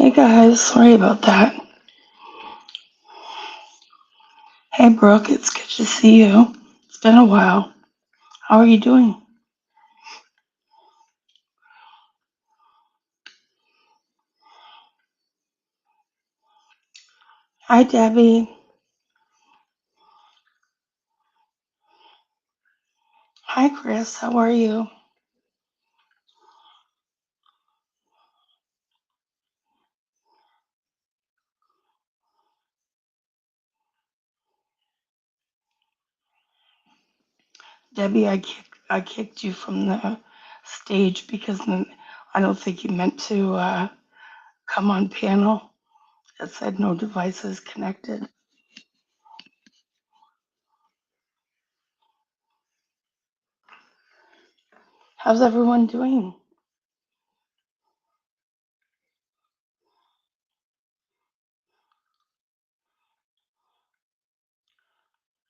Hey guys, sorry about that. Hey Brooke, it's good to see you. It's been a while. How are you doing? Hi Debbie. Hi Chris, how are you? Debbie, I kicked you from the stage because I don't think you meant to come on panel. It said no devices connected. How's everyone doing?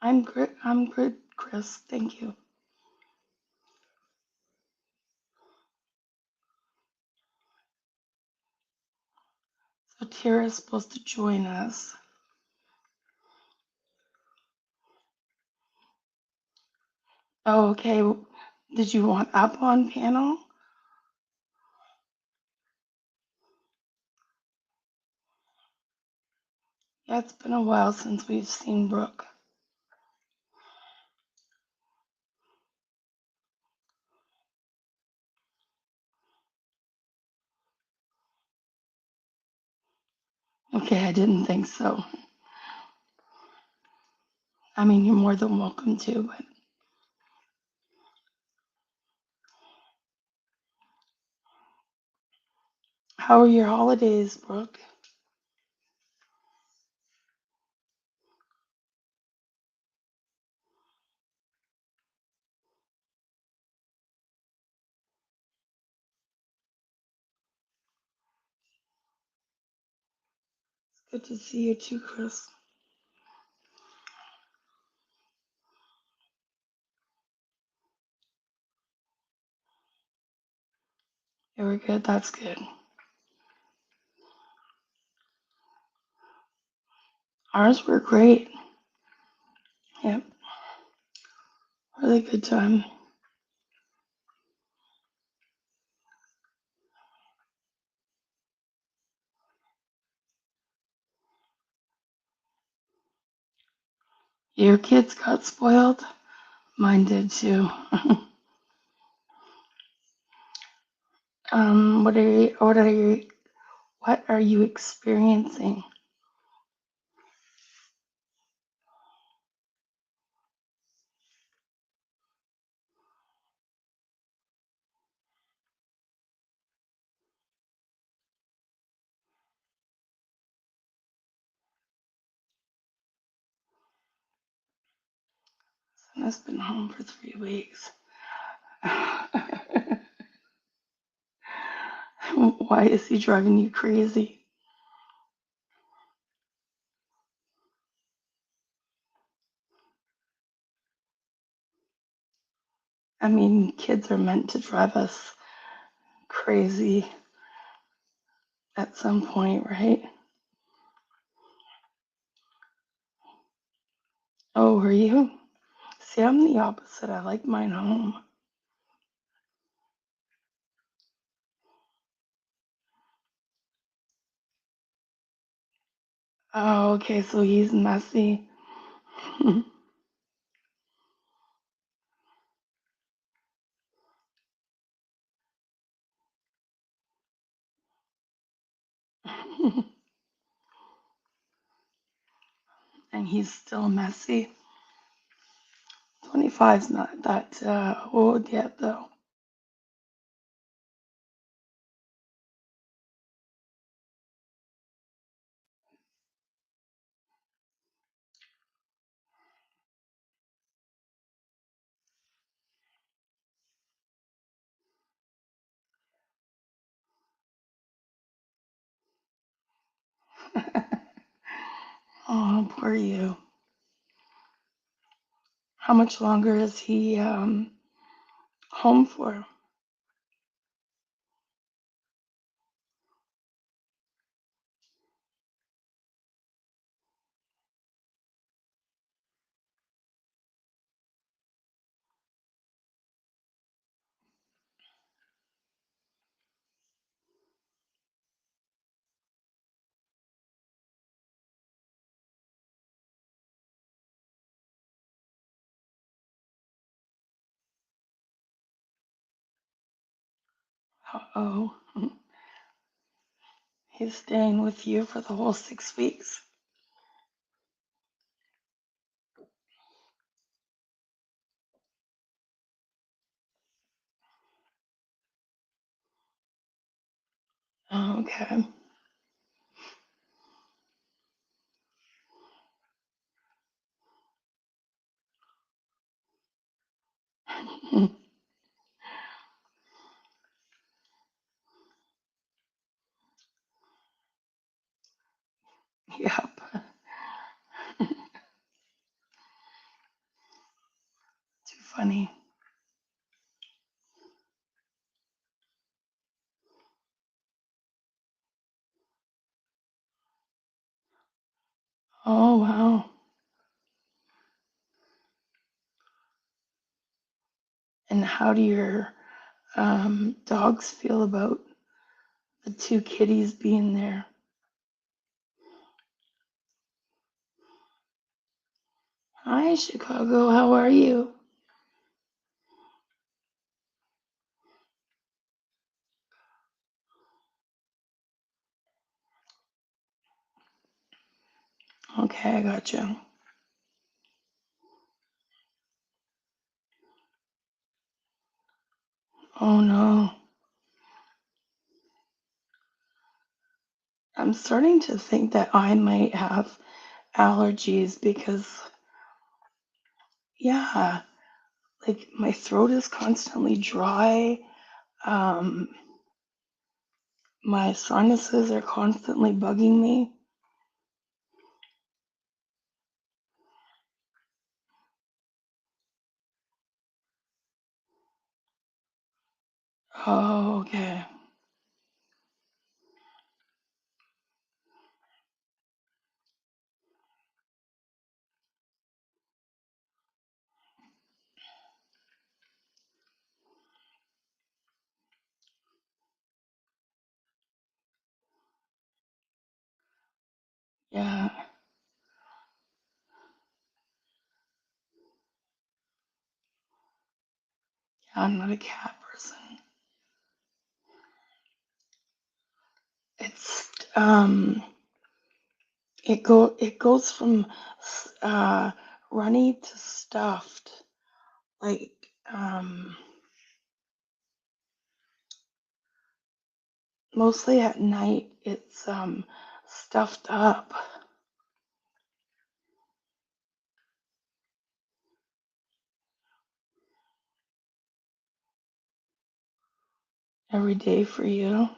I'm good. I'm good, Chris. Thank you. So Tara's supposed to join us. Oh, okay. Did you want up on panel? Yeah, it's been a while since we've seen Brooke. Okay, I didn't think so. I mean, you're more than welcome to, but how are your holidays, Brooke? It's good to see you too, Chris. Very good. That's good. Ours were great. Yep, really good time. Your kids got spoiled. Mine did too. What are you experiencing? Son has been home for 3 weeks. Why is he driving you crazy? I mean, kids are meant to drive us crazy at some point, right? Oh, are you? See, I'm the opposite. I like mine home. Oh, okay, so he's messy. And he's still messy. 25's not that old yet, though. Oh, poor you. How much longer is he home for? Uh-oh. He's staying with you for the whole 6 weeks. Okay. Yep. Too funny. Oh, wow. And how do your dogs feel about the two kitties being there? Hi, Chicago. How are you? Okay, I got you. Oh, no. I'm starting to think that I might have allergies because, yeah, like my throat is constantly dry. Um, my sinuses are constantly bugging me. Oh, okay. Yeah, I'm not a cat person. It's it goes from uh runny to stuffed. Like mostly at night it's stuffed up every day for you.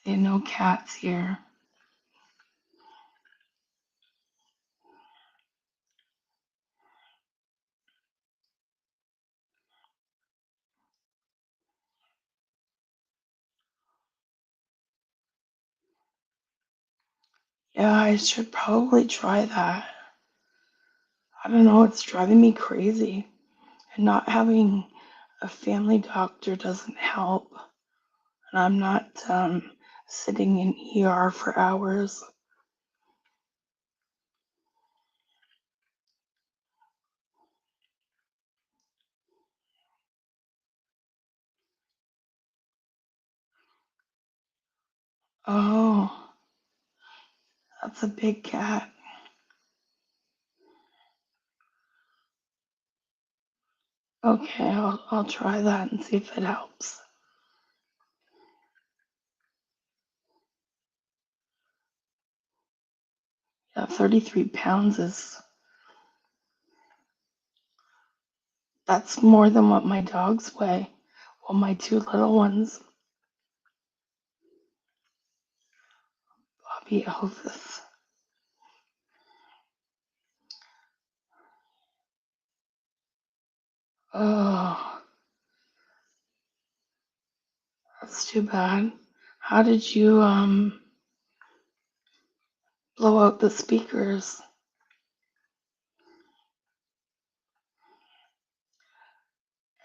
See, no cats here. Yeah, I should probably try that. I don't know, it's driving me crazy. And not having a family doctor doesn't help. And I'm not sitting in ER for hours. Oh, that's a big cat. Okay, I'll try that and see if it helps. Yeah, 33 pounds is that's more than what my dogs weigh. Well, my two little ones, Bobby Elvis. Oh, that's too bad. How did you blow out the speakers?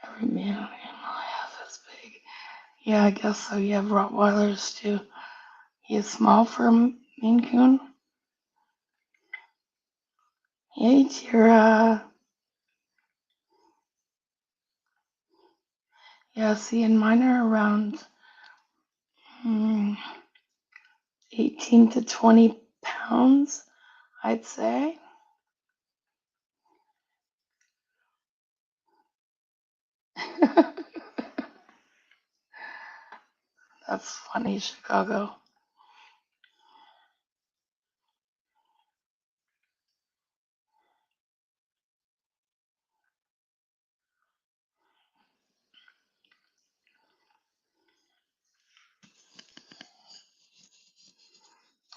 Every male animal I have is big. Yeah, I guess so. You have Rottweilers too. He is small for a Maine Coon. Hey, Tira. Yeah, see, and mine are around mm, 18 to 20 pounds, I'd say. That's funny, Chicago.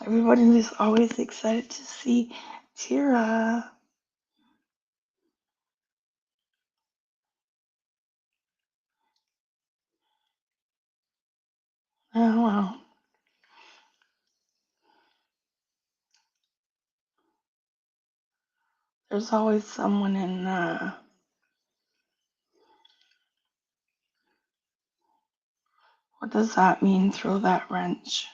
Everybody was always excited to see Tira. Oh, well, there's always someone in, what does that mean, throw that wrench?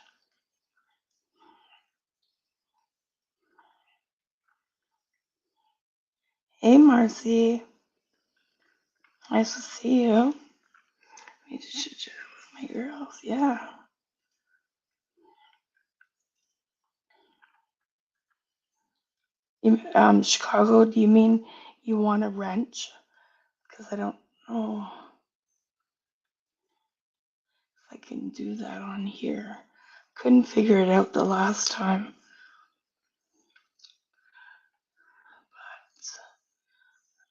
Hey, Marcy. Nice to see you. We should chat with my girls. Yeah. Chicago, do you mean you want a wrench? Because I don't know if I can do that on here. Couldn't figure it out the last time.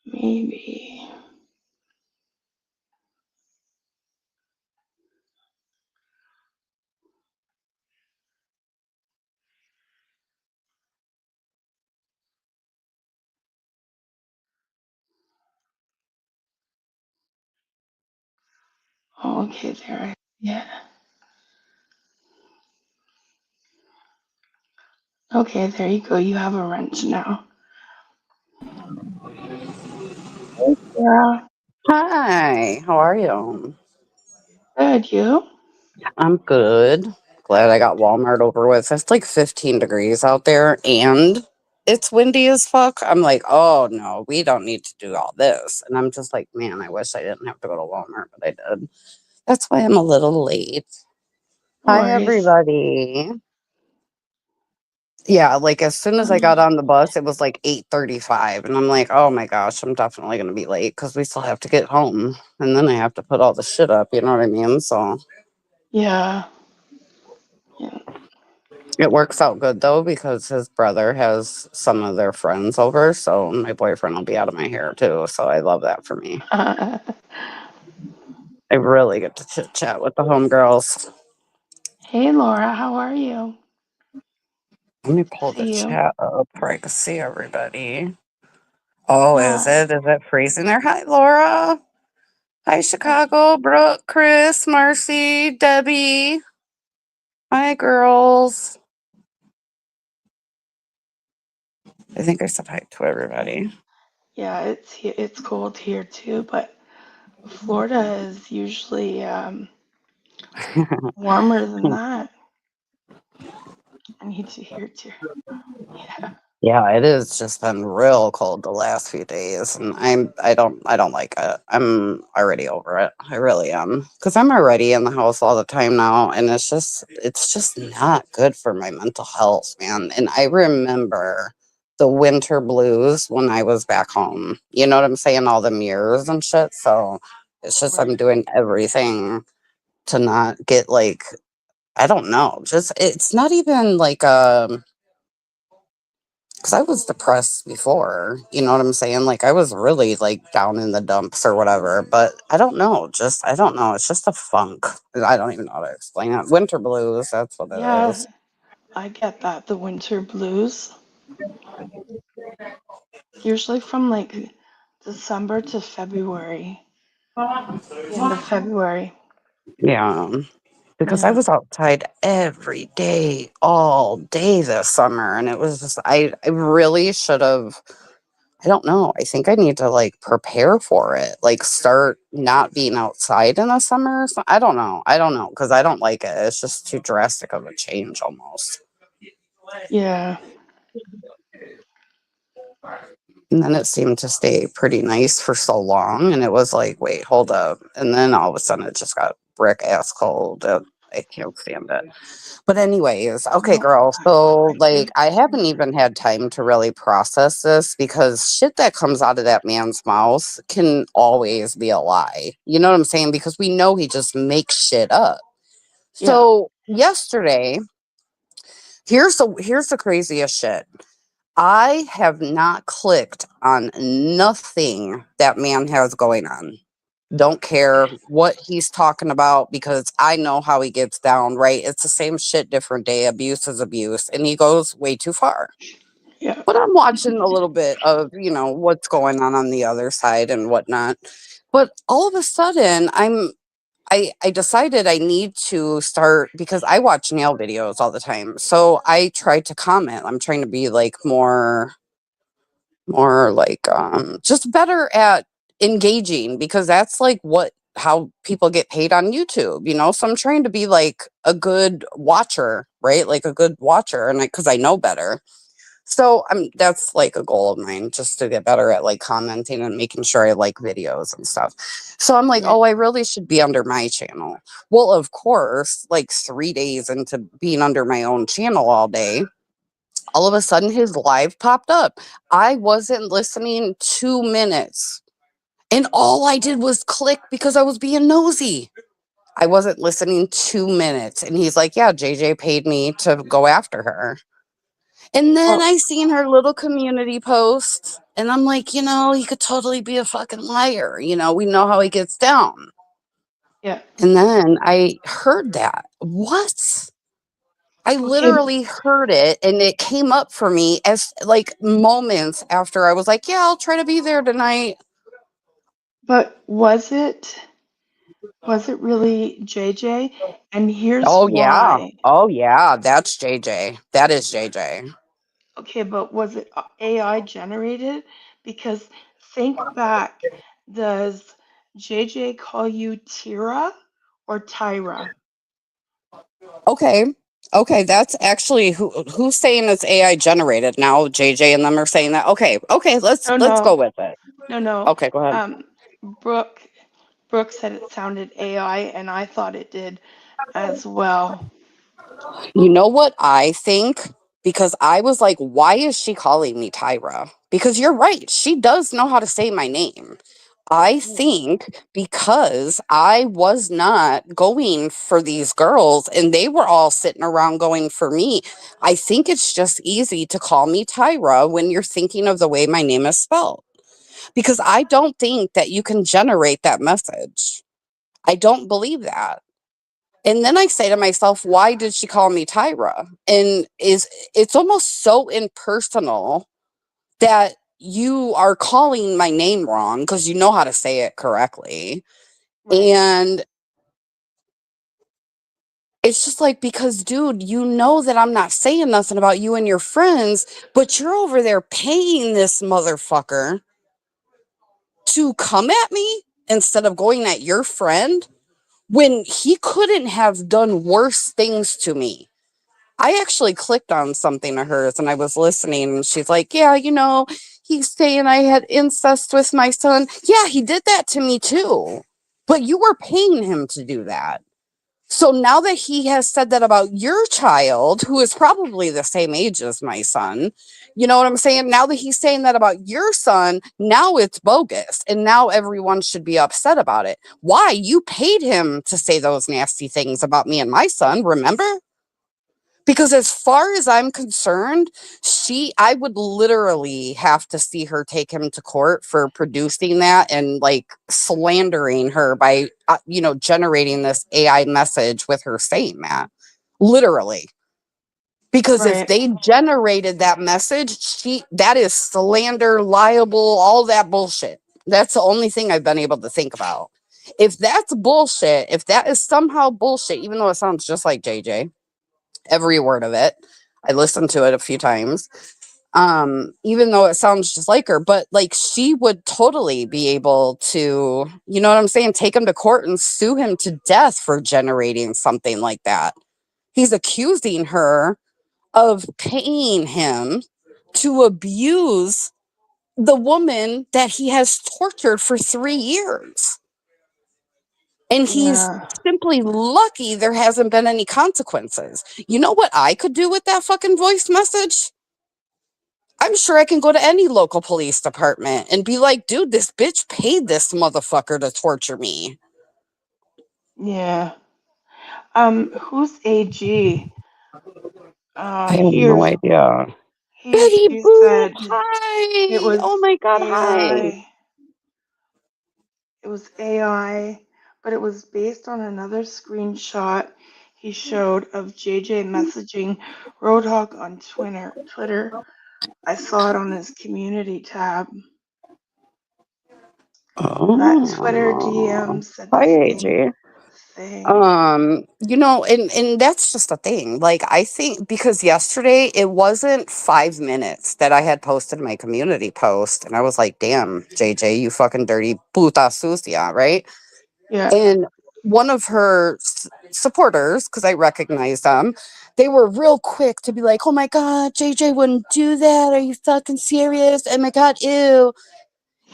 Maybe. Oh, okay, there. Yeah. Okay, there you go. You have a wrench now. Hey, Sarah. Hi, how are you? Good, you? I'm good. Glad I got Walmart over with. It's like 15 degrees out there and it's windy as fuck. I'm like, oh no, we don't need to do all this. And I'm just like, man, I wish I didn't have to go to Walmart, but I did. That's why I'm a little late. No Hi, worries. everybody. Yeah, like as soon as I got on the bus, it was like 8:35, and I'm like, oh my gosh, I'm definitely gonna be late because we still have to get home, and then I have to put all the shit up. You know what I mean? So Yeah. Yeah. it works out good though because his brother has some of their friends over, so my boyfriend will be out of my hair too. So I love that for me. I really get to chit chat with the homegirls. Hey, Laura, how are you? Let me pull the See you. chat up so I can see everybody. Oh, is Hi. it? Is it freezing there? Hi, Laura. Hi, Chicago. Brooke, Chris, Marcy, Debbie. Hi, girls. I think I said hi to everybody. Yeah, it's cold here too, but Florida is usually warmer than that. I need to hear too. Yeah. Yeah, it has just been real cold the last few days, and I don't like it. I'm already over it. I really am, because I'm already in the house all the time now, and it's just not good for my mental health, man. And I remember the winter blues when I was back home. You know what I'm saying? All the mirrors and shit. So it's just Right. I'm doing everything to not get like I don't know. Just it's not even like 'cause I was depressed before, you know what I'm saying? Like, I was really, like, down in the dumps or whatever, but I don't know, just I don't know, it's just a funk. I don't even know how to explain it. Winter blues, that's what it Yeah, is. I get that. The winter blues, usually from like December to February, the end of February. Yeah, because I Yeah. was outside every day, all day this summer, and it was just I really should have I don't know. I think I need to like prepare for it. Like start not being outside in the summer. Or I don't know. I don't know because I don't like it. It's just too drastic of a change almost. Yeah. And then it seemed to stay pretty nice for so long. And it was like, wait, hold up. And then all of a sudden it just got brick ass cold. I can't stand it. But anyways, okay, No, girl. So I like can't. I haven't even had time to really process this because shit that comes out of that man's mouth can always be a lie. You know what I'm saying? Because we know he just makes shit up. Yeah. So yesterday, here's the craziest shit. I have not clicked on nothing that man has going on. Don't care what he's talking about because I know how he gets down, right? It's the same shit, different day. Abuse is abuse, and he goes way too far. Yeah. But I'm watching a little bit of, what's going on the other side and whatnot. But all of a sudden, I decided I need to start because I watch nail videos all the time. So I tried to comment. I'm trying to be like more like just better at engaging because that's like what how people get paid on YouTube. So I'm trying to be like a good watcher, right? Like a good watcher and because I know better. So that's like a goal of mine just to get better at like commenting and making sure I like videos and stuff. So I'm like, Right. oh, I really should be under my channel. Well, of course, like 3 days into being under my own channel all day, all of a sudden his live popped up. I wasn't listening 2 minutes. And all I did was click because I was being nosy. I wasn't listening 2 minutes. And he's like, yeah, JJ paid me to go after her. And then Well, I seen her little community post. And I'm like, he could totally be a fucking liar. We know how he gets down. yeah. And then I heard that. What? I Okay. literally heard it and it came up for me as like moments after I was like, yeah, I'll try to be there tonight. But was it really JJ? And here's Oh yeah. why. Oh yeah, that's JJ. That is JJ. Okay, but was it AI generated? Because think back, does JJ call you Tira or Tyra? Okay. Okay, that's actually who's saying it's AI generated now. JJ and them are saying that. Okay, okay, let's No, let's go no, with it. no. Okay, go ahead. Um, Brooke, Brooke said it sounded AI, and I thought it did as well. You know what I think? Because I was like, why is she calling me Tyra? Because you're right. She does know how to say my name. I think because I was not going for these girls and they were all sitting around going for me. I think it's just easy to call me Tyra when you're thinking of the way my name is spelled. Because I don't think that you can generate that message. I don't believe that. And then I say to myself, why did she call me Tyra? And it's almost so impersonal that you are calling my name wrong because you know how to say it correctly. Right, And it's just like, because, dude, you know that I'm not saying nothing about you and your friends, but you're over there paying this motherfucker to come at me instead of going at your friend when he couldn't have done worse things to me. I actually clicked on something of hers and I was listening and she's like, yeah, he's saying I had incest with my son. Yeah, he did that to me too. But you were paying him to do that. So now that he has said that about your child, who is probably the same age as my son, you know what I'm saying? Now that he's saying that about your son, now it's bogus. And now everyone should be upset about it. Why? You paid him to say those nasty things about me and my son, remember? Because as far as I'm concerned, I would literally have to see her take him to court for producing that and like slandering her by, generating this AI message with her saying that. Literally. Because if right, they generated that message, that is slander, liable, all that bullshit. That's the only thing I've been able to think about. If that's bullshit, if that is somehow bullshit, even though it sounds just like JJ, every word of it. I listened to it a few times. Even though it sounds just like her, but like she would totally be able to, you know what I'm saying, take him to court and sue him to death for generating something like that. He's accusing her of paying him to abuse the woman that he has tortured for 3 years. And he's Yeah. simply lucky there hasn't been any consequences. You know what I could do with that fucking voice message? I'm sure I can go to any local police department and be like, dude, this bitch paid this motherfucker to torture me. Yeah. Who's AG? I have no Here's idea. here Betty she Boop, said it hi. Oh was my God, hi. AI. It was AI, but it was based on another screenshot he showed of JJ messaging Roadhog on Twitter. I saw it on his community tab. That Twitter Oh, DM said the hi, same AJ. thing. And that's just a thing. Like, I think because yesterday it wasn't 5 minutes that I had posted my community post, and I was like, damn, JJ, you fucking dirty puta sucia, right? Yeah, And one of her supporters, because I recognized them, they were real quick to be like, oh my God, JJ wouldn't do that. Are you fucking serious? Oh my God, ew.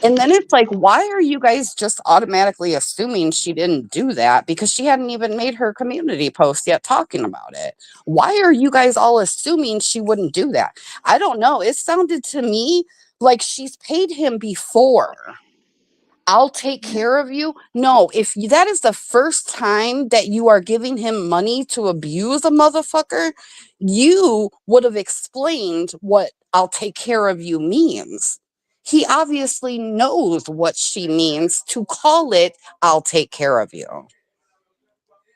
And then it's like, why are you guys just automatically assuming she didn't do that? Because she hadn't even made her community post yet talking about it. Why are you guys all assuming she wouldn't do that? I don't know. It sounded to me like she's paid him before. I'll take yeah, care of you. No, if that is the first time that you are giving him money to abuse a motherfucker, you would have explained what I'll take care of you means. He obviously knows what she means to call it, I'll take care of you.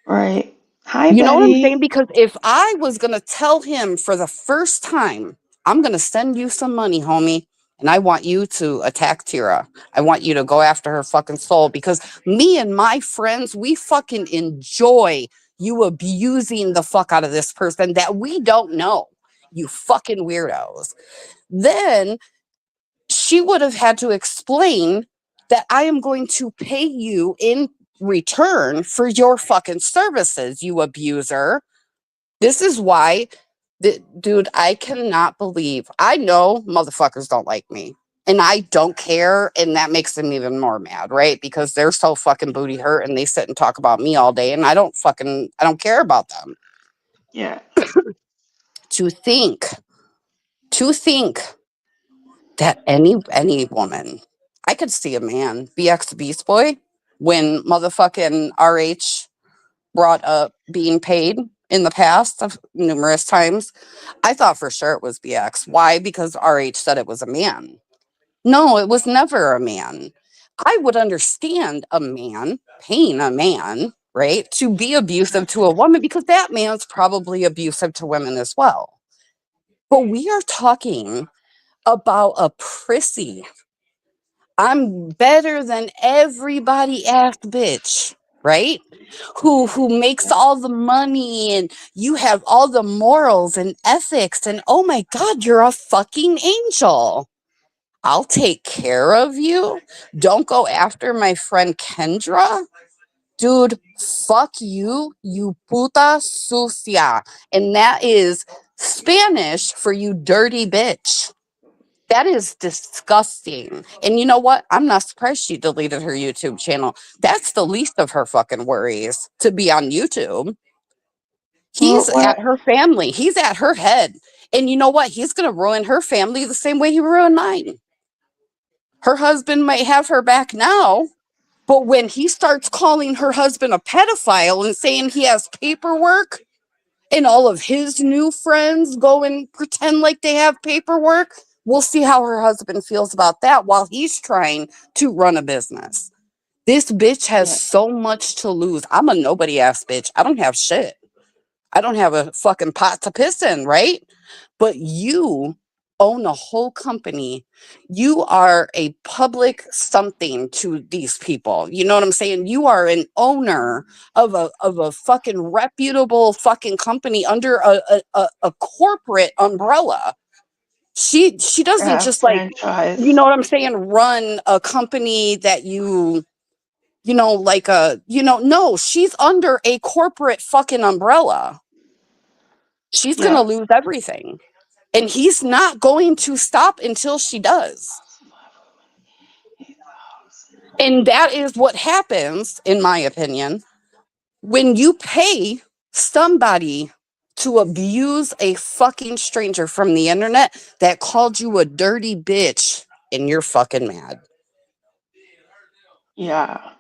right. Hi, You know what I'm saying? Betty. Because if I was going to tell him for the first time, I'm going to send you some money, homie, and I want you to attack Tira. I want you to go after her fucking soul because me and my friends, we fucking enjoy you abusing the fuck out of this person that we don't know. You fucking weirdos. Then she would have had to explain that I am going to pay you in return for your fucking services, you abuser. This is why, dude, I cannot believe. I know motherfuckers don't like me. And I don't care. And that makes them even more mad, right? Because they're so fucking booty hurt and they sit and talk about me all day. And I don't care about them. Yeah, To think, to think that any woman, I could see a man, BX Beast Boy, when motherfucking RH brought up being paid in the past of numerous times. I thought for sure it was BX. Why? Because RH said it was a man. No, it was never a man. I would understand a man paying a man, right, to be abusive to a woman because that man's probably abusive to women as well. But we are talking about a prissy. I'm better than everybody ass bitch, right? Who makes yeah, all the money and you have all the morals and ethics and oh my god, you're a fucking angel. I'll take care of you. Don't go after my friend Kendra. Dude, fuck you, you puta sucia. And that is Spanish for you dirty bitch. That is disgusting. And you know what? I'm not surprised she deleted her YouTube channel. That's the least of her fucking worries to be on YouTube. Well, He's what? at her family, he's at her head. And you know what? He's going to ruin her family the same way he ruined mine. Her husband might have her back now, but when he starts calling her husband a pedophile and saying he has paperwork, and all of his new friends go and pretend like they have paperwork. We'll see how her husband feels about that while he's trying to run a business. This bitch has Yeah, so much to lose. I'm a nobody ass bitch. I don't have shit. I don't have a fucking pot to piss in, right? But you own a whole company. You are a public something to these people. You know what I'm saying? You are an owner of a fucking reputable fucking company under a corporate umbrella. She doesn't Yeah, just like, you franchise. know what I'm saying, run a company that you know, like a, you know, no, she's under a corporate fucking umbrella. She's going to Yep. lose everything. And he's not going to stop until she does. And that is what happens, in my opinion, when you pay somebody to abuse a fucking stranger from the internet that called you a dirty bitch and you're fucking mad. Yeah.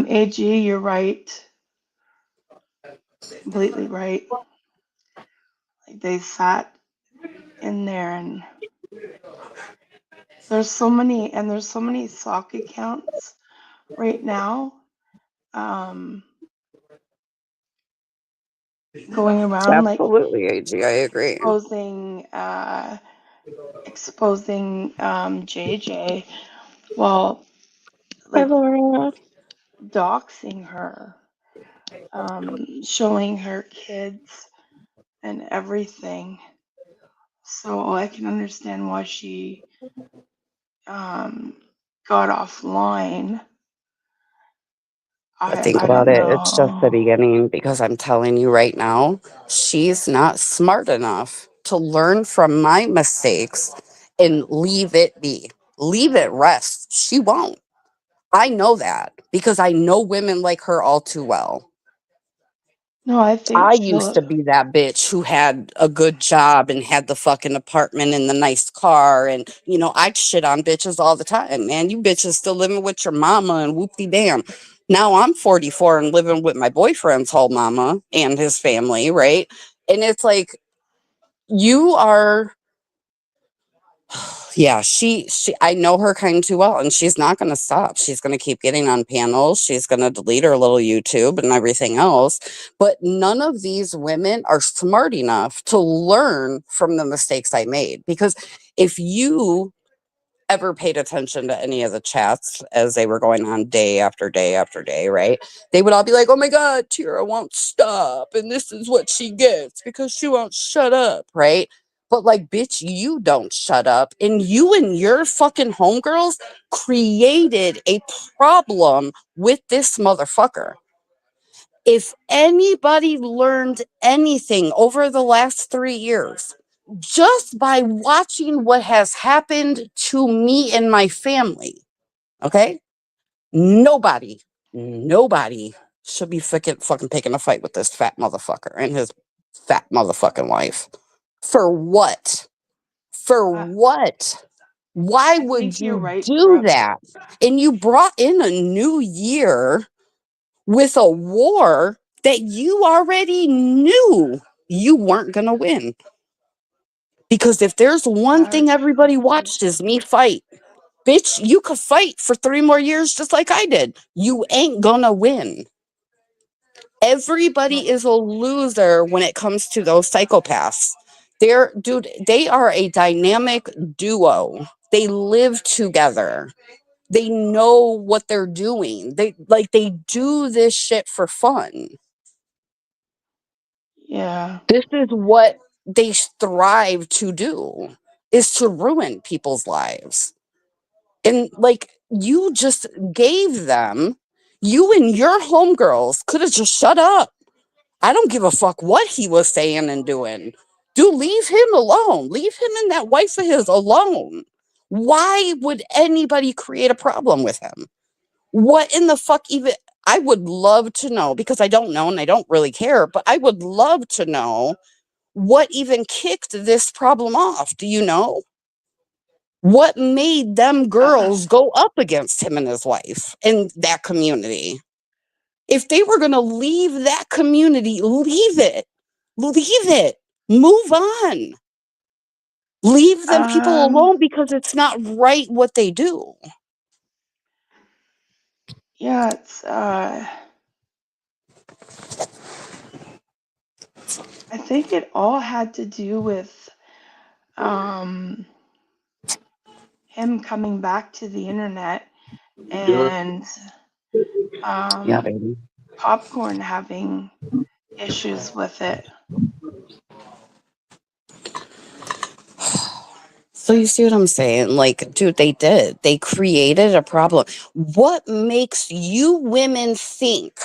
AG, you're right. Completely right. Like they sat in there and there's so many sock accounts right now um going around like Absolutely, AG. I agree. exposing JJ. Well, Hi, like Laura. doxing her, showing her kids and everything. So I can understand why she um, got offline. But think I about don't it. It's just the know. beginning because I'm telling you right now, she's not smart enough to learn from my mistakes and leave it be. Leave it rest. She won't. I know that because I know women like her all too well. No, I think I used she'll. to be that bitch who had a good job and had the fucking apartment and the nice car. And, you know, I'd shit on bitches all the time. Man, you bitches still living with your mama and whoopty damn. Now I'm 44 and living with my boyfriend's whole mama and his family, right? And it's like, you are, yeah, she I know her kind too well, and she's not going to stop. She's going to keep getting on panels. She's going to delete her little YouTube and everything else. But none of these women are smart enough to learn from the mistakes I made. Because if you ever paid attention to any of the chats as they were going on day after day after day, right? They would all be like, "Oh my God, Tira won't stop. And this is what she gets because she won't shut up," right? But like, bitch, you don't shut up. And you and your fucking homegirls created a problem with this motherfucker. If anybody learned anything over the last 3 years, just by watching what has happened to me and my family, okay? Nobody, nobody should be fucking picking a fight with this fat motherfucker and his fat motherfucking wife. For what? For I, what? Why I would think you're you right, do Brooke. that? And you brought in a new year with a war that you already knew you weren't going to win. Because if there's one Yeah, thing everybody watched is me fight, bitch, you could fight for 3 more years just like I did. You ain't gonna win. Everybody is a loser when it comes to those psychopaths. Dude, they are a dynamic duo. They live together. They know what they're doing. They do this shit for fun. yeah. This is what they strive to do, is to ruin people's lives. And like, you just gave them, you and your homegirls could have just shut up. I don't give a fuck what he was saying and doing. Do leave him alone. Leave him and that wife of his alone. Why would anybody create a problem with him? What in the fuck even? I would love to know, because I don't know and I don't really care, but I would love to know what even kicked this problem off. Do you know? What made them Uh, girls go up against him and his wife in that community? If they were going to leave that community, leave it. Leave it. Move on. Leave them people um, alone because it's not right what they do. yeah, it's I think it all had to do with um him coming back to the internet and Yeah, um baby. popcorn having issues with it. So you see what I'm saying? Like, dude, they did. They created a problem. What makes you women think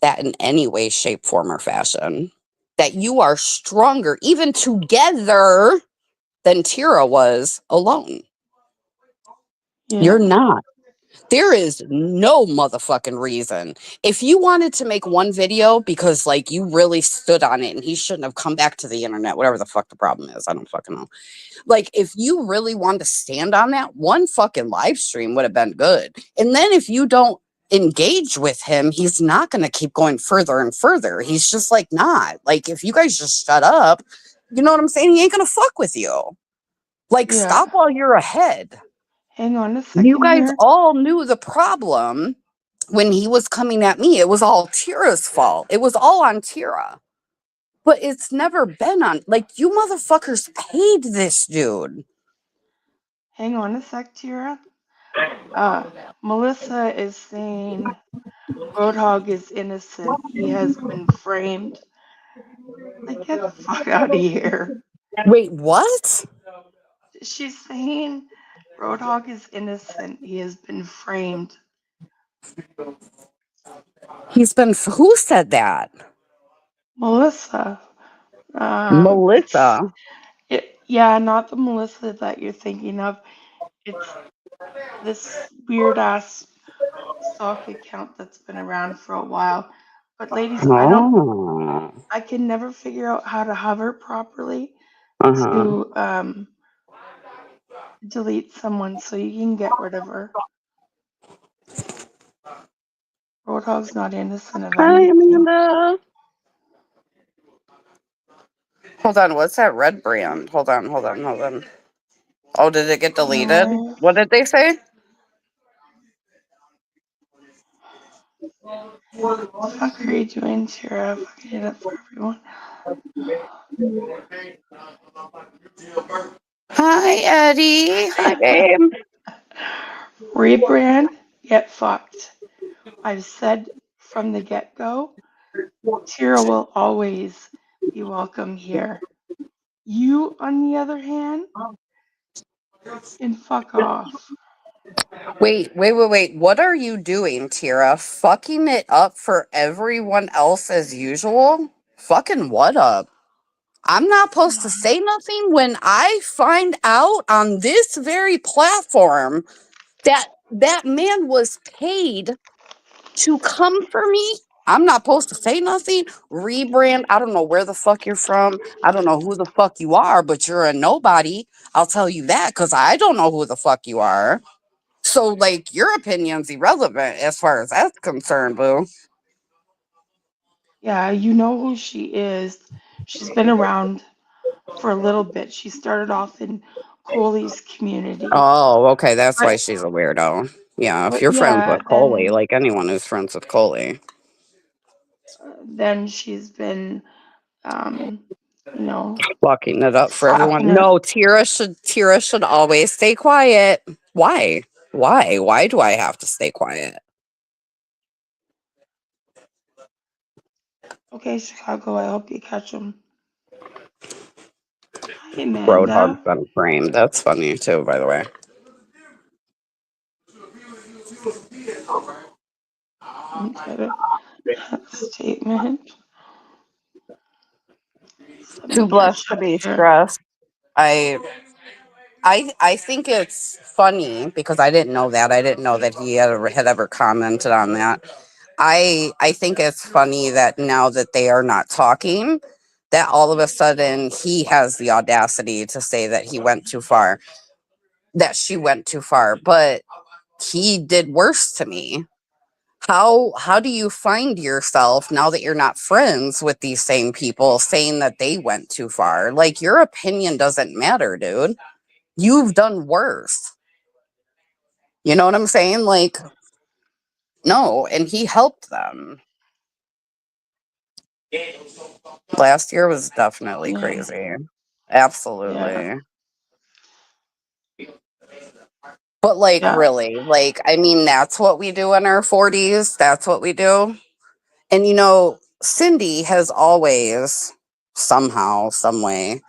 that in any way, shape, form, or fashion that you are stronger, even together, than Tira was alone? You're Yeah. not. There is no motherfucking reason. If you wanted to make one video because like you really stood on it and he shouldn't have come back to the internet, whatever the fuck the problem is, I don't fucking know. Like if you really wanted to stand on that, one fucking live stream would have been good. And then if you don't engage with him, he's not going to keep going further and further. He's just like not. Like if you guys just shut up, you know what I'm saying? He ain't going to fuck with you. Like Yeah. stop while you're ahead. Hang on a You second guys here. all knew the problem when he was coming at me. It was all Tira's fault. It was all on Tira. But it's never been on. Like, you motherfuckers paid this dude. Hang on a sec, Tira. Uh, Melissa is saying Roadhog is innocent. He has been framed. Like, get the fuck out of here. Wait, what? She's saying Roadhog is innocent. He has been framed. He's been. Who said that? Melissa. It's Melissa. yeah, not the Melissa that you're thinking of. It's this weird ass stock account that's been around for a while. But ladies, Oh. I can never figure out how to hover properly Uh huh. to delete someone so you can get rid of her. Roadhog's not innocent of Hi, anything. Amanda. Hold on. What's that red brand? Hold on. Hold on. Hold on. Oh, did it get deleted? Uh, What did they say? the fuck are you doing, Tara? Fucking it up for everyone. Hi, Eddie. Hi, babe. Rebrand, get fucked. I've said from the get go, Tira will always be welcome here. You, on the other hand, can fuck off. Wait. What are you doing, Tira? Fucking it up for everyone else as usual? Fucking what up? I'm not supposed to say nothing when I find out on this very platform that that man was paid to come for me. I'm not supposed to say nothing. Rebrand. I don't know where the fuck you're from. I don't know who the fuck you are, but you're a nobody. I'll tell you that because I don't know who the fuck you are. So, like, your opinion's irrelevant as far as that's concerned, boo. Yeah, you know who she is. She's been around for a little bit. She started off in Coley's community. Oh, okay. That's But why she's a weirdo. Yeah, if but you're friends yeah, with Coley, like anyone who's friends with Coley, then she's been um, you know, fucking it up for slapping everyone. her. No, Tira should always stay quiet. Why? Why? Why do I have to stay quiet? Okay, Chicago, I hope you catch them. Hi, Roadhog's Amanda. been framed. That's funny too, by the way. Get a statement. Let Too me blessed catch to up be here. stressed. I I think it's funny because I didn't know that. I didn't know that he had ever commented on that. I think it's funny that now that they are not talking, that all of a sudden he has the audacity to say that he went too far, that she went too far, but he did worse to me. How do you find yourself now that you're not friends with these same people saying that they went too far? Like your opinion doesn't matter, dude. You've done worse. You know what I'm saying? Like no, and he helped them. Last year was definitely Yeah, crazy. yeah, Absolutely. But like yeah. really, like I mean that's what we do in our 40s. That's what we do. And Cindy has always somehow, some way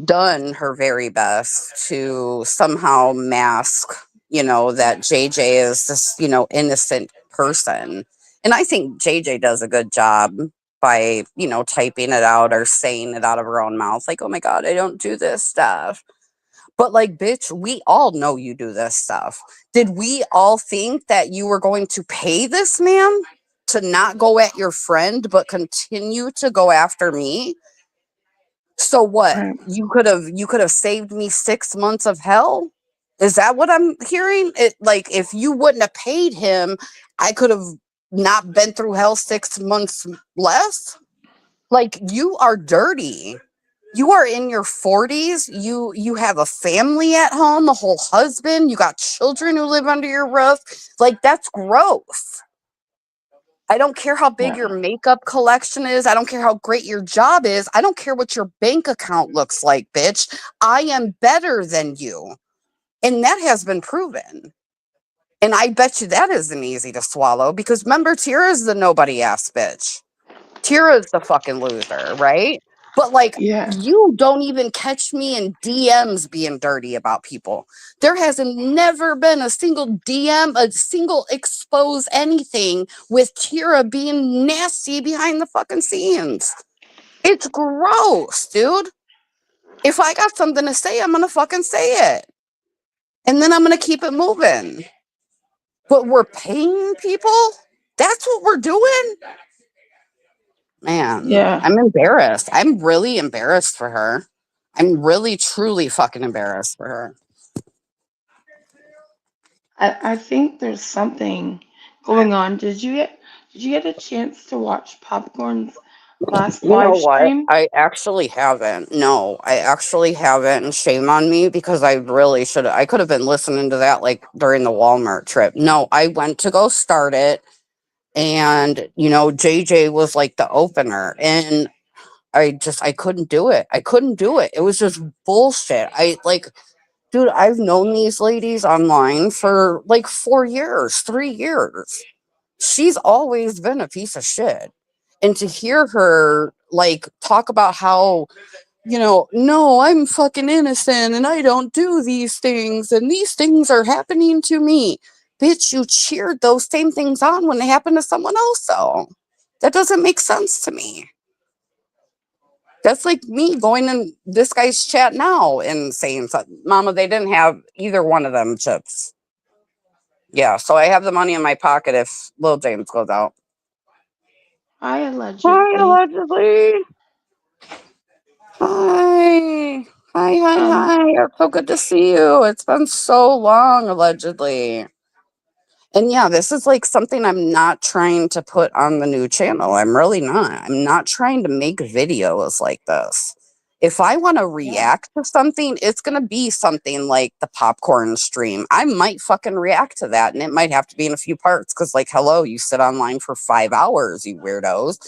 done her very best to somehow mask, that JJ is this, innocent person. And I think JJ does a good job by, typing it out or saying it out of her own mouth, like, oh my God, I don't do this stuff. But like, bitch, we all know you do this stuff. Did we all think that you were going to pay this man to not go at your friend, but continue to go after me? So what? Right. You could have saved me 6 months of hell? Is that what I'm hearing? It like if you wouldn't have paid him, I could have not been through hell 6 months less? Like you are dirty. You are in your 40s. You have a family at home, a whole husband, you got children who live under your roof. Like that's gross. I don't care how big Yeah. your makeup collection is. I don't care how great your job is. I don't care what your bank account looks like, bitch. I am better than you. And that has been proven. And I bet you that isn't easy to swallow because remember, Tira's the nobody ass bitch. Tira's the fucking loser, right? But like, Yeah. you don't even catch me in DMs being dirty about people. There hasn't never been a single DM, a single expose anything with Tira being nasty behind the fucking scenes. It's gross, dude. If I got something to say, I'm gonna fucking say it. And then I'm gonna keep it moving. But we're paying people? That's what we're doing? Man, Yeah. I'm embarrassed. I'm really embarrassed for her. I'm really, truly fucking embarrassed for her. I think there's something going on. Did you get a chance to watch Popcorn's last You know live what? stream? I actually haven't. No, I actually haven't. And shame on me because I really should have. I could have been listening to that like during the Walmart trip. No, I went to go start it. And, JJ was like the opener. And I couldn't do it. I couldn't do it. It was just bullshit. Dude, I've known these ladies online for like 4 years, 3 years. She's always been a piece of shit. And to hear her like talk about how, no, I'm fucking innocent and I don't do these things and these things are happening to me. Bitch, you cheered those same things on when they happened to someone else, though. That doesn't make sense to me. That's like me going in this guy's chat now and saying, Mama, they didn't have either one of them chips. Yeah, so I have the money in my pocket if Lil James goes out. I Hi, allegedly. allegedly. Hi. Hi, hi, Um, hi. It's so good to see you. It's been so long, allegedly. And yeah, this is like something I'm not trying to put on the new channel. I'm really not. I'm not trying to make videos like this. If I want to yeah. react to something, it's going to be something like the popcorn stream. I might fucking react to that and it might have to be in a few parts because, like, hello, you sit online for 5 hours, you weirdos.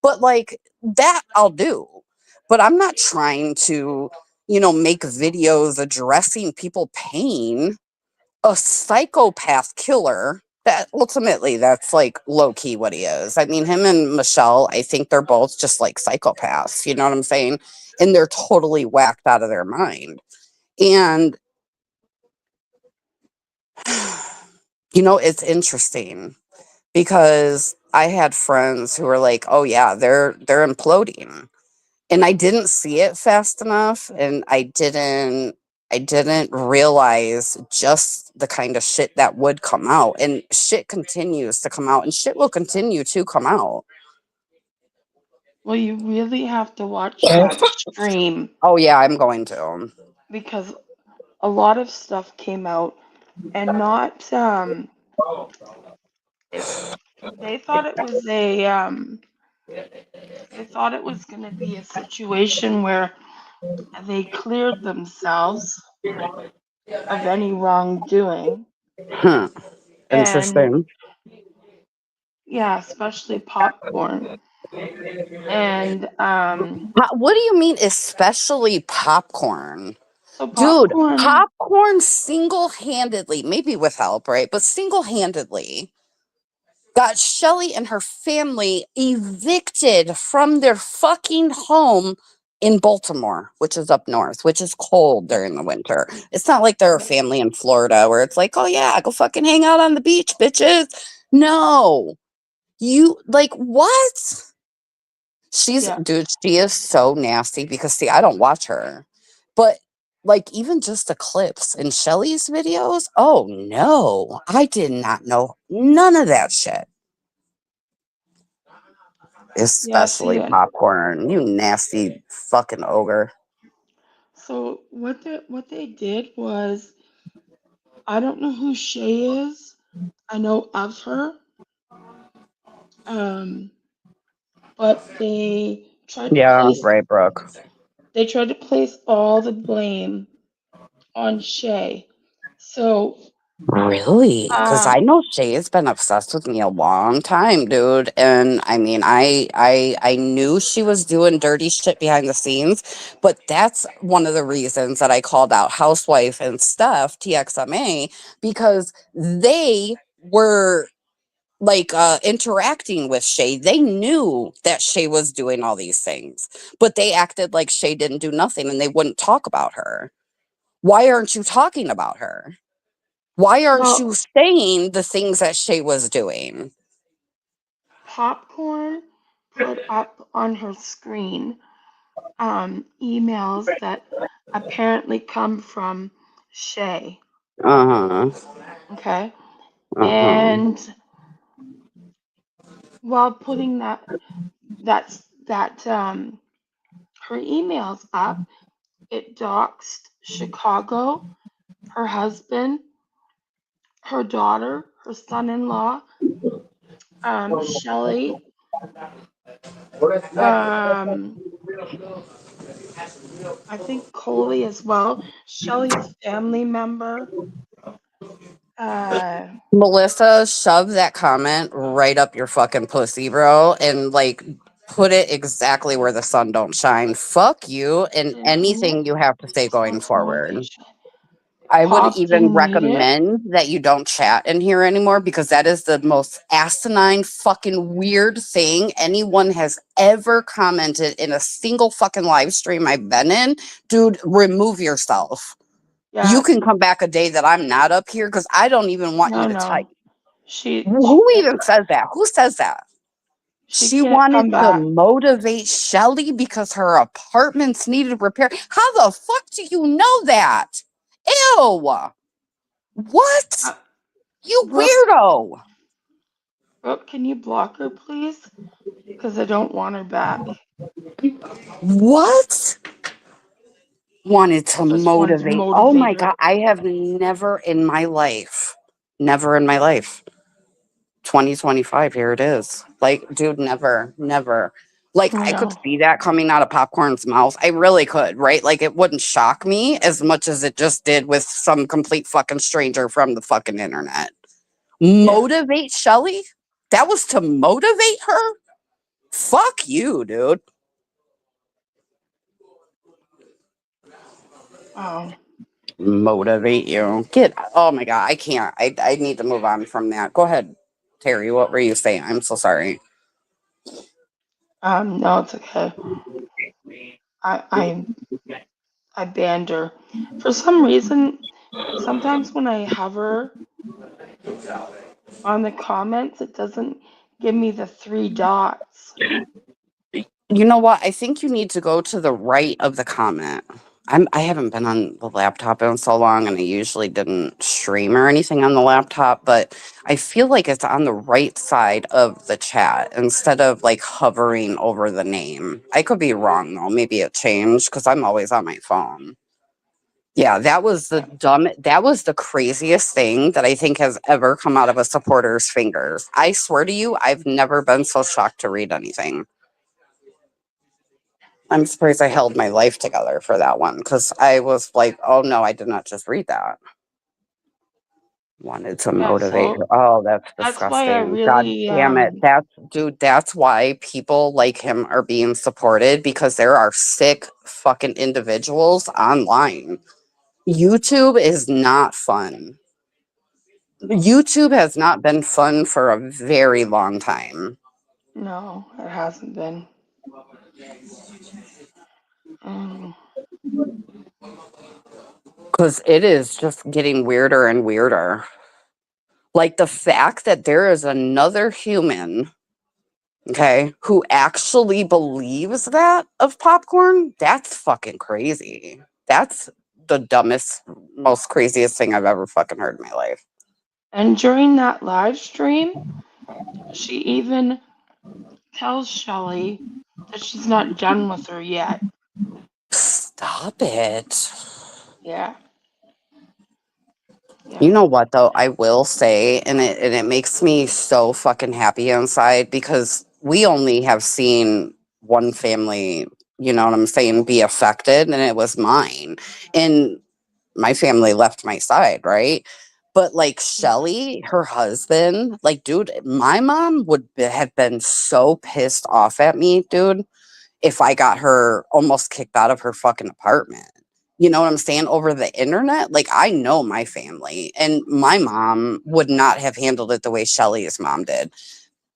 But, like, that I'll do. But I'm not trying to, make videos addressing people pain a psychopath killer that ultimately that's like low key what he is. I mean, him and Michelle, I think they're both just like psychopaths, you know what I'm saying? And they're totally whacked out of their mind. And it's interesting because I had friends who were like, "Oh yeah, they're imploding." And I didn't see it fast enough and I didn't realize just the kind of shit that would come out and shit continues to come out and shit will continue to come out. Well, you really have to watch that stream Oh yeah, I'm going to. because a lot of stuff came out and not it, they thought it was a they thought it was going to be a situation where they cleared themselves of any wrongdoing. Hmm. And Interesting. yeah, especially popcorn. And What do you mean especially popcorn? so Dude, popcorn, popcorn single-handedly, maybe with help, right? But single-handedly got Shelly and her family evicted from their fucking home in Baltimore, which is up north, which is cold during the winter. It's not like they're a family in Florida where it's like, oh yeah, go fucking hang out on the beach, bitches. No, you like what? She's Yeah. dude, she is so nasty because see, I don't watch her. But like even just the clips in Shelly's videos, oh no, I did not know none of that shit. Yeah. Especially See, popcorn, you nasty fucking ogre. so what they did was, I don't know who Shay is. I know of her. Um, but Yeah, right, Brooke. they tried to place all the blame on Shay. So Really? Because um I know Shay has been obsessed with me a long time, dude. And I mean, I knew she was doing dirty shit behind the scenes, but that's one of the reasons that I called out Housewife and Steph TXMA because they were like interacting with Shay. They knew that Shay was doing all these things, but they acted like Shay didn't do nothing and they wouldn't talk about her. Why aren't you talking about her? Why aren't you well, saying the things that Shay was doing? Popcorn put up on her screen emails that apparently come from Shay. Uh huh. Okay. Uh huh. And while putting that her emails up, it doxed Chicago, her husband, her daughter, her son-in-law, Shelly, um, I think Coley as well, Shelly's family member. Uh, Melissa, shove that comment right up your fucking pussy, bro, and like put it exactly where the sun don't shine. Fuck you and anything you have to say going false forward. motivation. I would even Costing need it. recommend that you don't chat in here anymore because that is the most asinine fucking weird thing anyone has ever commented in a single fucking live stream I've been in. Dude, remove yourself. You Yeah, can come back a day that I'm not up here because I don't even want you no, to type. no. She Who can't even says that? Who says that? she She can't wanted come to back. motivate Shelly because her apartments needed repair. How the fuck do you know that? Ew. What? Uh, You Brooke, weirdo. Brooke, can you block her, please? Because I don't want her back. What? Wanted to Just wanted to motivate. Oh motivate my her. God. I have never in my life 2025, here it is. Like, dude, never, never. Like, I I could know. see that coming out of Popcorn's mouth. I really could, right? Like, it wouldn't shock me as much as it just did with some complete fucking stranger from the fucking internet. Yeah. Motivate Shelly? That was to motivate her? Fuck you, dude. Oh, Motivate you. Get, oh my God, I can't. I need to move on from that. Go ahead, Terry. What were you saying? I'm so sorry. no, it's okay. I, I, I banned her. For some reason, sometimes when I hover on the comments, it doesn't give me the three dots. You know what? I think you need to go to the right of the comment. I haven't been on the laptop in so long, and I usually didn't stream or anything on the laptop, but I feel like it's on the right side of the chat instead of like hovering over the name. I could be wrong though. Maybe it changed because I'm always on my phone. Yeah, that was the craziest thing that I think has ever come out of a supporter's fingers. I swear to you, I've never been so shocked to read anything. I'm surprised I held my life together for that one because I was like, oh no, I did not just read that. Wanted to Yeah, motivate so her. Oh, that's that's why I disgusting. God really, damn it. That's, dude, that's why people like him are being supported because there are sick fucking individuals online. YouTube is not fun. YouTube has not been fun for a very long time. no, it hasn't been. Um, Because it is just getting weirder and weirder. Like the fact that there is another human, okay, who actually believes that of popcorn, that's fucking crazy. That's the dumbest, most craziest thing I've ever fucking heard in my life. and during that live stream, she even tells Shelly that she's not done with her yet. Stop it. Yeah, yeah, You know what though? I will say, and it makes me so fucking happy inside because we only have seen one family, you know what I'm saying, be affected, and it was mine. And my family left my side, right? But like yeah, Shelly, her husband, like, dude, my mom have been so pissed off at me, dude, if I got her almost kicked out of her fucking apartment. You know what I'm saying? Over the internet? Like, I know my family, and my mom would not have handled it the way Shelly's mom did.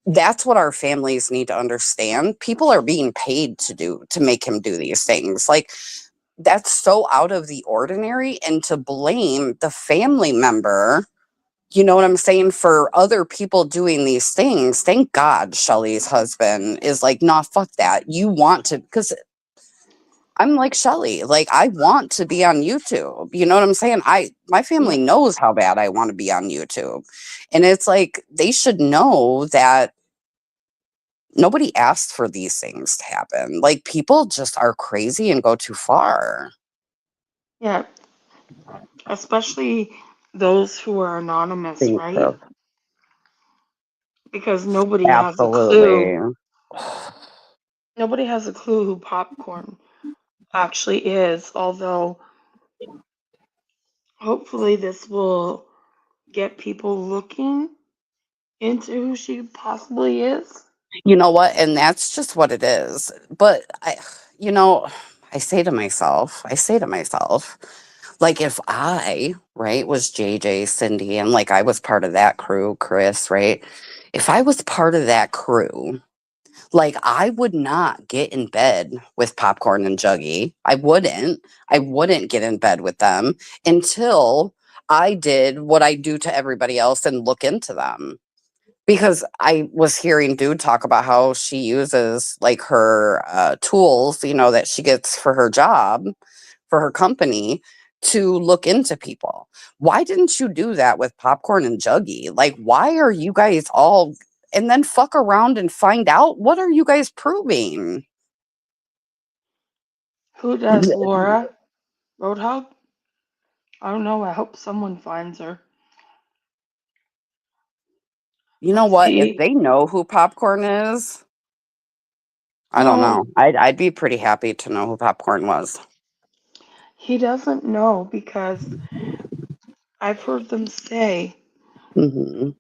That's what our families need to understand. People are being paid to make him do these things. Like, that's so out of the ordinary, and to blame the family member, you know what I'm saying, for other people doing these things. Thank God Shelly's husband is like, nah, fuck that. You want to, because I'm like Shelly, like I want to be on YouTube. You know what I'm saying? My family yeah, knows how bad I want to be on YouTube. And it's like they should know that nobody asked for these things to happen. Like people just are crazy and go too far. yeah. Especially those who are anonymous, Thank right? you. Because nobody has a clue. Absolutely. Nobody has a clue who Popcorn actually is, although hopefully this will get people looking into who she possibly is. You know what? And that's just what it is. But you know, I say to myself, like if I, right, was JJ, Cindy, and like I was part of that crew, Chris, right? If I was part of that crew, like I would not get in bed with Popcorn and Juggy. I wouldn't. I wouldn't get in bed with them until I did what I do to everybody else and look into them. Because I was hearing dude talk about how she uses like her tools, you know, that she gets for her job, for her company, to look into people. Why didn't you do that with Popcorn and Juggy? Like, why are you guys all and then fuck around and find out? What are you guys proving? Who does Laura Roadhog? I don't know. I hope someone finds her. You know Let's what? If see. they know who Popcorn is, I don't No, know. I'd be pretty happy to know who Popcorn was. he doesn't know because I've heard them say Hmm.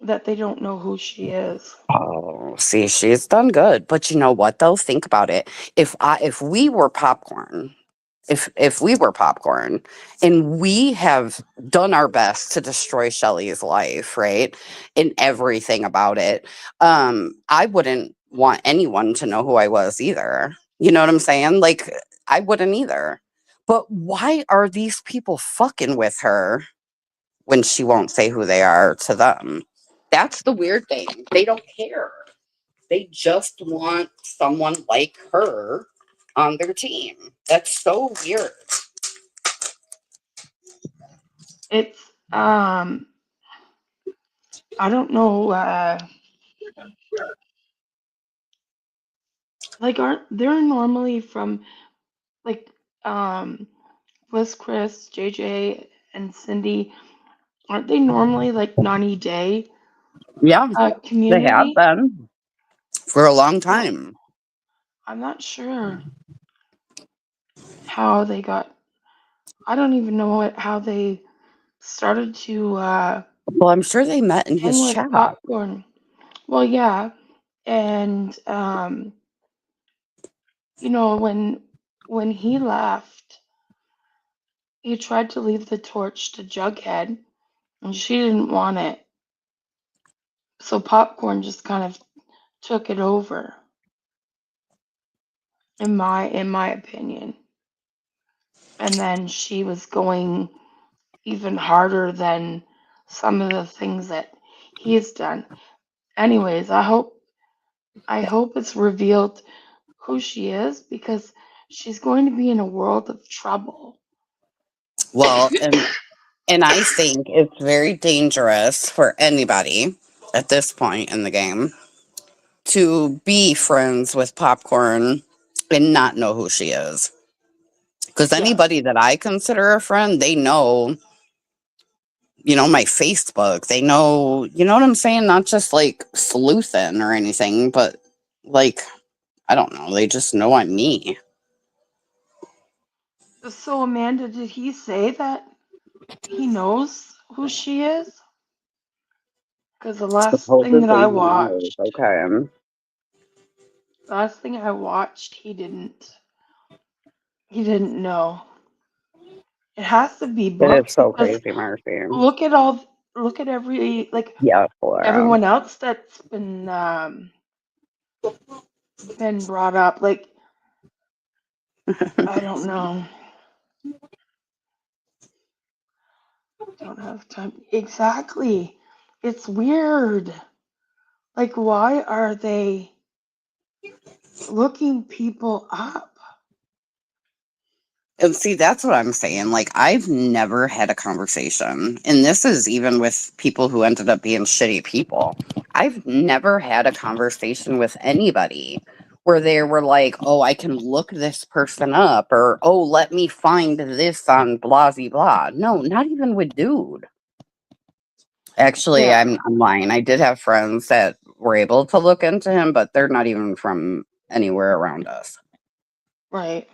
that they don't know who she is. Oh, see, she's done good. But you know what though? Think about it. If we were Popcorn, if we were Popcorn and we have done our best to destroy Shelley's life, right? And everything about it, I wouldn't want anyone to know who I was either. You know what I'm saying? Like I wouldn't either. But why are these people fucking with her when she won't say who they are to them? That's the weird thing. They don't care. They just want someone like her on their team. That's so weird. It's I don't know. Like aren't they're normally from like Bliss, Chris, JJ, and Cindy? Aren't they normally like 90-day Yeah, they have community? been for a long So time. I'm not sure how they got. I don't even know how they started to Well, I'm sure they met in hang his with chat. Popcorn. Well, yeah, and when he left, he tried to leave the torch to Jughead, and she didn't want it. So Popcorn just kind of took it over. in my opinion. And then she was going even harder than some of the things that he's done. Anyways, I hope it's revealed who she is because she's going to be in a world of trouble. Well, and I think it's very dangerous for anybody at this point in the game to be friends with Popcorn and not know who she is. Because Yes. anybody that I consider a friend, they know, my Facebook. They know, you know what I'm saying? Not just like sleuthing or anything, but like, I don't know. They just know I'm me. So Amanda, did he say that he knows who she is? Because Supposedly he knows. Okay. the last thing I watched, he didn't know. It has to be It's booked so because crazy, Marcy. look at all, look at every like Yeah, Flora. everyone else that's been brought up. Like I don't know, don't have time exactly. It's weird. Like why are they looking people up? And see, that's what I'm saying. Like, I've never had a conversation, and this is even with people who ended up being shitty people. I've never had a conversation with anybody where they were like, oh, I can look this person up, or oh, let me find this on blah, blah, blah. No, not even with dude. Actually, Yeah, I'm lying. I did have friends that were able to look into him, but they're not even from anywhere around us. right.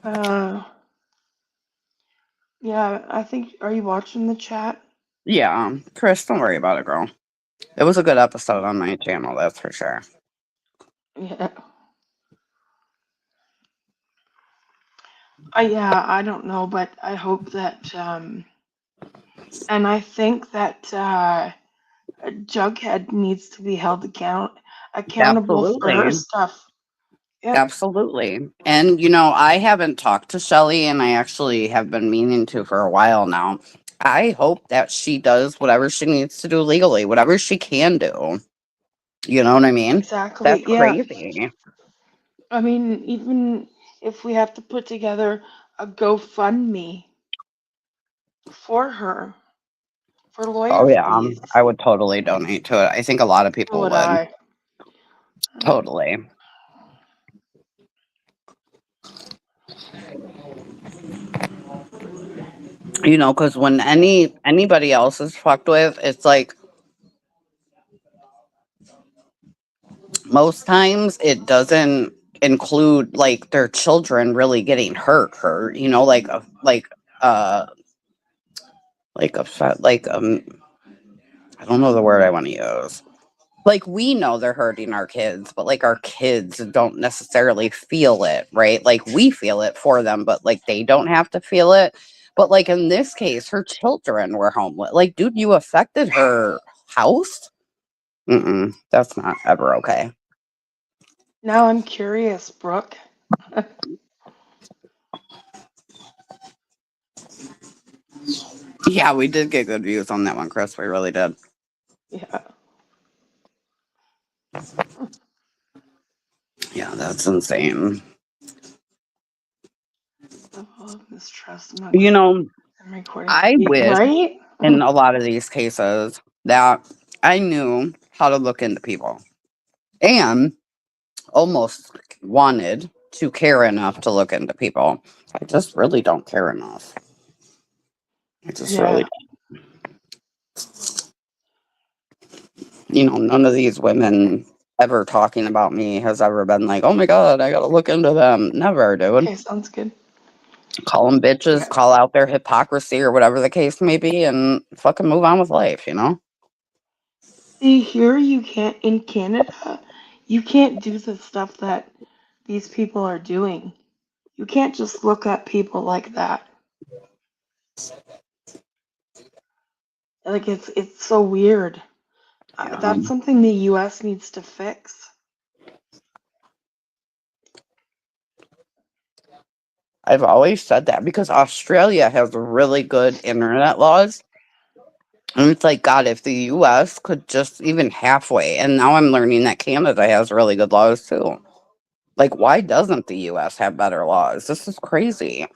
Uh, yeah, I think. Are you watching the chat? Yeah, Chris, don't worry about it, girl. It was a good episode on my channel, that's for sure. Yeah. Yeah, I don't know, but I hope that, and I think that Jughead needs to be held accountable for her Absolutely. stuff. Yep, Absolutely. And, I haven't talked to Shelly, and I actually have been meaning to for a while now. I hope that she does whatever she needs to do legally, whatever she can do. You know what I mean? exactly. That's Yeah. crazy. I mean, even if we have to put together a GoFundMe for her for lawyer Oh, yeah. fees, I would totally donate to it. I think a lot of so people would would. I. Totally. Because when anybody else is fucked with, it's like most times it doesn't include like their children really getting hurt, uh like upset, like I don't know the word I want to use. Like we know they're hurting our kids, but like our kids don't necessarily feel it, right? Like we feel it for them, but like they don't have to feel it. But like in this case, her children were homeless. Like, dude, you affected her house. That's not ever okay. Now I'm curious, Brooke. Yeah, we did get good views on that one, Chris. We really did. Yeah. Yeah, that's insane. Level of mistrust You amongst know, them recording. I wish Right? in a lot of these cases that I knew how to look into people and almost wanted to care enough to look into people. I just really don't care enough. I just really, Yeah. none of these women ever talking about me has ever been like, oh my God, I got to look into them. Never, dude. Okay, sounds good. Call them bitches, Yeah. call out their hypocrisy or whatever the case may be, and fucking move on with life. See, here you can't, in Canada, you can't do the stuff that these people are doing. You can't just look at people like that. Like it's so weird. Yeah. That's something the US needs to fix. I've always said that because Australia has really good internet laws. And it's like, God, if the US could just even halfway, and now I'm learning that Canada has really good laws too. Like, why doesn't the US have better laws? This is crazy.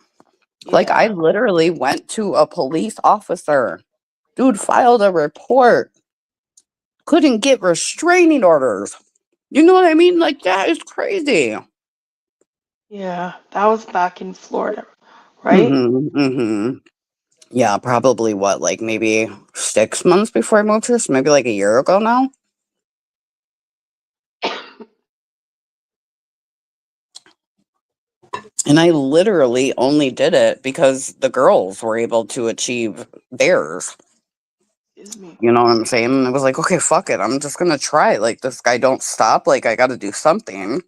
Like, I Yeah. literally went to a police officer. Dude filed a report, couldn't get restraining orders. You know what I mean? Like, that is crazy. Yeah. That was back in Florida, right? Mm-hmm. Mm-hmm. Yeah, probably what, like maybe 6 months before I moved here, so maybe like a year ago now. And I literally only did it because the girls were able to achieve theirs. Excuse me. You know what I'm saying? And I was like, okay, fuck it. I'm just gonna try. Like, this guy don't stop. Like, I gotta do something.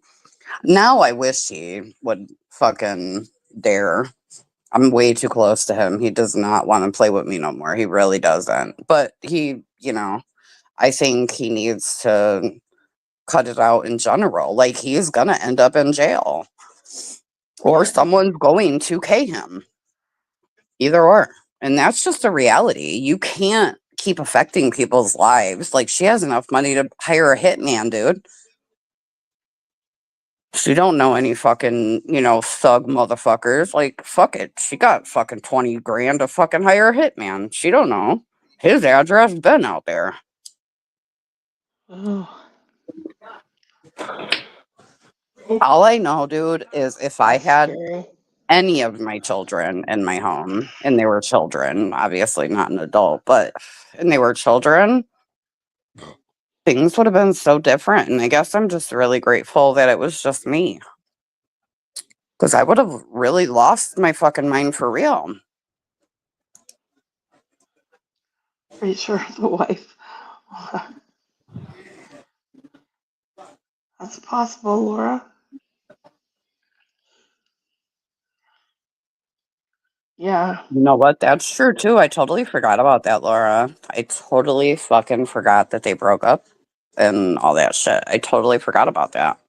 Now I wish he would fucking dare. I'm way too close to him. He does not want to play with me no more. He really doesn't. But he, I think he needs to cut it out in general. Like, he's gonna end up in jail. Or Yeah. someone's going to K him. Either or. And that's just a reality. You can't keep affecting people's lives. Like, she has enough money to hire a hitman, dude. She don't know any fucking, thug motherfuckers. Like, fuck it. She got fucking 20 grand to fucking hire a hitman. She don't know. His address been out there. Oh, All I know, dude, is if I that's had scary. any of my children in my home, and they were children, obviously not an adult, but and they were children, things would have been so different. And I guess I'm just really grateful that it was just me. Because I would have really lost my fucking mind for real. Pretty sure the wife. That's possible, Laura. Yeah. You know what? That's true too. I totally forgot about that, Laura. I totally fucking forgot that they broke up and all that shit. I totally forgot about that.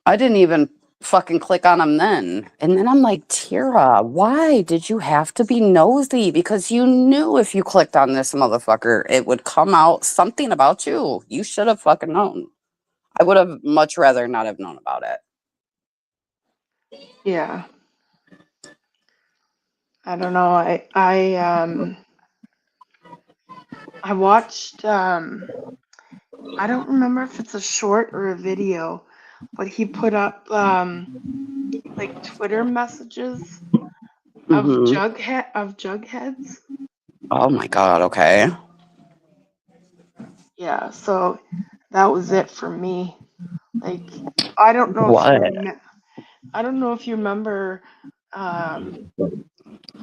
I didn't even fucking click on him then. And then I'm like, Tira, why did you have to be nosy? Because you knew if you clicked on this motherfucker, it would come out something about you. You should have fucking known. I would have much rather not have known about it. Yeah. I don't know. I watched I don't remember if it's a short or a video, but he put up like Twitter messages of Hmm. Jugheads. Oh my God. Okay. Yeah, so that was it for me. Like I don't know if you What? rem I don't know if you remember um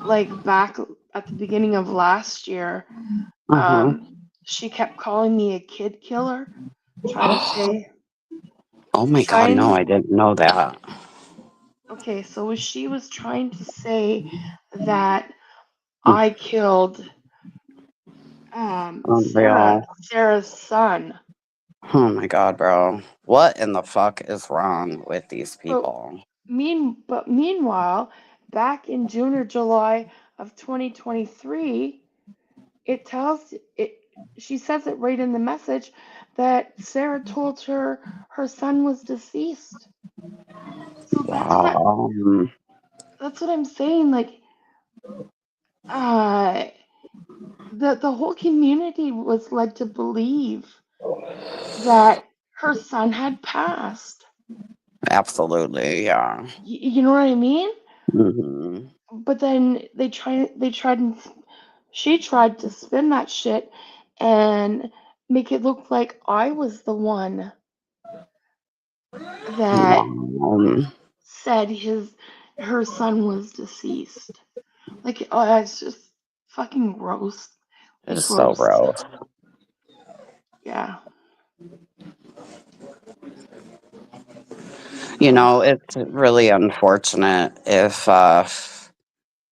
like back at the beginning of last year, Uh she kept calling me a kid killer, trying to huh. say Oh my God. No, trying I didn't know that. okay, so she was trying to say that Mm. I killed Unreal. Sarah's son. Oh my God, bro. What in the fuck is wrong with these But people? meanwhile, back in June or July of 2023, it tells it she says it right in the message that Sarah told her her son was deceased. So Wow. that's what I'm saying. Like uh the whole community was led to believe that her son had passed. Absolutely. Yeah. You know what I mean? Hmm. But then she tried to spin that shit and make it look like I was the one that Wow. said her son was deceased. Like, oh, it's just fucking gross. Like, It's so gross. gross. Yeah. You Ugh. know, it's really unfortunate if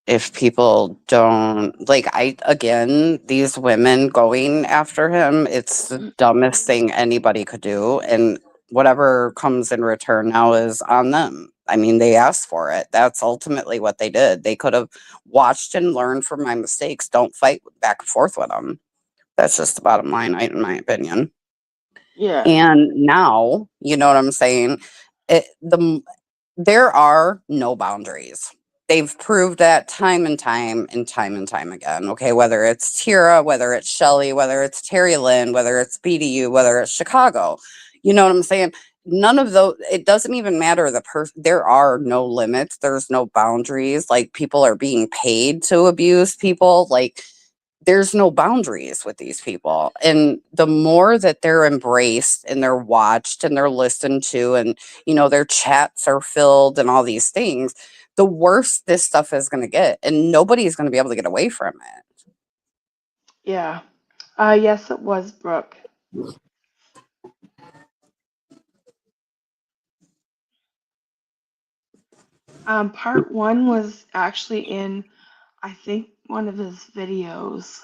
if people don't like, I again, these women going after him, it's the dumbest thing anybody could do, and whatever comes in return now is on them. I mean, they asked for it. That's ultimately what they did. They could have watched and learned from my mistakes. Don't fight back and forth with them. That's just the bottom line, in my opinion. Yeah. And now, you know what I'm saying? There are no boundaries. They've proved that time and time and time and time again. Okay, whether it's Tira, whether it's Shelly, whether it's Terry Lynn, whether it's BDU, whether it's Chicago. You know what I'm saying? None of those, it doesn't even matter the person. There are no limits, there's no boundaries. Like, people are being paid to abuse people. Like, there's no boundaries with these people. And the more that they're embraced and they're watched and they're listened to, and, their chats are filled and all these things, the worse this stuff is going to get. And nobody's going to be able to get away from it. Yeah. Yes, it was Brooke. Part one was actually in, I think, one of his videos.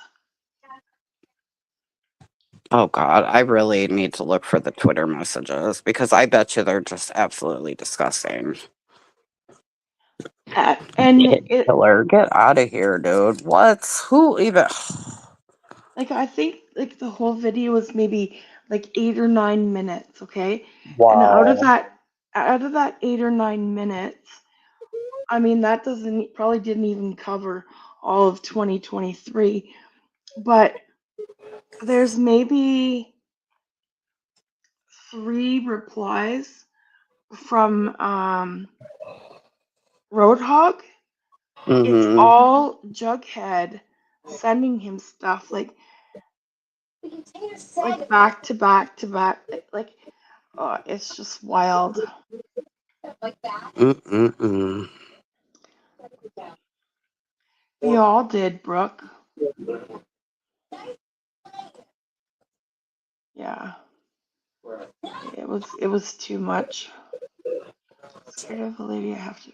Oh, God. I really need to look for the Twitter messages because I bet you they're just absolutely disgusting. And Kid killer. Get out of here, dude. What? Who even? like I think like the whole video was maybe like 8 or 9 minutes, okay? And Wow. out of that 8 or 9 minutes, I mean that doesn't probably didn't even cover all of 2023, but there's maybe 3 replies from Roadhog. It's Mm-hmm. all Jughead sending him stuff like back to back to back like oh, it's just wild. Mm-mm-mm. We all did, Brooke. Yeah. It was too much. Scared of the lady I have to.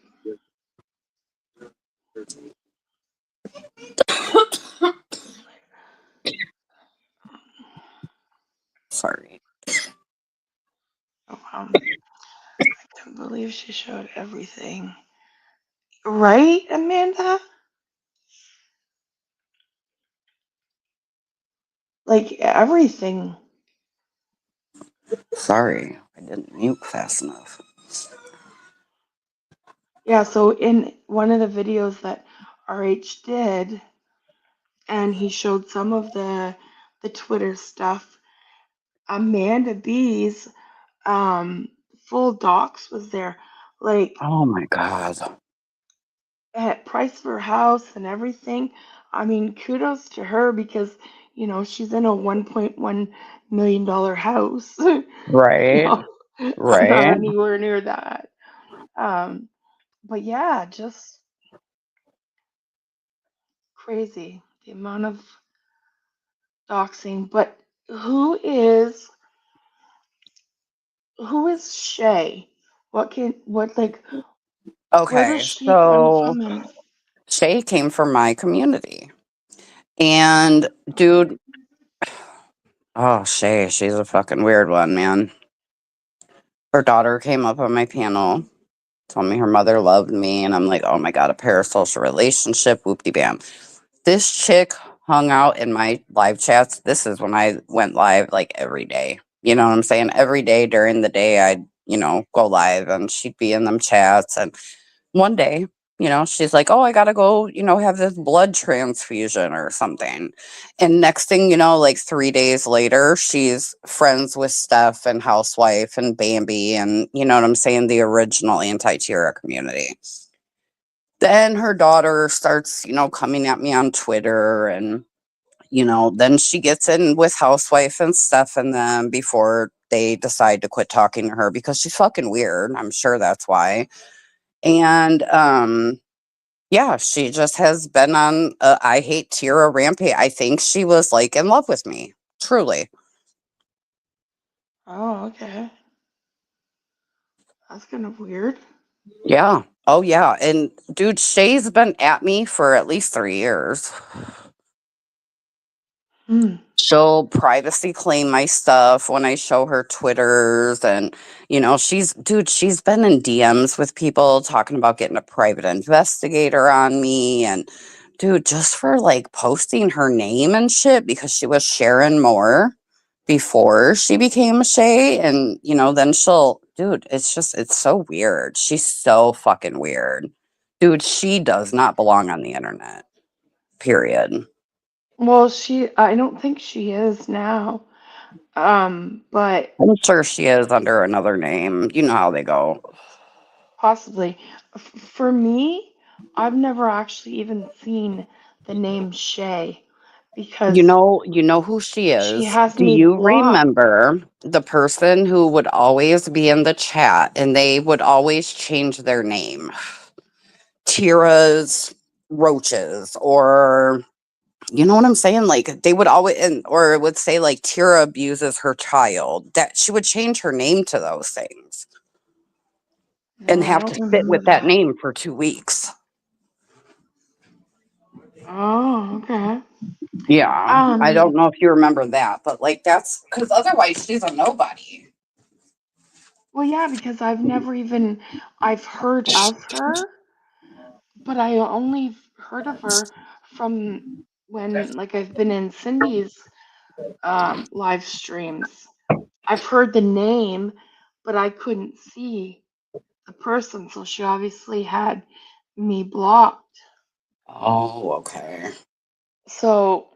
Sorry. Oh, I can't believe she showed everything. Right, Amanda? Like everything. Sorry. I didn't mute fast enough. Yeah, so in one of the videos that RH did, and he showed some of the Twitter stuff, Amanda B's um full docs was there. Like Oh my God. at price for house and everything. I mean, kudos to her because, she's in a $1.1 million house. Right. No, I'm not Right. anywhere near that. Um, but yeah, just crazy the amount of doxing. But who is who is Shay? Where does Okay. she come So from? And Shay came from my community. And dude, oh, she's a fucking weird one, man. Her daughter came up on my panel, told me her mother loved me, and I'm like, oh my God, a parasocial relationship, whoop de bam. This chick hung out in my live chats. This is when I went live like every day. You know what I'm saying? Every day during the day, I'd, go live and she'd be in them chats. And one day, she's like, oh, I got to go, have this blood transfusion or something. And next thing you know, like 3 days later, she's friends with Steph and Housewife and Bambi and, you know what I'm saying, the original anti Tira community. Then her daughter starts, coming at me on Twitter and, then she gets in with Housewife and Steph and them before they decide to quit talking to her because she's fucking weird. I'm sure that's why. And yeah, she just has been on a I hate Tira rampage. I think she was like in love with me, truly. oh, okay, that's kind of weird. Yeah. Oh yeah, and dude, Shay's been at me for at least 3 years. Hmm. She'll privacy claim my stuff when I show her Twitters, and she's been in DMs with people talking about getting a private investigator on me, and dude, just for like posting her name and shit because she was Sharon Moore before she became Shay, and then dude, it's so weird. She's so fucking weird. Dude, she does not belong on the internet. Period. Well, I don't think she is now. But I'm sure she is under another name. You know how they go. possibly. For me, I've never actually even seen the name Shay because You know who she she is. has Do me you blocked. remember the person who would always be in the chat and they would always change their name? Tira's Roaches, or you know what I'm saying? Like they would always, or it would say like Tira abuses her child. That she would change her name to those things No, and I have don't to sit remember with that that. name for 2 weeks. Oh, okay. Yeah, I Um, don't know if you remember that, but like that's because otherwise she's a nobody. well, yeah, because I've heard of her, but I only heard of her from when, like, I've been in Cindy's live streams. I've heard the name, but I couldn't see the person, so she obviously had me blocked. Oh, okay. So,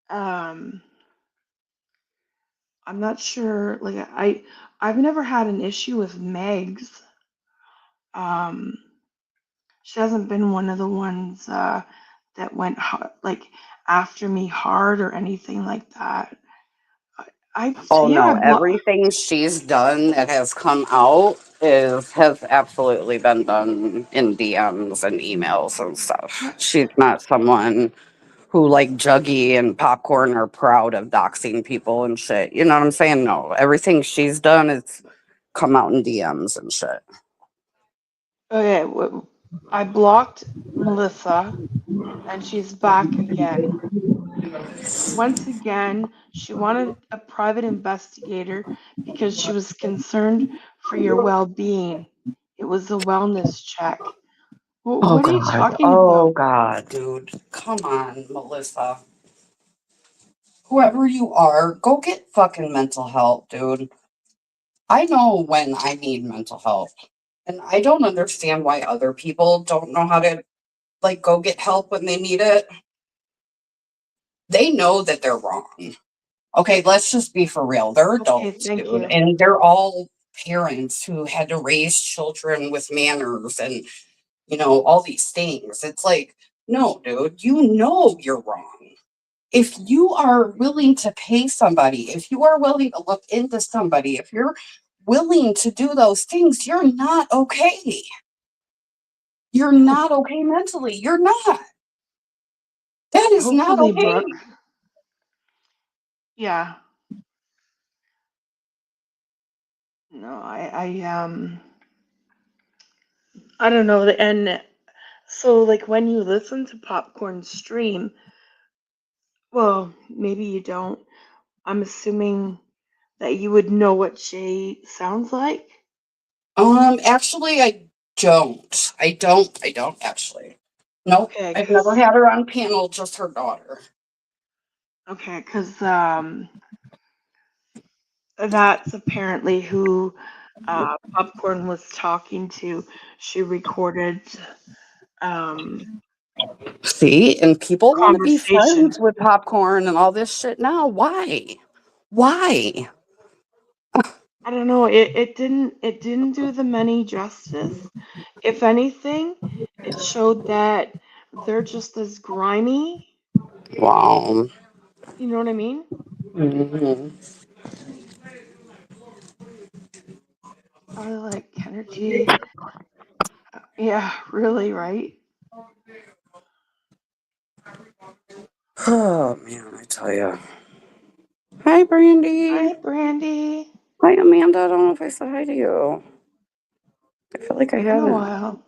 um, I'm not sure. Like, I've never had an issue with Megs. Um, she hasn't been one of the ones that went like after me hard or anything like that. Oh Yeah, no, everything she's done that has come out has absolutely been done in DMs and emails and stuff. She's not someone who like Juggy and Popcorn are proud of doxing people and shit. You know what I'm saying? No, everything she's done is come out in DMs and shit. okay. I blocked Melissa, and she's back again. Once again, she wanted a private investigator because she was concerned for your well-being. It was a wellness check. Oh What are you god. talking Oh about? god, dude. Come on, Melissa. Whoever you are, go get fucking mental help, dude. I know when I need mental help. And I don't understand why other people don't know how to like go get help when they need it. They know that they're wrong. Okay, let's just be for real. They're Okay, adults, thank dude, you. and they're all parents who had to raise children with manners and all these things. It's like, no, dude, you know you're wrong. If you are willing to pay somebody, if you are willing to look into somebody, if you're willing to do those things, you're not okay. You're not okay mentally. You're not. That is not Hopefully, okay. Brooke. Yeah. No, I don't know. And so, like, when you listen to Popcorn stream, well, maybe you don't. I'm assuming that you would know what Shay sounds like. Actually, I don't actually. Nope. Okay, I've never had her on panel, just her daughter. because that's apparently who Popcorn was talking to. She recorded um, See, and people want to be conversation. friends with popcorn and all this shit now. Why? Why? I don't know. It didn't do them any justice. If anything, it showed that they're just as grimy. Wow. You know what I mean? Mhm. I like energy. Yeah, really, right? Oh man, I tell you. Hi, Brandy. Hi, Brandy. Hi, Amanda. I don't know if I said hi to you. I feel like I Been a haven't. while.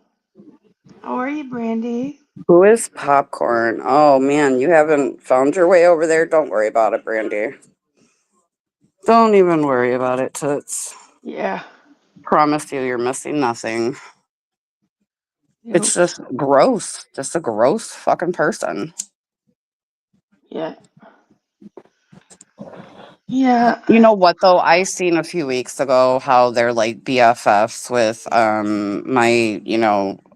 How are you, Brandy? Who is popcorn? Oh man, you haven't found your way over there. Don't worry about it, Brandy. Don't even worry about it, Toots. Yeah. Promise you, you're missing nothing. It's Nope. just gross. Just a gross fucking person. Yeah. Yeah. You know what though? I seen a few weeks ago how they're like BFFs with my,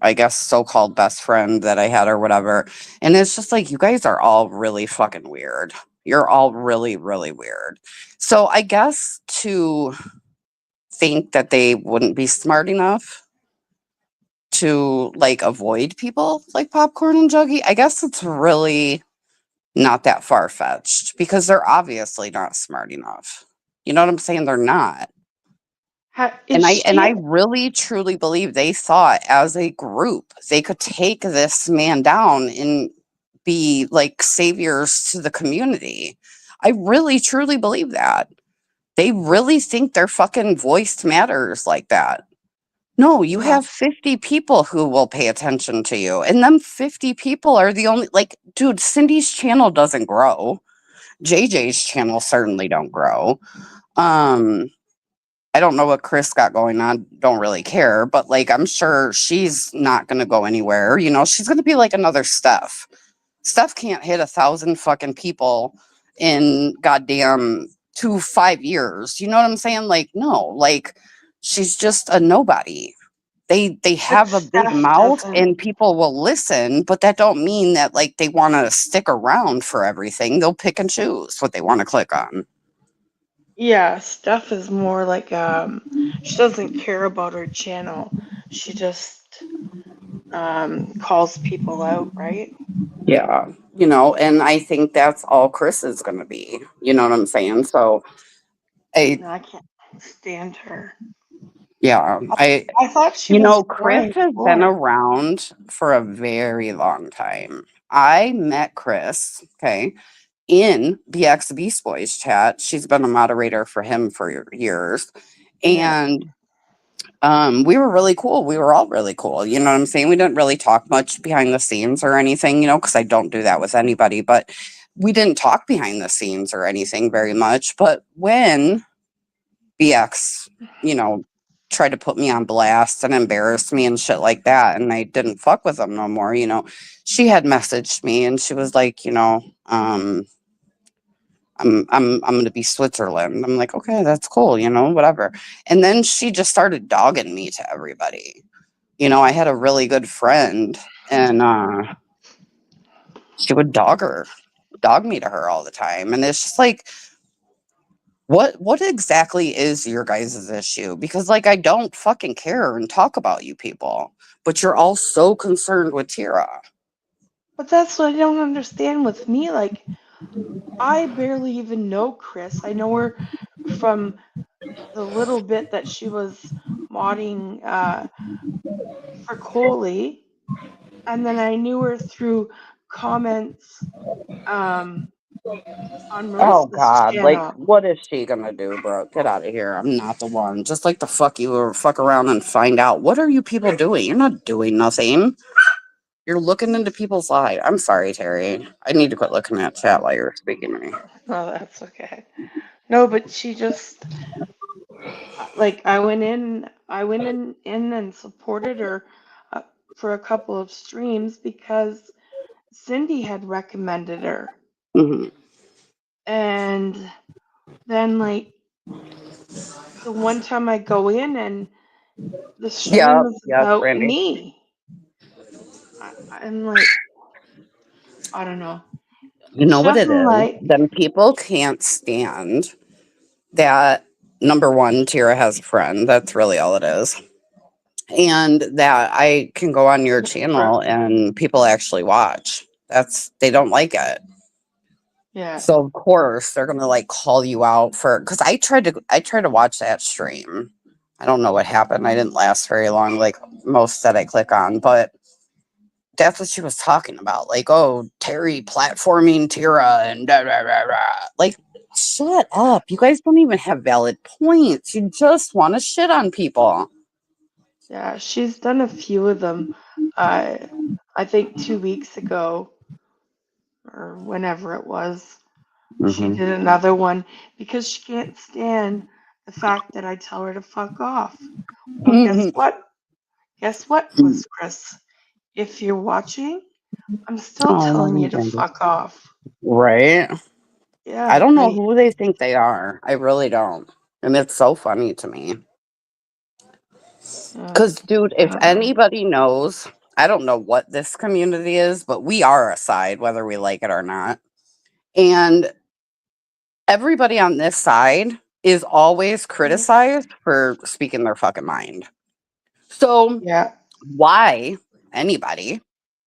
I guess so called best friend that I had or whatever. And it's just like you guys are all really fucking weird. You're all really, really weird. So I guess to think that they wouldn't be smart enough to like avoid people like popcorn and juggy, I guess it's really not that far fetched because they're obviously not smart enough. You know what I'm saying? They're not. Is And I she? really truly believe they thought as a group they could take this man down and be like saviors to the community. I really truly believe that. They really think their fucking voice matters like that. No, you No. have 50 people who will pay attention to you. And them 50 people are the only like dude, Cindy's channel doesn't grow. JJ's channel certainly don't grow. Um I don't know what Chris got going on. Don't really care, but like I'm sure she's not going to go anywhere. She's going to be like another Steph. Steph can't hit 1,000 fucking people in goddamn 5 years. You know what I'm saying? Like no, like she's just a nobody. They But have a big Steph mouth doesn't. and people will listen, but that don't mean that like they want to stick around for everything. They'll pick and choose what they want to click on. Yeah, Steph is more like she doesn't care about her channel. She just calls people out, right? Yeah, and I think that's all Chris is going to be. You know what I'm saying? So, I, No, I can't stand her. yeah, I thought she was Chris boring has been before. around for a very long time. I met Chris, okay, in BX Beast Boys chat. She's been a moderator for him for years. Yeah. And we were really cool. We were all really cool. You know what I'm saying? We didn't really talk much behind the scenes or anything, because I don't do that with anybody, but we didn't talk behind the scenes or anything very much. But when BX, you know, tried to put me on blast and embarrass me and shit like that, and I didn't fuck with them no more, she had messaged me and she was like, I'm gonna be Switzerland. I'm like, okay, that's cool, whatever. And then she just started dogging me to everybody. I had a really good friend and she would dog me to her all the time. And it's just like, what exactly is your guys' issue? Because like I don't fucking care and talk about you people, but you're all so concerned with Tira. But that's what I don't understand with me. Like, I barely even know Chris. I know her from the little bit that she was modding for Coley, and then I knew her through comments um, on Oh Marissa's God, like channel. what is she gonna do, bro? Get out of here. I'm not the one. Just like the fuck you or fuck around and find out. What are you people doing? You're not doing nothing. You're looking into people's lives. I'm sorry, Terry. I need to quit looking at chat while you're speaking to me. Oh, that's okay. No, but she just like I went in and supported her uh, for a couple of streams because Cindy had recommended her. Hmm. And then like the one time I go in and the stream Yeah, is yeah, about Brandy. me. I'm like, I don't know. You know She what it doesn't is? like, Then people can't stand that number one, Tira has a friend. That's really all it is. And that I can go on your channel and people actually watch. They don't like it. yeah, So of course they're gonna like call you out for because I tried to watch that stream. I don't know what happened. I didn't last very long, like most that I click on, but that's what she was talking about. Like, oh, Terry platforming Tira and da, da, da, da. Like, shut up. You guys don't even have valid points. You just want to shit on people. Yeah, she's done a few of them. Uh, I think 2 weeks ago or whenever it was, she Hmm. did another one because she can't stand the fact that I tell her to fuck off. Well, guess what? Guess what, was Chris? If you're watching, I'm still telling you to Oh, fuck off. right. I Yeah, don't know like, who they think they are. I really don't. And it's so funny to me. Because, dude, I if don't know. anybody knows, I don't know what this community is, but we are a side, whether we like it or not. And everybody on this side is always Mhm. criticized for speaking their fucking mind. So, Yeah, why anybody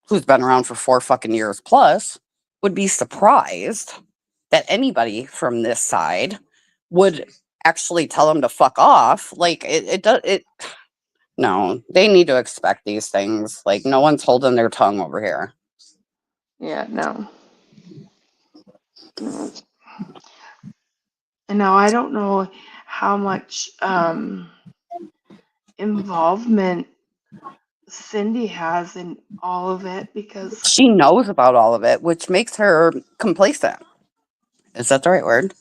who's been around for 4 fucking years plus would be surprised that anybody from this side would actually tell them to fuck off? Like, it does, it, no, they need to expect these things. Like, no one's holding their tongue over here. yeah, no. No. And now I don't know how much involvement Cindy has in all of it because, She knows about all of it, which makes her complacent. Is that the right word?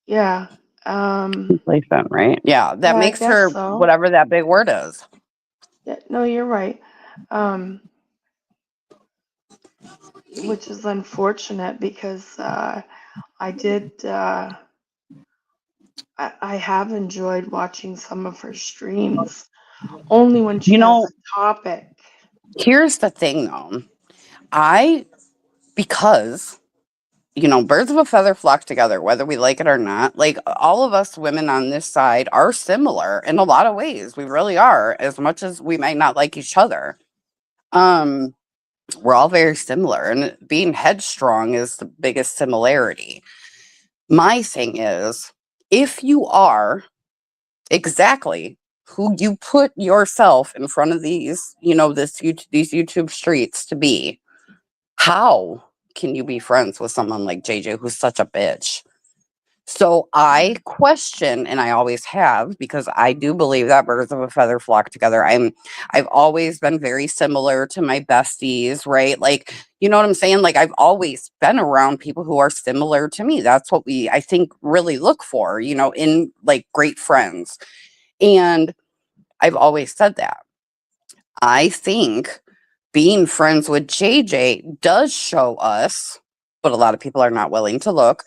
yeah, Complacent, right? Yeah, that yeah, I makes guess her so. whatever that big word is. Yeah, no, you're right. Um, which is unfortunate because I did, I have enjoyed watching some of her streams, only when she You has know, a topic. here's the thing though. I, because, birds of a feather flock together, whether we like it or not. Like, all of us women on this side are similar in a lot of ways. We really are, as much as we might not like each other. Um, we're all very similar, and being headstrong is the biggest similarity. My thing is, if you are exactly who you put yourself in front of these YouTube streets to be, how can you be friends with someone like JJ who's such a bitch? So I question, and I always have, because I do believe that birds of a feather flock together. I've always been very similar to my besties, right? Like, you know what I'm saying? Like, I've always been around people who are similar to me. That's what we, I think, really look for, in like great friends. And I've always said that. I think being friends with JJ does show us, but a lot of people are not willing to look,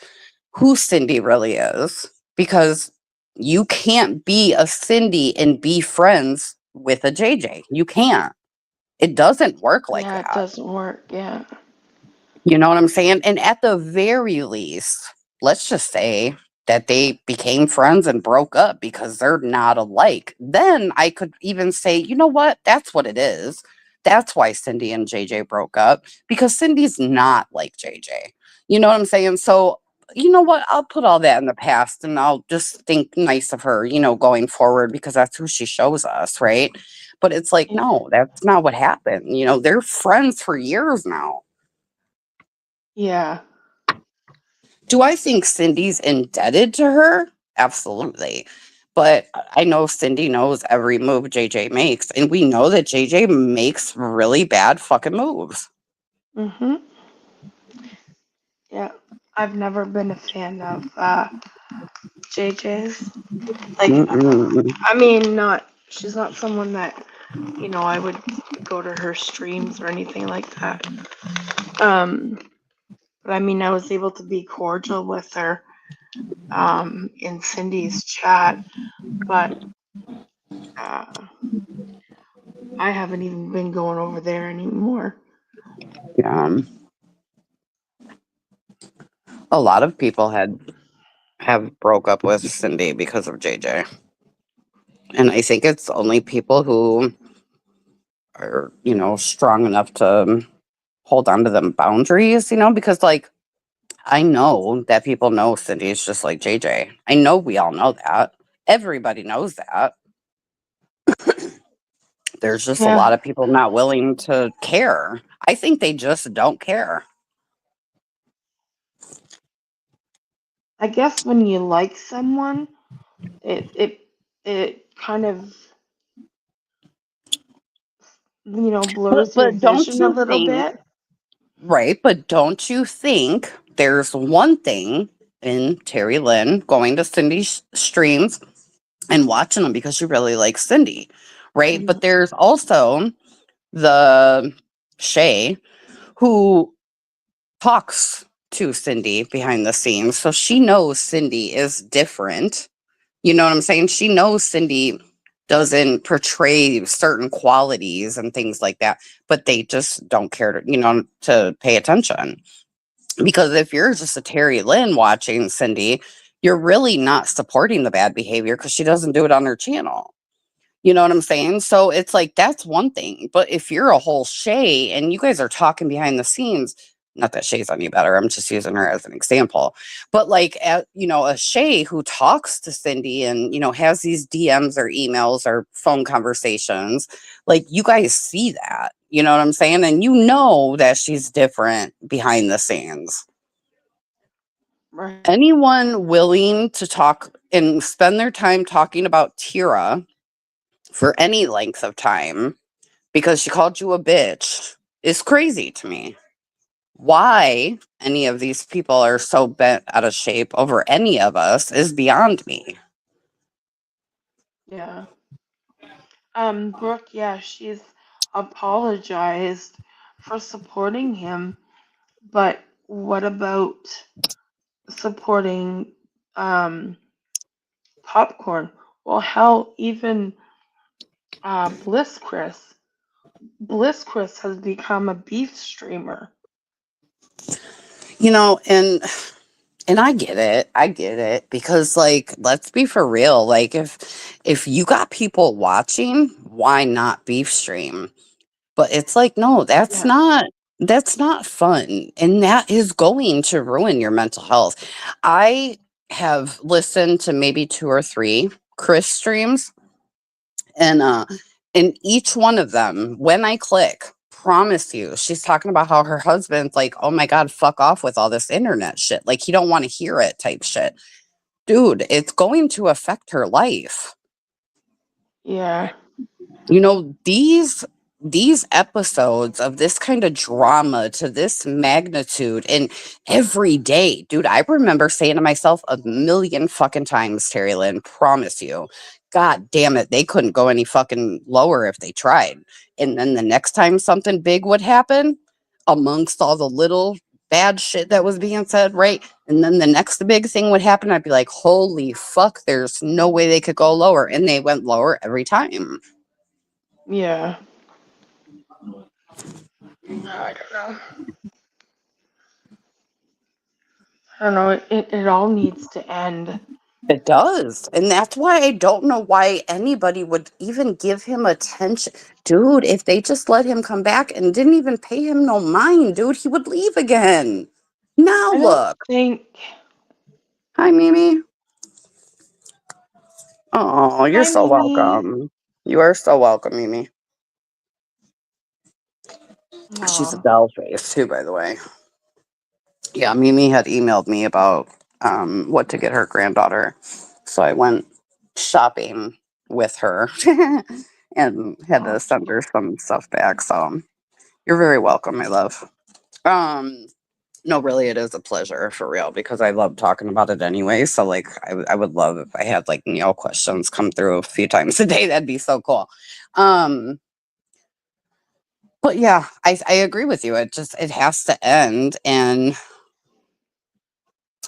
who Cindy really is. Because you can't be a Cindy and be friends with a JJ. You can't. It doesn't work like Yeah, it that. doesn't work. Yeah. You know what I'm saying? And at the very least, let's just say that they became friends and broke up because they're not alike. Then I could even say, you know what? That's what it is. That's why Cindy and JJ broke up, because Cindy's not like JJ. You know what I'm saying? So, you know what? I'll put all that in the past and I'll just think nice of her, going forward, because that's who she shows us, right? But it's like, Y- no, that's not what happened. They're friends for years now. Yeah. Do I think Cindy's indebted to her? Absolutely. But I know Cindy knows every move JJ makes, and we know that JJ makes really bad fucking moves. Mhm. Yeah. I've never been a fan of JJ's. Like, Mm-mm. I mean, not she's not someone that I would go to her streams or anything like that. Um, but I mean, I was able to be cordial with her in Cindy's chat, but uh, I haven't even been going over there anymore. Yeah. A lot of people have broke up with Cindy because of JJ. And I think it's only people who are, strong enough to hold on to them boundaries, because like I know that people know Cindy's just like JJ. I know we all know that. Everybody knows that. There's just a Yeah, lot of people not willing to care. I think they just don't care. I guess when you like someone, it kind of. blurs your But don't vision a you little think, bit. right? But don't you think there's one thing in Terry Lynn going to Cindy's streams and watching them because you really like Cindy, right? Mhm. But there's also the Shay who talks to Cindy behind the scenes. So she knows Cindy is different. You know what I'm saying? She knows Cindy doesn't portray certain qualities and things like that, but they just don't care to, to pay attention. Because if you're just a Terry Lynn watching Cindy, you're really not supporting the bad behavior because she doesn't do it on her channel. You know what I'm saying? So it's like that's one thing. But if you're a whole Shay and you guys are talking behind the scenes, not that Shay's any better, I'm just using her as an example. But like a Shay who talks to Cindy and has these DMs or emails or phone conversations, like you guys see that. You know what I'm saying? And you know that she's different behind the scenes. Right. Anyone willing to talk and spend their time talking about Tira for any length of time because she called you a bitch is crazy to me. Why any of these people are so bent out of shape over any of us is beyond me. Yeah. Brooke, yeah, she's apologized for supporting him, but what about supporting um popcorn? Well, hell, even Bliss Chris has become a beef streamer. You know, and I get it. I get it because like let's be for real. Like if you got people watching, why not beef stream? But it's like, no, Yeah. that's not fun. And that is going to ruin your mental health. I have listened to maybe two or three Chris streams and in each one of them, when I click, promise you, she's talking about how her husband's like, oh my God, fuck off with all this internet shit. Like he don't want to hear it type shit. Dude, it's going to affect her life. Yeah. These episodes of this kind of drama to this magnitude and every day, dude, I remember saying to myself a million fucking times, Terry Lynn, promise you, god damn it, they couldn't go any fucking lower if they tried. And then the next time something big would happen amongst all the little bad shit that was being said, right? And then the next big thing would happen, I'd be like, holy fuck, there's no way they could go lower. And they went lower every time. Yeah. I don't know. I don't know. It all needs to end. It does. And that's why I don't know why anybody would even give him attention. Dude, if they just let him come back and didn't even pay him no mind, dude, he would leave again. Now I don't look. think. Hi, Mimi. Oh, you're Hi, so Mimi. welcome. You are so welcome, Mimi. She's a Oh, doll face, too, by the way. Yeah, Mimi had emailed me about what to get her granddaughter. So I went shopping with her and had to oh, send her some stuff back. So you're very welcome, my love. Um, no, really, it is a pleasure for real because I love talking about it anyway. So, like, I would love if I had like questions come through a few times a day. That'd be so cool. Um, but yeah, I agree with you. It has to end, and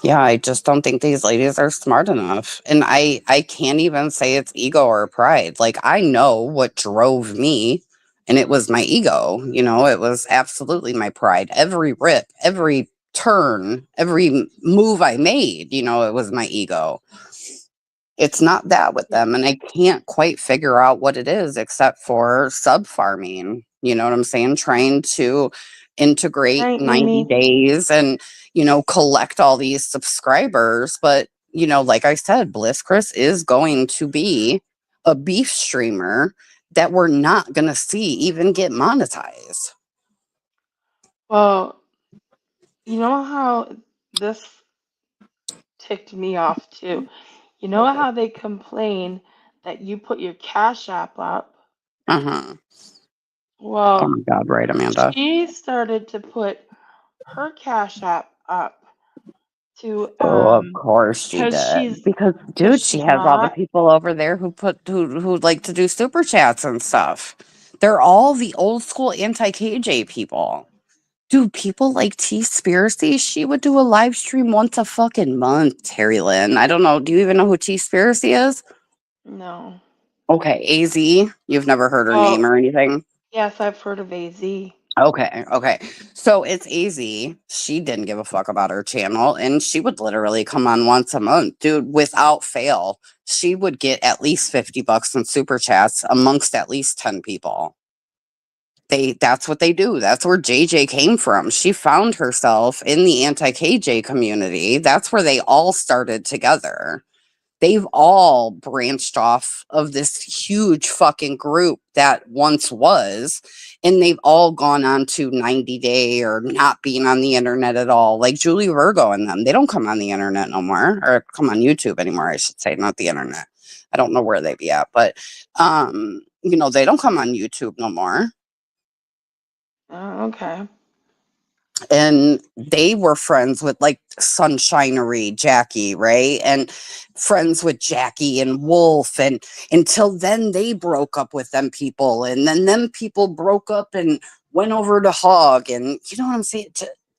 yeah, I just don't think these ladies are smart enough. And I can't even say it's ego or pride. Like I know what drove me and it was my ego. It was absolutely my pride. Every rip, every turn, every move I made, it was my ego. It's not that with yeah. them, and I can't quite figure out what it is except for sub farming. You know what I'm saying? Trying to integrate Right, 90 Mimi. days and, collect all these subscribers. But, like I said, Bliss Chris is going to be a beef streamer that we're not going to see even get monetized. Well, you know how this ticked me off too. You know how they complain that you put your Cash App up? Uh huh. Oh Well, my God, right, Amanda? she started to put her Cash App up to Oh, of course she because did. she's Because, because dude, she she's has all the not. people over there who like to do super chats and stuff. They're all the old school anti KJ people. Dude, people like T Spiracy, she would do a live stream once a fucking month, Terry Lynn. I don't know. Do you even know who T Spiracy is? No. Okay, AZ. You've never heard her name Well, or anything? yes, I've heard of AZ. Okay, okay. So it's AZ. She didn't give a fuck about her channel and she would literally come on once a month. Dude, without fail, she would get at least 50 bucks in super chats amongst at least 10 people. That's what they do. That's where JJ came from. She found herself in the anti KJ community. That's where they all started together. They've all branched off of this huge fucking group that once was, and they've all gone on to 90 Day or not being on the internet at all. Like Julie Virgo and them, they don't come on the internet no more, or come on YouTube anymore, I should say, not the internet. I don't know where they be at, but they don't come on YouTube no more. Oh, okay. And they were friends with like Sunshinery Jackie, right? And friends with Jackie and Wolf, and until then they broke up with them people, and then them people broke up and went over to Hog, and you know what I'm saying?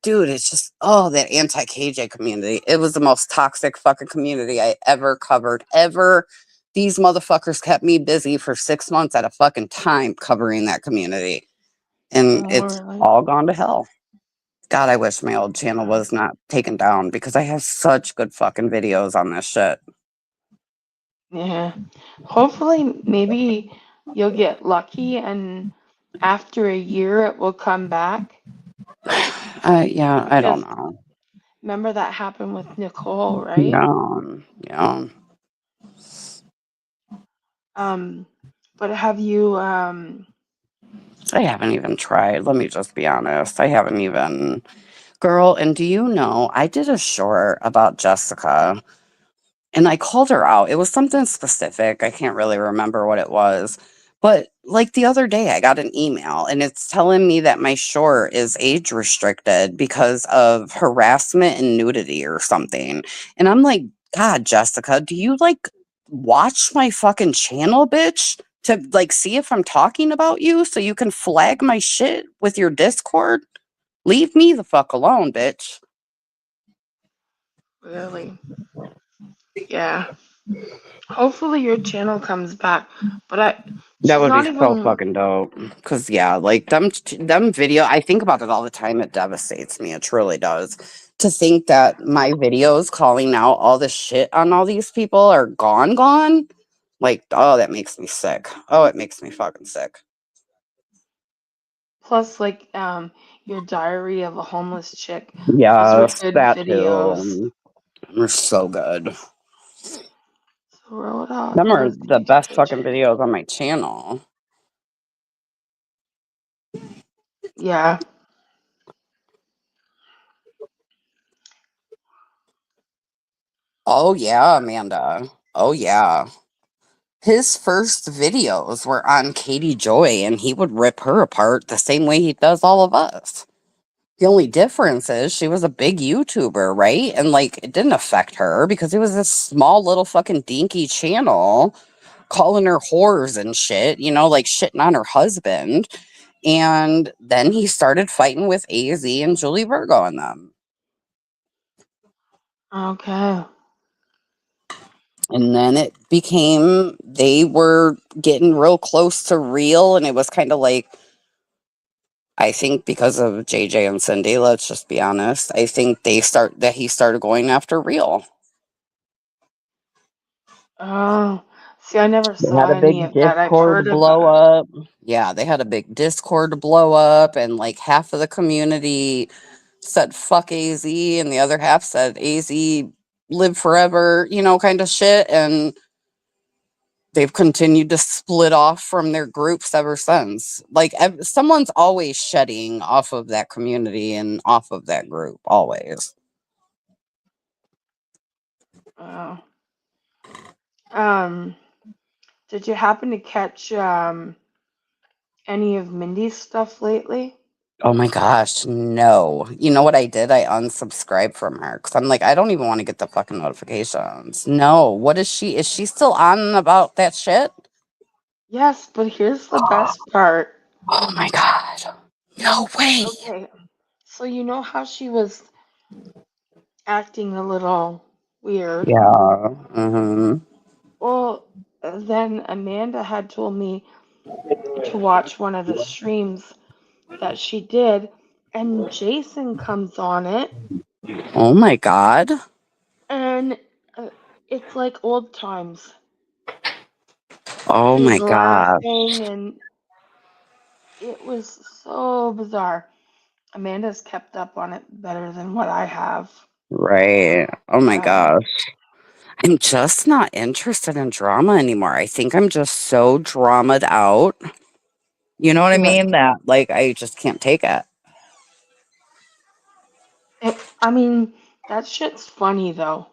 Dude, it's just that anti KJ community. It was the most toxic fucking community I ever covered. Ever. These motherfuckers kept me busy for 6 months at a fucking time covering that community. And Oh, it's really? all gone to hell. God, I wish my old channel Yeah. was not taken down because I have such good fucking videos on this shit. Yeah. Hopefully, maybe you'll get lucky and after a year it will come back. Yeah, I don't Because know. remember that happened with Nicole, right? Yeah, yeah. Um, but have you, I haven't even tried. Let me just be honest. I haven't even. Girl, and do you know, I did a short about Jessica. And I called her out. It was something specific. I can't really remember what it was. But like the other day, I got an email and it's telling me that my short is age restricted because of harassment and nudity or something. And I'm like, God, Jessica, do you like watch my fucking channel, bitch? To like see if I'm talking about you so you can flag my shit with your Discord? Leave me the fuck alone, bitch. really? Yeah. Hopefully your channel comes back. But That she's would be not so even, fucking dope. Cause yeah, like them video, I think about it all the time. It devastates me. It truly does. To think that my videos calling out all the shit on all these people are gone. Like, oh, that makes me sick. Oh, it makes me fucking sick. plus like, your diary of a homeless chick. Those were Yes, good that videos. too. They're so good. So Rhoda Them are is the best fucking ATKJ. videos on my channel. Yeah. Oh yeah, Amanda. Oh yeah. His first videos were on Katie Joy, and he would rip her apart the same way he does all of us. The only difference is she was a big YouTuber, right? And like it didn't affect her because it was this small little fucking dinky channel calling her whores and shit, like shitting on her husband. And then he started fighting with AZ and Julie Virgo and them. Okay. And then it became, they were getting real close to real, and it was kind of like, I think because of JJ and Cindy, let's just be honest. I think he started going after real. Oh, see, I never They had saw a any big of that. I've heard Discord of blow it. up. Yeah, they had a big Discord blow up, and like half of the community said fuck AZ, and the other half said AZ live forever, kind of shit. And they've continued to split off from their groups ever since. Like someone's always shedding off of that community and off of that group, always. Oh. Um, did you happen to catch any of Mindy's stuff lately? Oh my gosh, no. You know what I did? I unsubscribed from her because I'm like, I don't even want to get the fucking notifications. No. What is she? Is she still on about that shit? Yes, but here's the best part. Oh my god. No way. Okay, so you know how she was acting a little weird? Yeah. Mm-hmm. Well, then Amanda had told me to watch one of the streams that she did, and Jason comes on it, Oh my god. and uh, it's like old times. Oh my He's gosh. laughing, and it was so bizarre. Amanda's kept up on it better than what I have. Right. Oh my Um, gosh. I'm just not interested in drama anymore. I think I'm just so dramaed out. You know what I yeah, mean? That like I just can't take it. I mean, that shit's funny though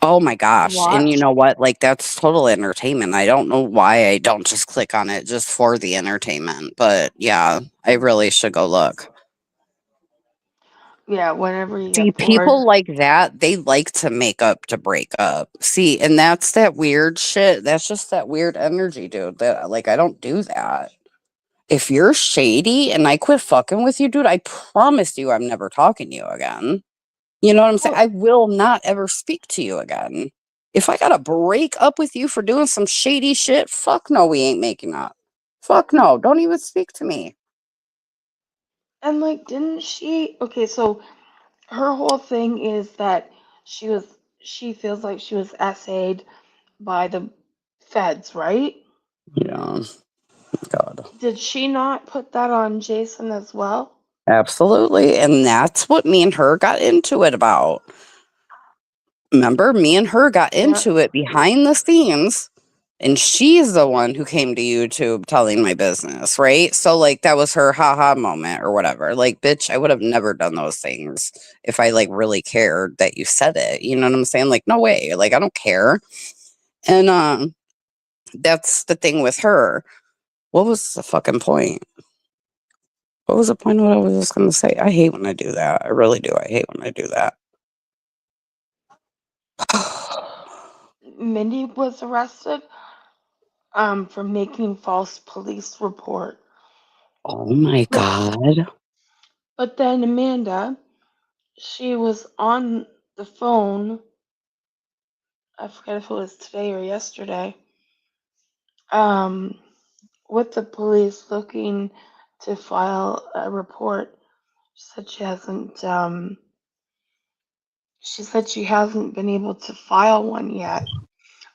Oh my to gosh. And you watch. know what? Like that's total entertainment. I don't know why I don't just click on it just for the entertainment. But yeah, I really should go look. Yeah, whenever you See, get bored. people like that, they like to make up to break up. See, and that's that weird shit. That's just that weird energy, dude. That like I don't do that. If you're shady and I quit fucking with you, dude, I promise you I'm never talking to you again. You know what I'm saying? Well, I will not ever speak to you again. If I gotta break up with you for doing some shady shit, fuck no, we ain't making up. Fuck no, don't even speak to me. and like, didn't she? Okay, so her whole thing is that she feels like she was essayed by the feds, right? Yeah, God. Did she not put that on Jason as well? Absolutely. And that's what me and her got into it about. Remember, me and her got Yeah. into it behind the scenes, and she's the one who came to YouTube telling my business, right? So, like, that was her haha moment or whatever. Like, bitch, I would have never done those things if I, like, really cared that you said it. You know what I'm saying? Like, no way. Like, I don't care. And, that's the thing with her. What was the fucking point? What was the point of what I was just going to say? I hate when I do that. I really do. I hate when I do that. Mindy was arrested for making false police report. Oh my But God. but then Amanda, she was on the phone, I forget if it was today or yesterday, um, with the police looking to file a report. She said she said she hasn't been able to file one yet.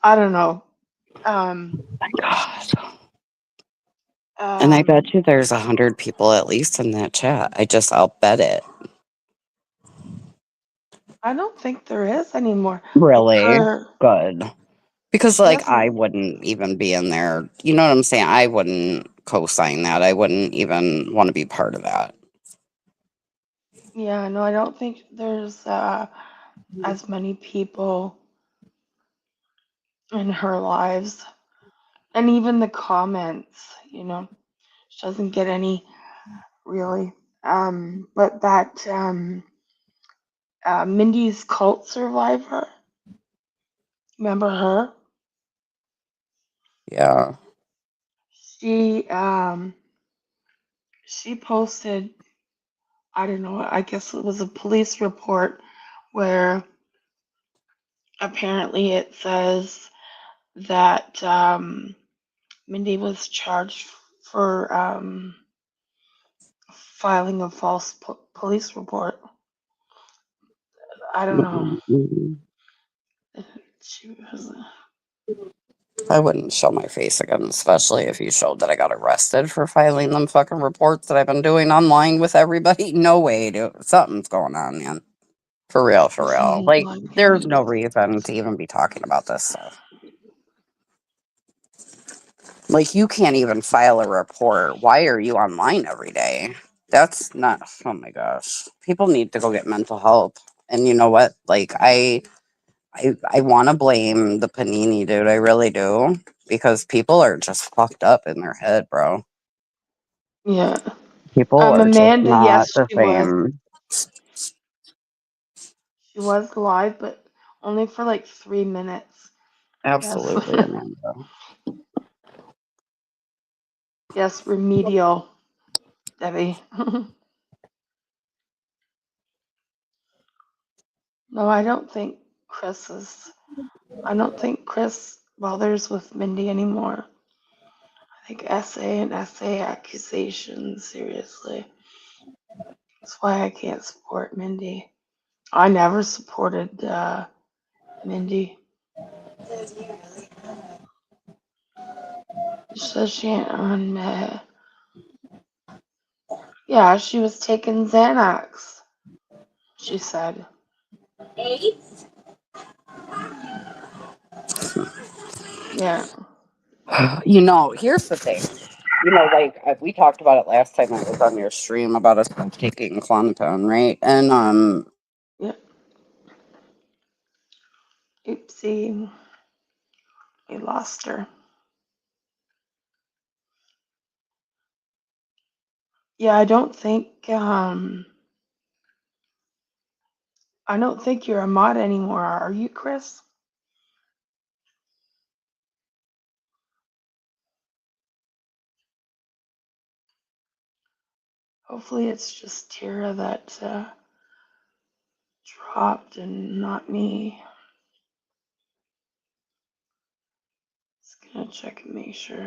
I don't know. Um, My God. And I um, bet you there's 100 people at least in that chat. I'll bet it. I don't think there is anymore. Like Really? Good. Because, she like, hasn't. I wouldn't even be in there. You know what I'm saying? I wouldn't co sign that. I wouldn't even want to be part of that. Yeah, no, I don't think there's as many people in her lives, and even the comments. She doesn't get any really. But that Mindy's cult survivor, remember her? Yeah. She um she posted, I don't know, I guess it was a police report where apparently it says that Mindy was charged for filing a false police report. I don't know. Mm-mm. She was, I wouldn't show my face again, especially if you showed that I got arrested for filing them fucking reports that I've been doing online with everybody. No way, dude. Something's going on, man. For real, for real. doesn't Like, like there's no reason to even be talking about this stuff. Like, you can't even file a report. Why are you online every day? That's not, oh my gosh. People need to go get mental health. And you know what? Like, I want to blame the panini, dude. I really do. Because people are just fucked up in their head, bro. Yeah. People are just Amanda, not yes, the she was. same. She was live, but only for like 3 minutes. Yes. Absolutely, Amanda. Yes, remedial, Debbie. No, I don't think Chris is. I don't think Chris bothers with Mindy anymore. I think SA and SA accusations, seriously. That's why I can't support Mindy. I never supported Mindy. She says she ain't on me. Yeah, she was taking Xanax, she said. Yeah. Here's the thing. Like we talked about it last time I was on your stream about us taking Klonopin, right? And Yeah. Oopsie. We lost her. Yeah, I don't think you're a mod anymore, are you, Chris? Hopefully it's just Tira that dropped and not me. Just gonna check and make sure.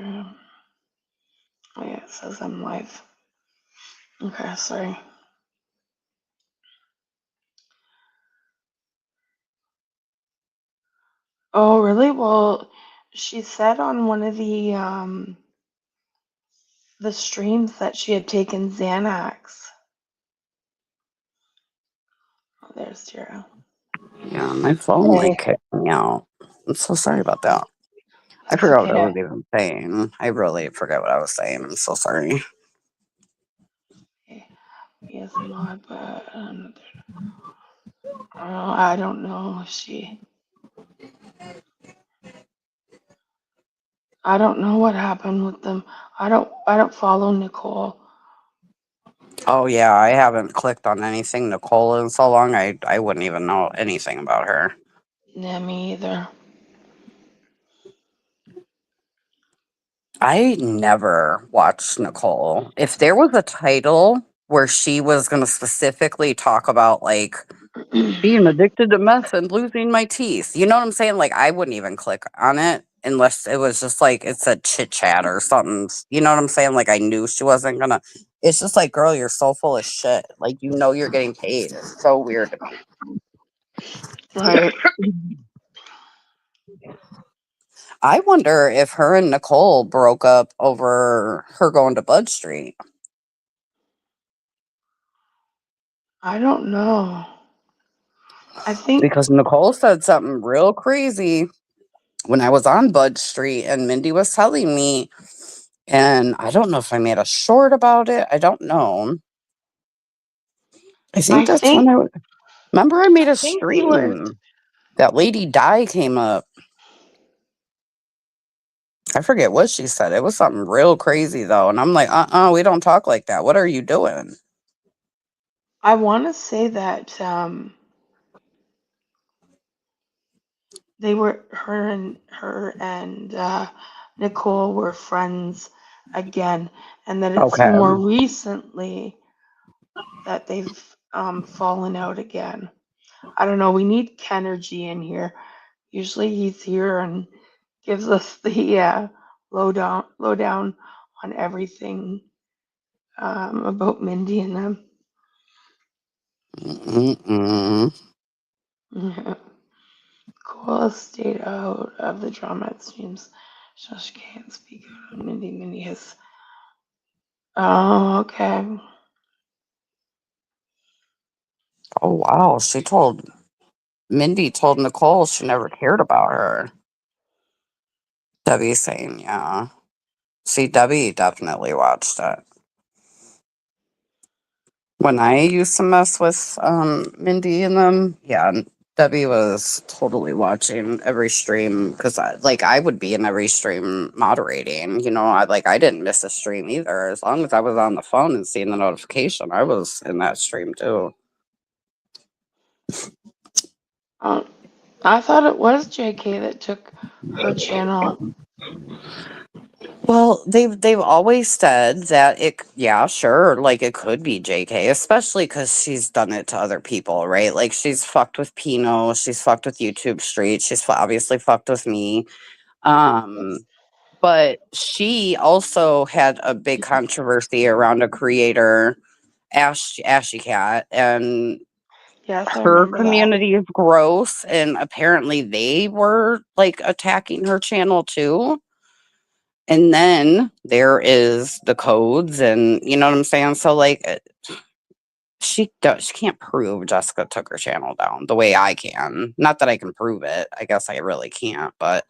Oh yeah, it says I'm live. Okay, sorry. Oh really? Well, she said on one of the streams that she had taken Xanax. Oh, there's Tira. yeah, my phone Hey, like kicked me out. I'm so sorry about that. I that's forgot what I okay. was even saying. I really forgot what I was saying. I'm so sorry. Hey, he is a mod, but I don't know if she. I don't know what happened with them. I don't follow Nicole. Oh yeah, I haven't clicked on anything Nicole in so long. I wouldn't even know anything about her. Yeah, me either. I never watched Nicole. If there was a title where she was going to specifically talk about like being addicted to meth and losing my teeth, you know what I'm saying? Like I wouldn't even click on it unless it was just like it's a chit chat or something. You know what I'm saying? Like I knew she wasn't gonna. It's just like, girl, you're so full of shit. Like you're getting paid. It's so weird to me. Right. I wonder if her and Nicole broke up over her going to Bud Street. I don't know. I think Because Nicole said something real crazy when I was on Bud Street and Mindy was telling me, and I don't know if I made a short about it. I don't know. I think I that's when think remember I made I a think they were stream. That Lady Di came up. I forget what she said. It was something real crazy though. And I'm like, we don't talk like that. What are you doing? I want to say that they were her and Nicole were friends again, and that it's Okay. more recently that they've fallen out again. I don't know. We need Kenergy in here. Usually he's here and gives us the lowdown on everything about Mindy and them. Mm-mm. Yeah. Cole stayed out of the drama, it seems. So she can't speak out on Mindy. Mindy has. Oh, okay. Oh wow. Mindy told Nicole she never cared about her. Debbie saying, yeah. See, Debbie definitely watched it. When I used to mess with Mindy and them, yeah, Debbie was totally watching every stream because I would be in every stream moderating. I didn't miss a stream either. As long as I was on the phone and seeing the notification, I was in that stream too. Um, I thought it was JK that took her channel. Well, they've always said that yeah, sure, like it could be JK, especially because she's done it to other people, right? Like she's fucked with Pino, she's fucked with YouTube Street, she's obviously fucked with me. Um, but she also had a big controversy around a creator, Ashy Cat, and Yes, I her remember that. community is gross, and apparently they were like attacking her channel too. And then there is the codes, and you know what I'm saying? So like she can't prove Jessica took her channel down the way I can. Not that I can prove it. I guess I really can't, but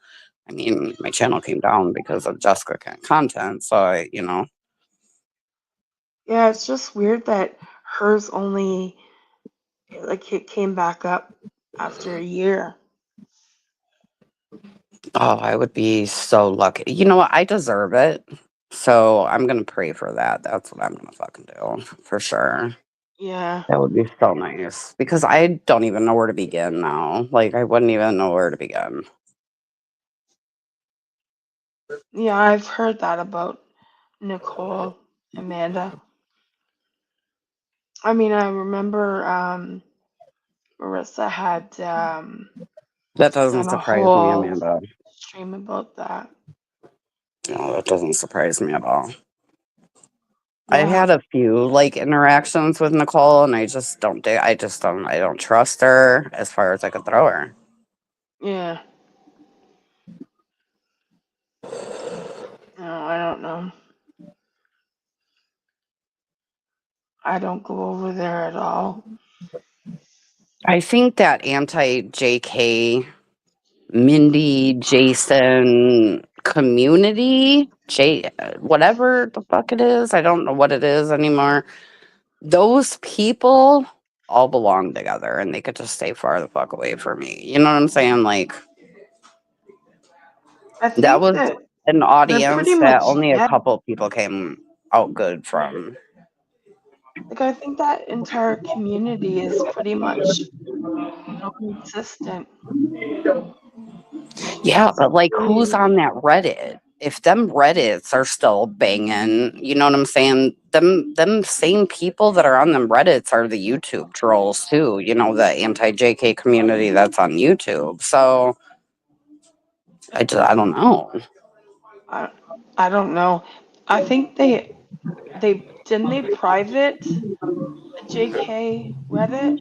I mean, my channel came down because of Jessica content. So Yeah, it's just weird that hers only like it came back up after a year. oh, I would be so lucky. You know what? I deserve it. So I'm gonna pray for that. That's what I'm gonna fucking do for sure. Yeah. That would be so nice because I don't even know where to begin now. Like I wouldn't even know where to begin. Yeah, I've heard that about Nicole, Amanda. I mean, I remember Marissa had That doesn't done a surprise me, whole Amanda. stream about that. No, that doesn't surprise me at all. I've Yeah. had a few like interactions with Nicole, and I don't trust her as far as I could throw her. Yeah. No, I don't know. I don't go over there at all. I think that anti JK Mindy Jason community, whatever the fuck it is, I don't know what it is anymore. Those people all belong together, and they could just stay far the fuck away from me. You know what I'm saying? Like I that think was that an they're pretty audience that much only a dead. couple people came out good from. Like I think that entire community is pretty much non-existent. Yeah, It's but like who's really, on that Reddit? If them Reddits are still banging, you know what I'm saying? Them same people that are on them Reddits are the YouTube trolls too, the anti JK community that's on YouTube. So I don't know. I, I don't know. I think they didn't they private the JK Reddit?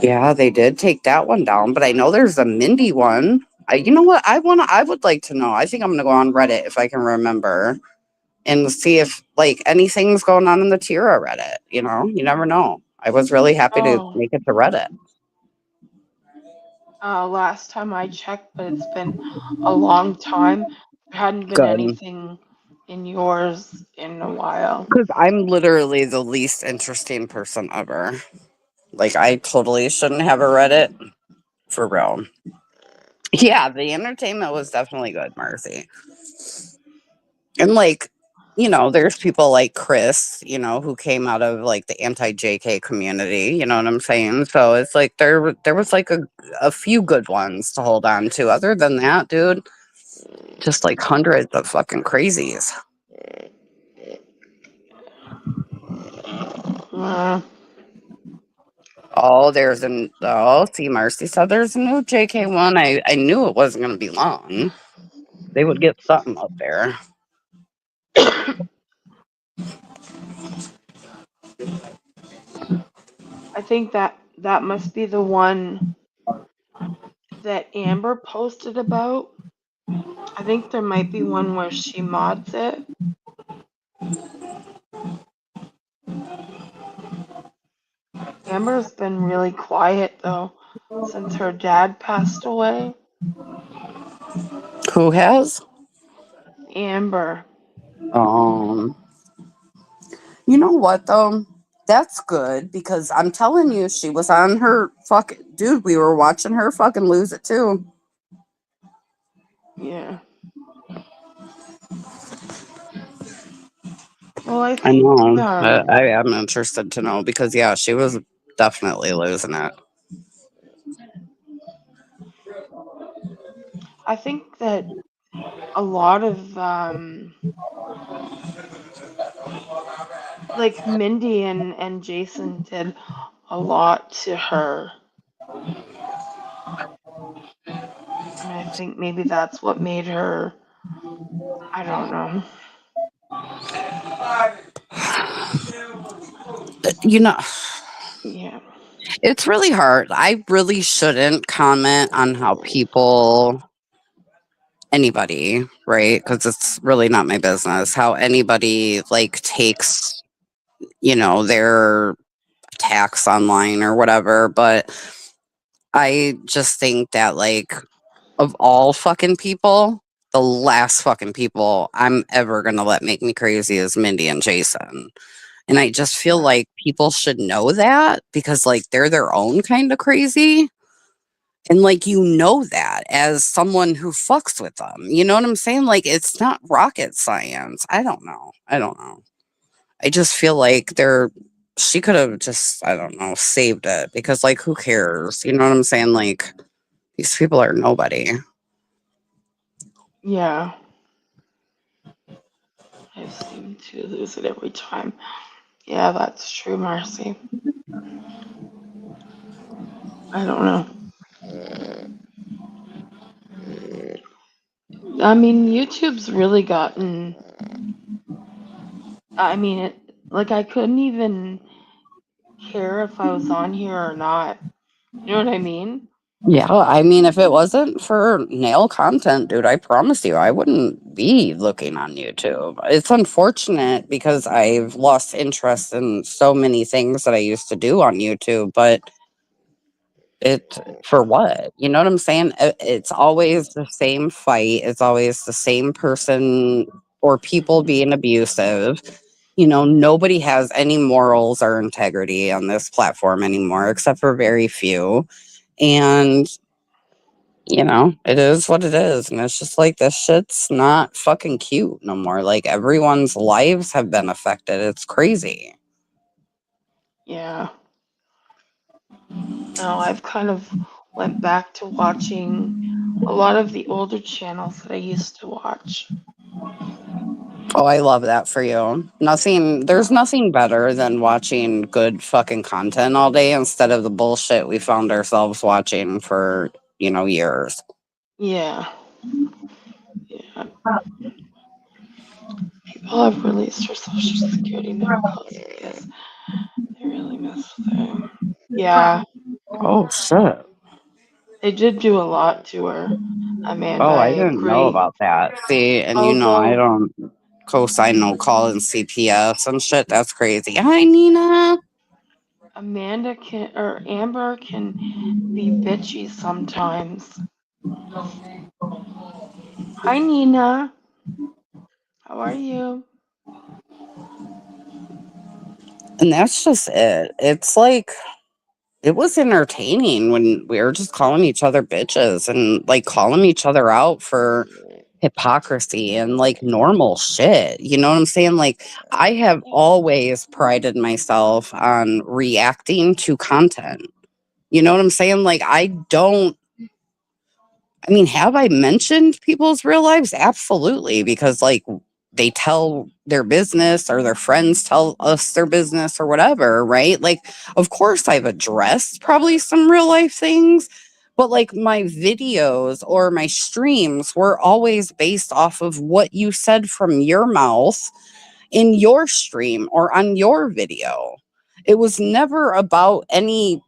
Yeah, they did take that one down, but I know there's a Mindy one. You know what? I would like to know. I think I'm gonna go on Reddit if I can remember and see if like anything's going on in the Tira Reddit. You never know. I was really happy to Oh, make it to Reddit. last time I checked, but it's been a long time. There hadn't been Good. anything in yours in a while. Because I'm literally the least interesting person ever. Like, I totally shouldn't have a Reddit. For real. Yeah, the entertainment was definitely good, Marcy. And, like, there's people like Chris, who came out of like the anti JK community, you know what I'm saying? So it's like there was like a few good ones to hold on to. Other than that, dude, just like hundreds of fucking crazies. Uh, See, Marcy said there's a new JK one. I knew it wasn't going to be long. They would get something up there. I think that must be the one that Amber posted about. I think there might be one where she mods it. Amber's been really quiet though since her dad passed away. Who has? Amber. Um, you know what though? That's good because I'm telling you, she was on her fucking dude. We were watching her fucking lose it too. Yeah. Well, I I think know. I am interested to know because yeah, she was definitely losing it. I think that a lot of like Mindy and Jason did a lot to her. And I think maybe that's what made her, I don't know. You know, Yeah. it's really hard. I really shouldn't comment on how people, anybody, right? Because it's really not my business how anybody like takes, their attacks online or whatever. But I just think that, like, of all fucking people, the last fucking people I'm ever gonna let make me crazy is Mindy and Jason. And I just feel Yeah. like people should know that because, like, they're their own kind of crazy. And, like, that as someone who fucks with them. You know what I'm saying? Like, it's not rocket science. I don't know. I don't know. I just feel like she could have just, I don't know, saved it because, like, who cares? You know what I'm saying? Like, these people are nobody. Yeah. I seem to lose it every time. Yeah, that's true, Marcy. I don't know. I mean, YouTube's really gotten. I mean, like I couldn't even care if I was on here or not. You know what I mean? Yeah, I mean, if it wasn't for nail content, dude, I promise you, I wouldn't be looking on YouTube. It's unfortunate because I've lost interest in so many things that I used to do on YouTube, but for what? You know what I'm saying? It's always the same fight. It's always the same person or people being abusive. Nobody has any morals or integrity on this platform anymore, except for very few. And it is what it is. And it's just like this shit's not fucking cute no more. Like everyone's lives have been affected. It's crazy. Yeah. No, I've kind of went back to watching a lot of the older channels that I used to watch. Oh, I love that for you. There's nothing better than watching good fucking content all day instead of the bullshit we found ourselves watching for, years. Yeah. Yeah. People have released her social security numbers because they really mess with her. Yeah. Oh, shit. They did do a lot to her, Amanda. Oh, I I didn't know agree. about that. See, and I Although don't co-sign no call in CPS and shit. That's crazy. Hi, Nina. Amanda can or Amber can be bitchy sometimes. Hi Nina, how are you? And that's just it. It's like it was entertaining when we were just calling each other bitches and like calling each other out for hypocrisy and like normal shit. You know what I'm saying? Like I have always prided myself on reacting to content. You know what I'm saying? Like I mean, have I mentioned people's real lives? Absolutely, because like they tell their business or their friends tell us their business or whatever, right? Like, of course, I've addressed probably some real life things, but like my videos or my streams were always based off of what you said from your mouth in your stream or on your video. It was never about anything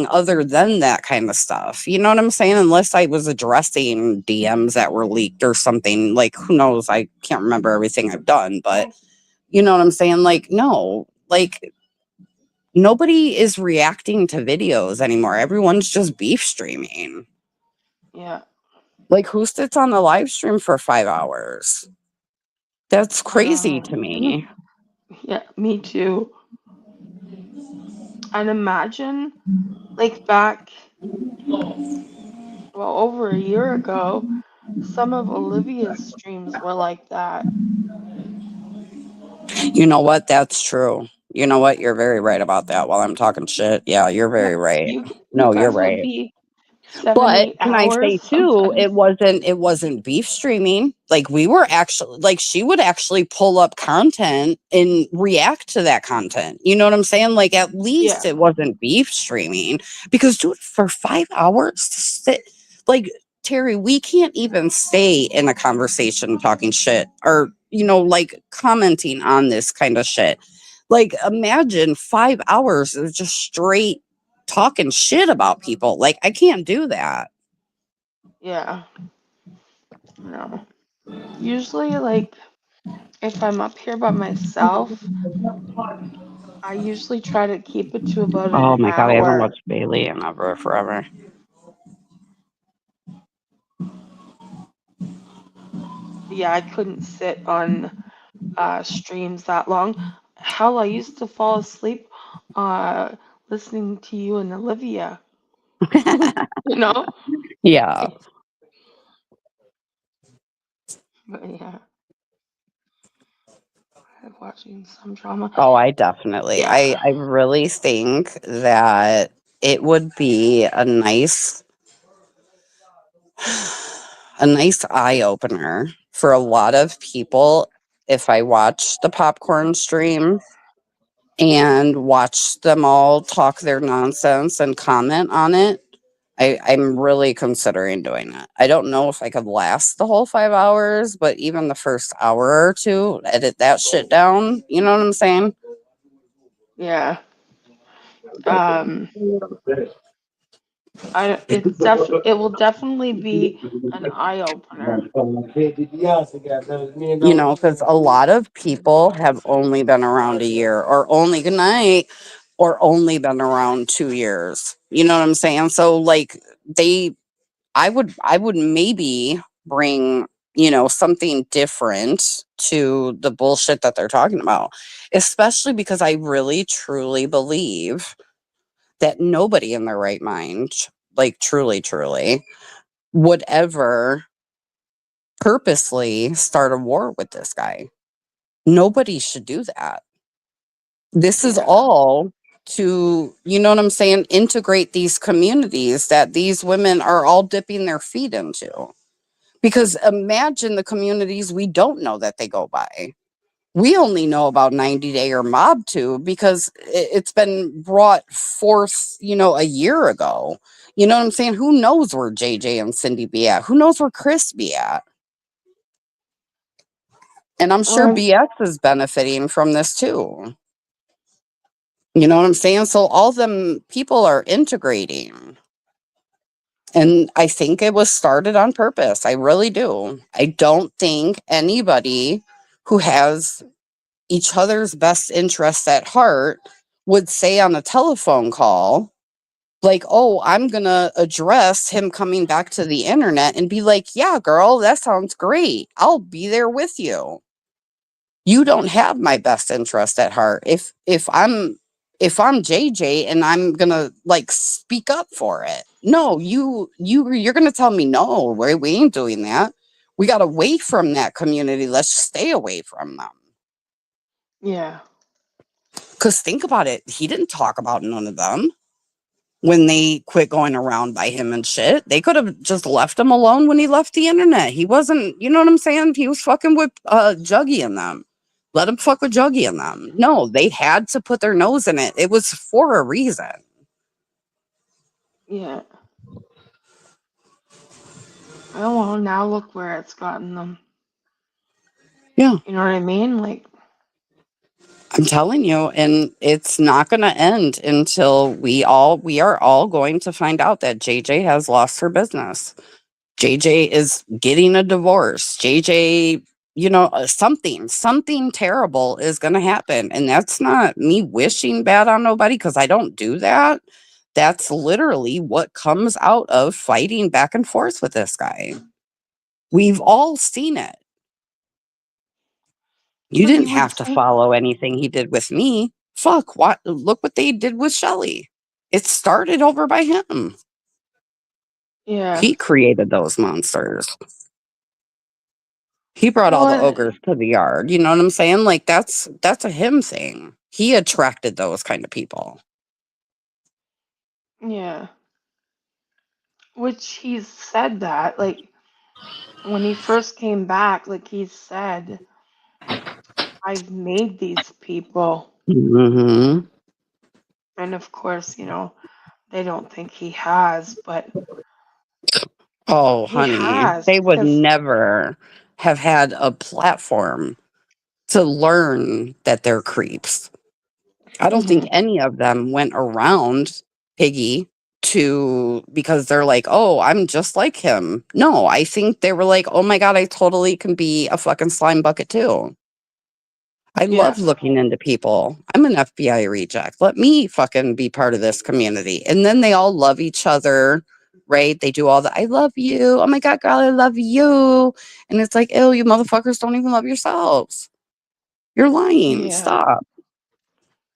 other than that kind of stuff. You know what I'm saying? Unless I was addressing DMs that were leaked or something. Like, who knows? I can't remember everything I've done, but you know what I'm saying? Like, no, like, nobody is reacting to videos anymore. Everyone's just beef streaming. Yeah, Like, who sits on the live stream for 5 hours? That's crazy to no. me. Yeah, me too. And imagine, like back, well, over a year ago, some of Olivia's streams were like that. You know what? That's true. You know what? You're very right about that. While I'm talking shit, yeah, you're very Yeah, right. you No, you're guys would right. be seven, But eight can I hours say too, sometimes. it wasn't beef streaming. Like we were actually like she would actually pull up content and react to that content. You know what I'm saying? Like at least Yeah, it wasn't beef streaming because dude, for 5 hours to sit like Terry, we can't even stay in a conversation talking shit or like commenting on this kind of shit. Like imagine 5 hours of just straight talking shit about people. Like I can't do that. yeah, no. Usually, like, if I'm up here by myself, I usually try to keep it to about an Oh my god, I haven't hour. watched Bailey in ever forever. Yeah, I couldn't sit on streams that long. Hell, I used to fall asleep uh, listening to you and Olivia. You know? Yeah. But yeah, I'm watching some drama. Oh, I definitely. Yeah, I really think that it would be a nice eye opener for a lot of people if I watch the popcorn stream and watch them all talk their nonsense and comment on it. I'm really considering doing it. I don't know if I could last the whole 5 hours, but even the first hour or two, edit that shit down. You know what I'm saying? yeah. Um, it will definitely be an eye opener. Because a lot of people have only been around a year or only good night or only been around 2 years. You know what I'm saying? So like they I would maybe bring, something different to the bullshit that they're talking about. Especially because I really truly believe that nobody in their right mind, like truly, truly, would ever purposely start a war with this guy. Nobody should do that. This is Yeah, all to, you know what I'm saying, integrate these communities that these women are all dipping their feet into. Because imagine the communities we don't know that they go by. We only know about 90 Day or Mob 2 because it's been brought forth, a year ago. You know what I'm saying? Who knows where JJ and Cindy be at? Who knows where Chris be at? And I'm sure um, BX is benefiting from this too. You know what I'm saying? So all them people are integrating. And I think it was started on purpose. I really do. I don't think anybody who has each other's best interests at heart would say on a telephone call, like, oh, I'm going to address him coming back to the internet and be like, yeah, girl, that sounds great. I'll be there with you. You don't have my best interest at heart. If I'm JJ and I'm gonna like speak up for it. No, you're gonna tell me no, we ain't doing that. We got away from that community. Let's stay away from them. yeah. Cause think about it, he didn't talk about none of them when they quit going around by him and shit. They could have just left him alone when he left the internet. He wasn't, you know what I'm saying? He was fucking with Juggy and them. Let him fuck with Juggy and them. No, they had to put their nose in it. It was for a reason. Yeah. Oh well, now look where it's gotten them. Yeah, You know what I mean? Like, I'm telling you, and it's not going to end until we are all going to find out that JJ has lost her business. JJ is getting a divorce. JJ, something terrible is going to happen. And that's not me wishing bad on nobody because I don't do that. That's literally what comes out of fighting back and forth with this guy. We've all seen it. You well, didn't you would have to think, follow anything he did with me. Fuck, what look what they did with Shelley. It started over by him. Yeah. He created those monsters. He brought all Well, the ogres to the yard. You know what I'm saying? Like that's a him thing. He attracted those kind of people. yeah. Which he's said that, like, when he first came back, like, he said, I've made these people. Hmm. And of course, they don't think he has, but Oh, he honey, has they would because, never have had a platform to learn that they're creeps. I don't think hmm any of them went around Piggy to because they're like, oh, I'm just like him. No, I think they were like, oh my God, I totally can be a fucking slime bucket too. I yeah, love looking into people. I'm an FBI reject. Let me fucking be part of this community. And then they all love each other, right? They do all the I love you. Oh my God, girl, I love you. And it's like, ew, you motherfuckers don't even love yourselves. You're lying. yeah, Stop.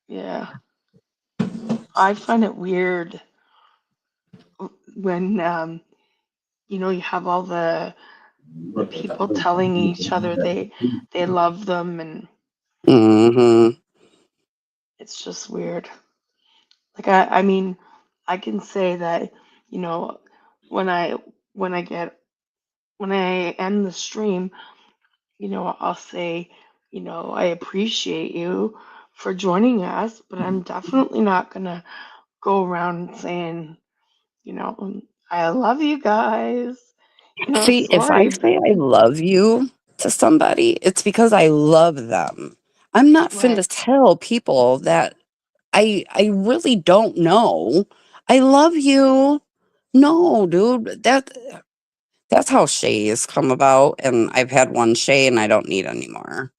yeah. I find it weird when, you have all the people telling each other they love them, and Hmm. it's just weird. Like, I mean, I can say that, you know, when I when I get when I end the stream, I'll say, I appreciate you for joining us, but I'm definitely not gonna go around saying, I love you guys. See, if I Sorry. say I love you to somebody, it's because I love them. I'm not finna Right. tell people that I really don't know. I love you. No, dude. That's how shays come about, and I've had one shay and I don't need anymore.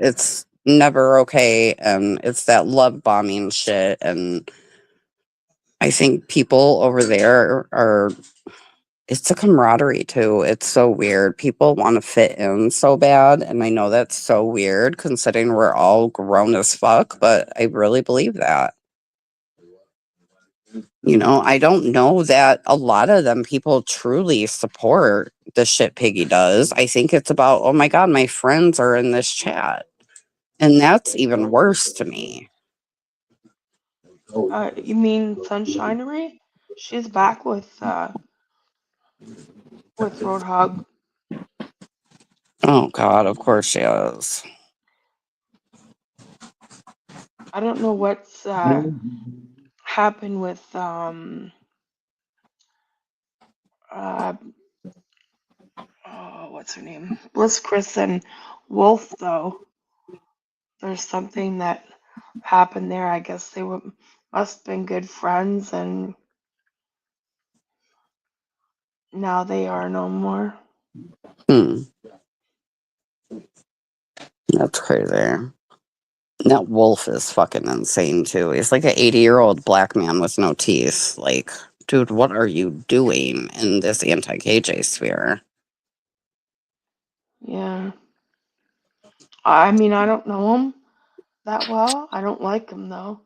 It's never okay, and it's that love bombing shit, and I think people over there are it's a camaraderie too. It's so weird. People want to fit in so bad, and I know that's so weird considering we're all grown as fuck, but I really believe that. I don't know that a lot of them people truly support the shit Piggy does. I think it's about, oh my God, my friends are in this chat. And that's even worse to me. You mean Sunshinery? She's back with Roadhog. Oh God, of course she is. I don't know what's happened with uh oh, what's her name? Bliss Chris and Wolf though. There's something that happened there. I guess they must have been good friends, and now they are no more. Hmm, that's crazy. That wolf is fucking insane too. He's like an 80-year-old black man with no teeth. Like, dude, what are you doing in this anti-KJ sphere? Yeah. I mean, I don't know him that well. I don't like him though.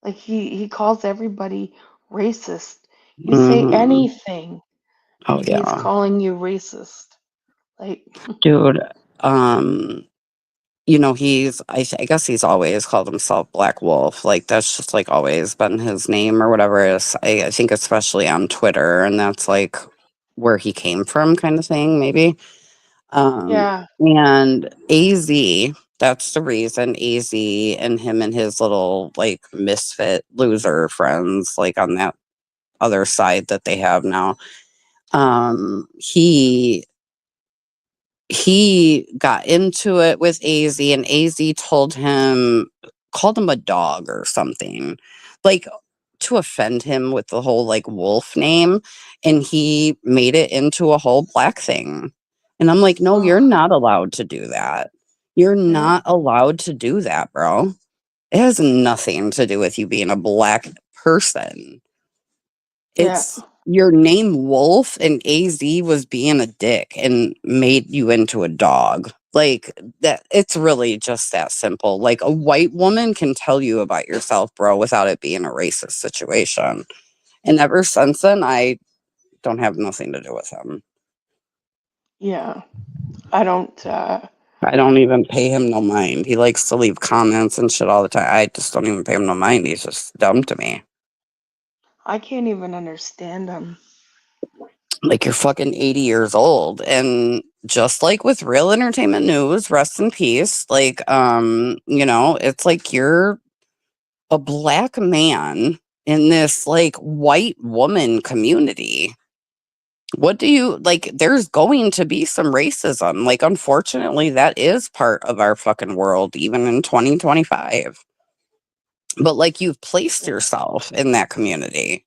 Like, he calls everybody racist. You say Hmm. anything Oh and he's yeah, calling you racist. Like, dude. Um, I guess he's always called himself Black Wolf. Like that's just like always been his name or whatever it is. I think especially on Twitter, and that's like where he came from, kind of thing, maybe. yeah. And AZ, that's the reason AZ and him and his little like misfit loser friends, like on that other side that they have now. He got into it with AZ, and AZ called him a dog or something, like to offend him with the whole like wolf name, and he made it into a whole black thing. And I'm like, no, you're Oh, not allowed to do that. You're yeah. not allowed to do that, bro. It has nothing to do with you being a black person. Yeah. It's your name Wolf, and AZ was being a dick and made you into a dog. Like that, it's really just that simple. Like a white woman can tell you about yourself, bro, without it being a racist situation. And ever since then, I don't have nothing to do with him. Yeah. I don't, I don't even pay him no mind. He likes to leave comments and shit all the time. I just don't even pay him no mind. He's just dumb to me. I can't even understand them. Like you're fucking 80 years old. And just like with real entertainment news, rest in peace. Like, it's like you're a black man in this like white woman community. What do you like? There's going to be some racism. Like, unfortunately, that is part of our fucking world, even in 2025. But like, you've placed Yeah. yourself in that community.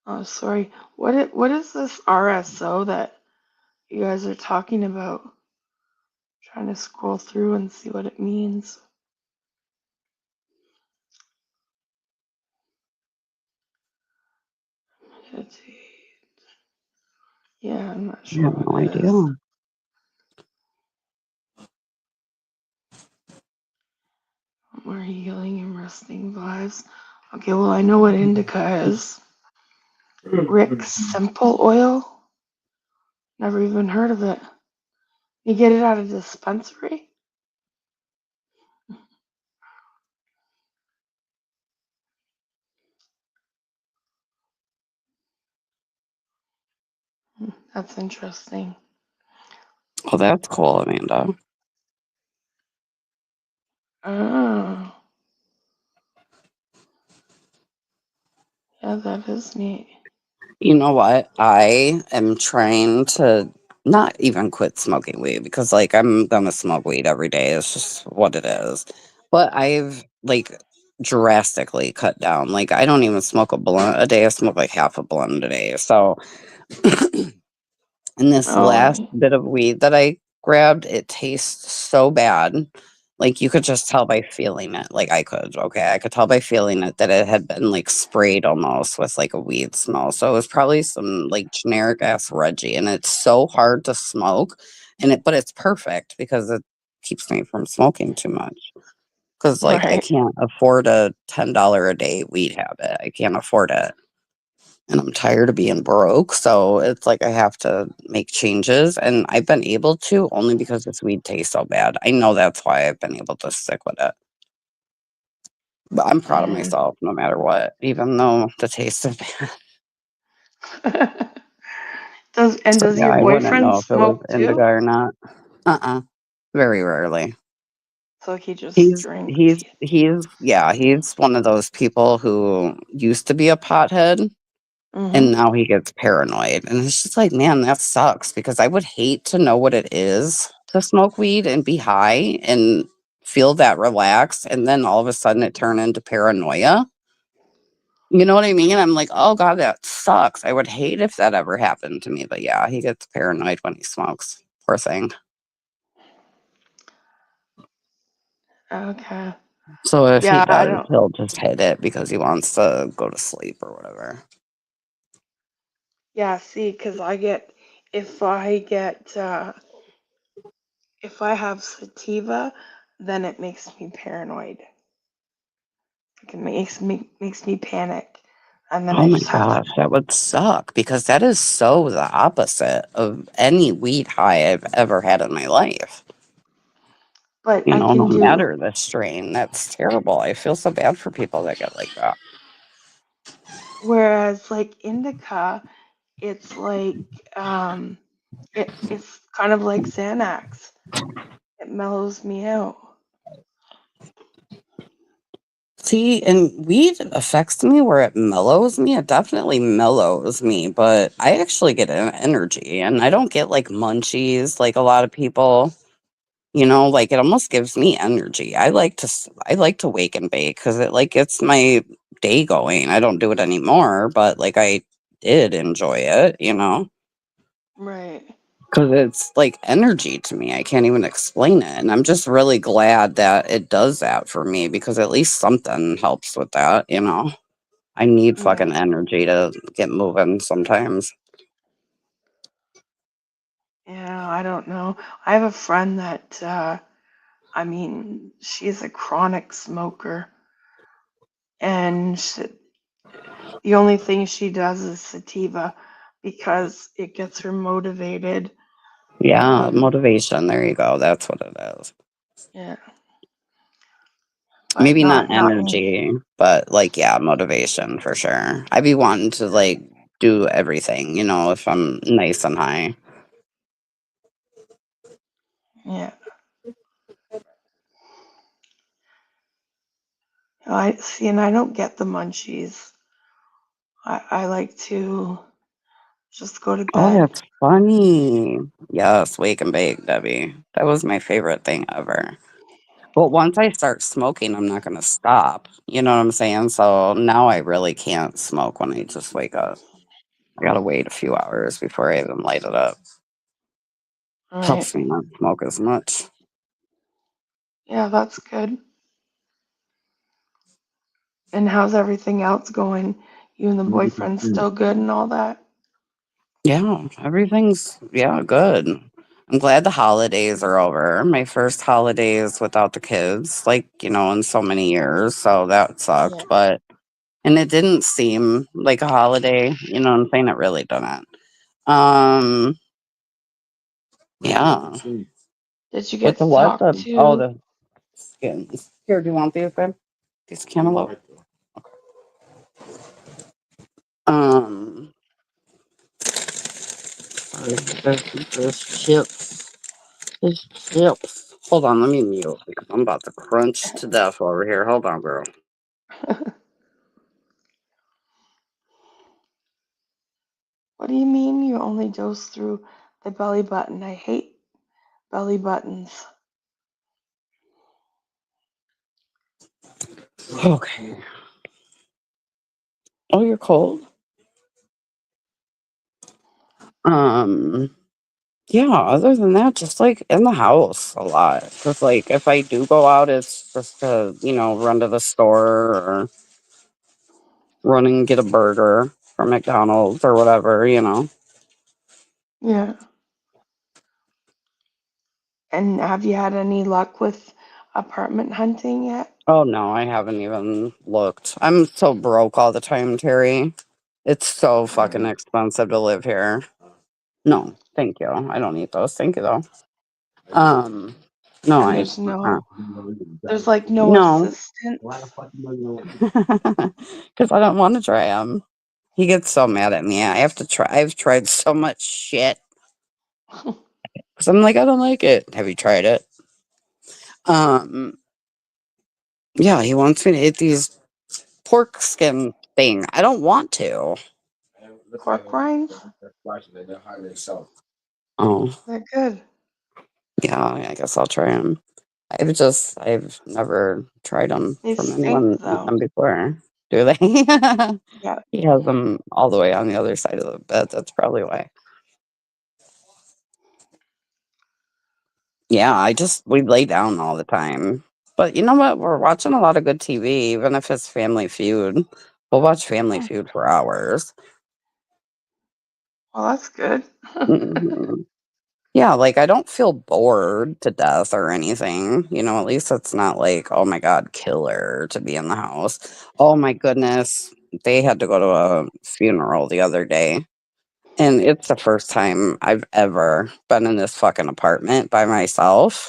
Oh, sorry. What is this RSO that you guys are talking about? Trying to scroll through and see what it means. Yeah, I'm not I sure have what no it idea. is. More healing and resting vibes. Okay, well, I know what indica is. Rick Simple Oil? Never even heard of it. You get it at a dispensary? That's interesting. Oh, that's cool, Amanda. Oh, yeah, that is neat. You know what? I am trying to not even quit smoking weed because, like, I'm gonna smoke weed every day. It's just what it is. But I've, like, drastically cut down. Like, I don't even smoke a blunt a day. I smoke like half a blunt a day. So, and this last Oh, bit of weed that I grabbed, it tastes so bad. Like you could just tell by feeling it. Like I could, okay, I could tell by feeling it that it had been like sprayed almost with like a weed smell. So it was probably some like generic ass Reggie, and it's so hard to smoke. But it's perfect because it keeps me from smoking too much. Because like I right. can't afford a $10 a day weed habit. I can't afford it, and I'm tired of being broke. So it's like I have to make changes. And I've been able to only because this weed tastes so bad. I know that's why I've been able to stick with it. But I'm proud of Mm. myself no matter what, even though the taste is bad. So Does yeah, your I wouldn't boyfriend know if it was smoke indigo too? or not. Very rarely. So he just He's drinks. he's he's yeah, he's one of those people who used to be a pothead. Mm-hmm. And now he gets paranoid. And it's just like, man, that sucks because I would hate to know what it is to smoke weed and be high and feel that relaxed. And then all of a sudden it turn into paranoia. You know what I mean? I'm like, oh God, that sucks. I would hate if that ever happened to me. But yeah, he gets paranoid when he smokes. Poor thing. Okay. So if he Yeah, I does, don't. he'll just hit it because he wants to go to sleep or whatever. Yeah, see, because if I get, if I have sativa, then it makes me paranoid. Like it makes me panic, and then Oh I my just have to. gosh, that would suck because that is so the opposite of any weed high I've ever had in my life. But You I know, can no do. matter the strain, that's terrible. I feel so bad for people that get like that. Whereas like indica, it's like um, it's kind of like Xanax. It mellows me out. See, and weed affects me where it mellows me. It definitely mellows me, but I actually get energy and I don't get like munchies like a lot of people. You know, like it almost gives me energy. I like to wake and bake because it like gets my day going. I don't do it anymore, but like I did enjoy it, you know, Right. because it's like energy to me. I can't even explain it. And I'm just really glad that it does that for me because at least something helps with that, you know. I need Yeah. fucking energy to get moving sometimes. Yeah, I don't know. I have a friend that, I mean, she's a chronic smoker, and the only thing she does is sativa because it gets her motivated. Yeah, Um, motivation. There you go. That's what it is. yeah, but Maybe not not me. energy, but like, yeah, motivation for sure. I'd be wanting to like do everything, if I'm nice and high. Yeah, I see, and I don't get the munchies. I like to just go to Oh, bed. that's funny. Yes, wake and bake, Debbie. That was my favorite thing ever. But once I start smoking, I'm not going to stop. You know what I'm saying? So now I really can't smoke when I just wake up. I got to wait a few hours before I even light it up. All right. Helps me not smoke as much. Yeah, that's good. And how's everything else going? You and the boyfriend still good and all that? Yeah, everything's good. I'm glad the holidays are over. My first holidays without the kids, like, in so many years. So that Yeah. sucked. And it didn't seem like a holiday. You know what I'm saying? It really didn't. Um, yeah. Did you With get the to what? talk to? The skins. Here, do you want these, babe? These cantaloupe? Um, there's chips. There's chips. Hold on, let me mute because I'm about to crunch to death over here. Hold on, girl. What do you mean you only dose through the belly button? I hate belly buttons. Okay. Oh, you're cold? Um, yeah, other than that, just like in the house a lot. Cause like if I do go out, it's just to, run to the store or run and get a burger from McDonald's or whatever. Yeah. And have you had any luck with apartment hunting yet? Oh no, I haven't even looked. I'm so broke all the time, Terry. It's so fucking Right. expensive to live here. No, thank you. I don't need those. Thank you though. Um, no, And I there's there's like no no, assistance. because I don't want to try them. He gets so mad at me. I have to try. I've tried so much shit because I'm like, I don't like it. Have you tried it? Um, yeah, he wants me to eat these pork skin thing. I don't want to. Pork rinds? Oh, They're good. yeah, I guess I'll try them. I've never tried them They from stink anyone eat though. them before. Do they? Yeah. He has them all the way on the other side of the bed. That's probably why. Yeah, we lay down all the time. But you know what? We're watching a lot of good TV, even if it's Family Feud. We'll watch Family Oh, Feud for hours. well, that's good. Mhm. Yeah, like I don't feel bored to death or anything. At least it's not like, oh my God, killer to be in the house. Oh my goodness. They had to go to a funeral the other day. And it's the first time I've ever been in this fucking apartment by myself.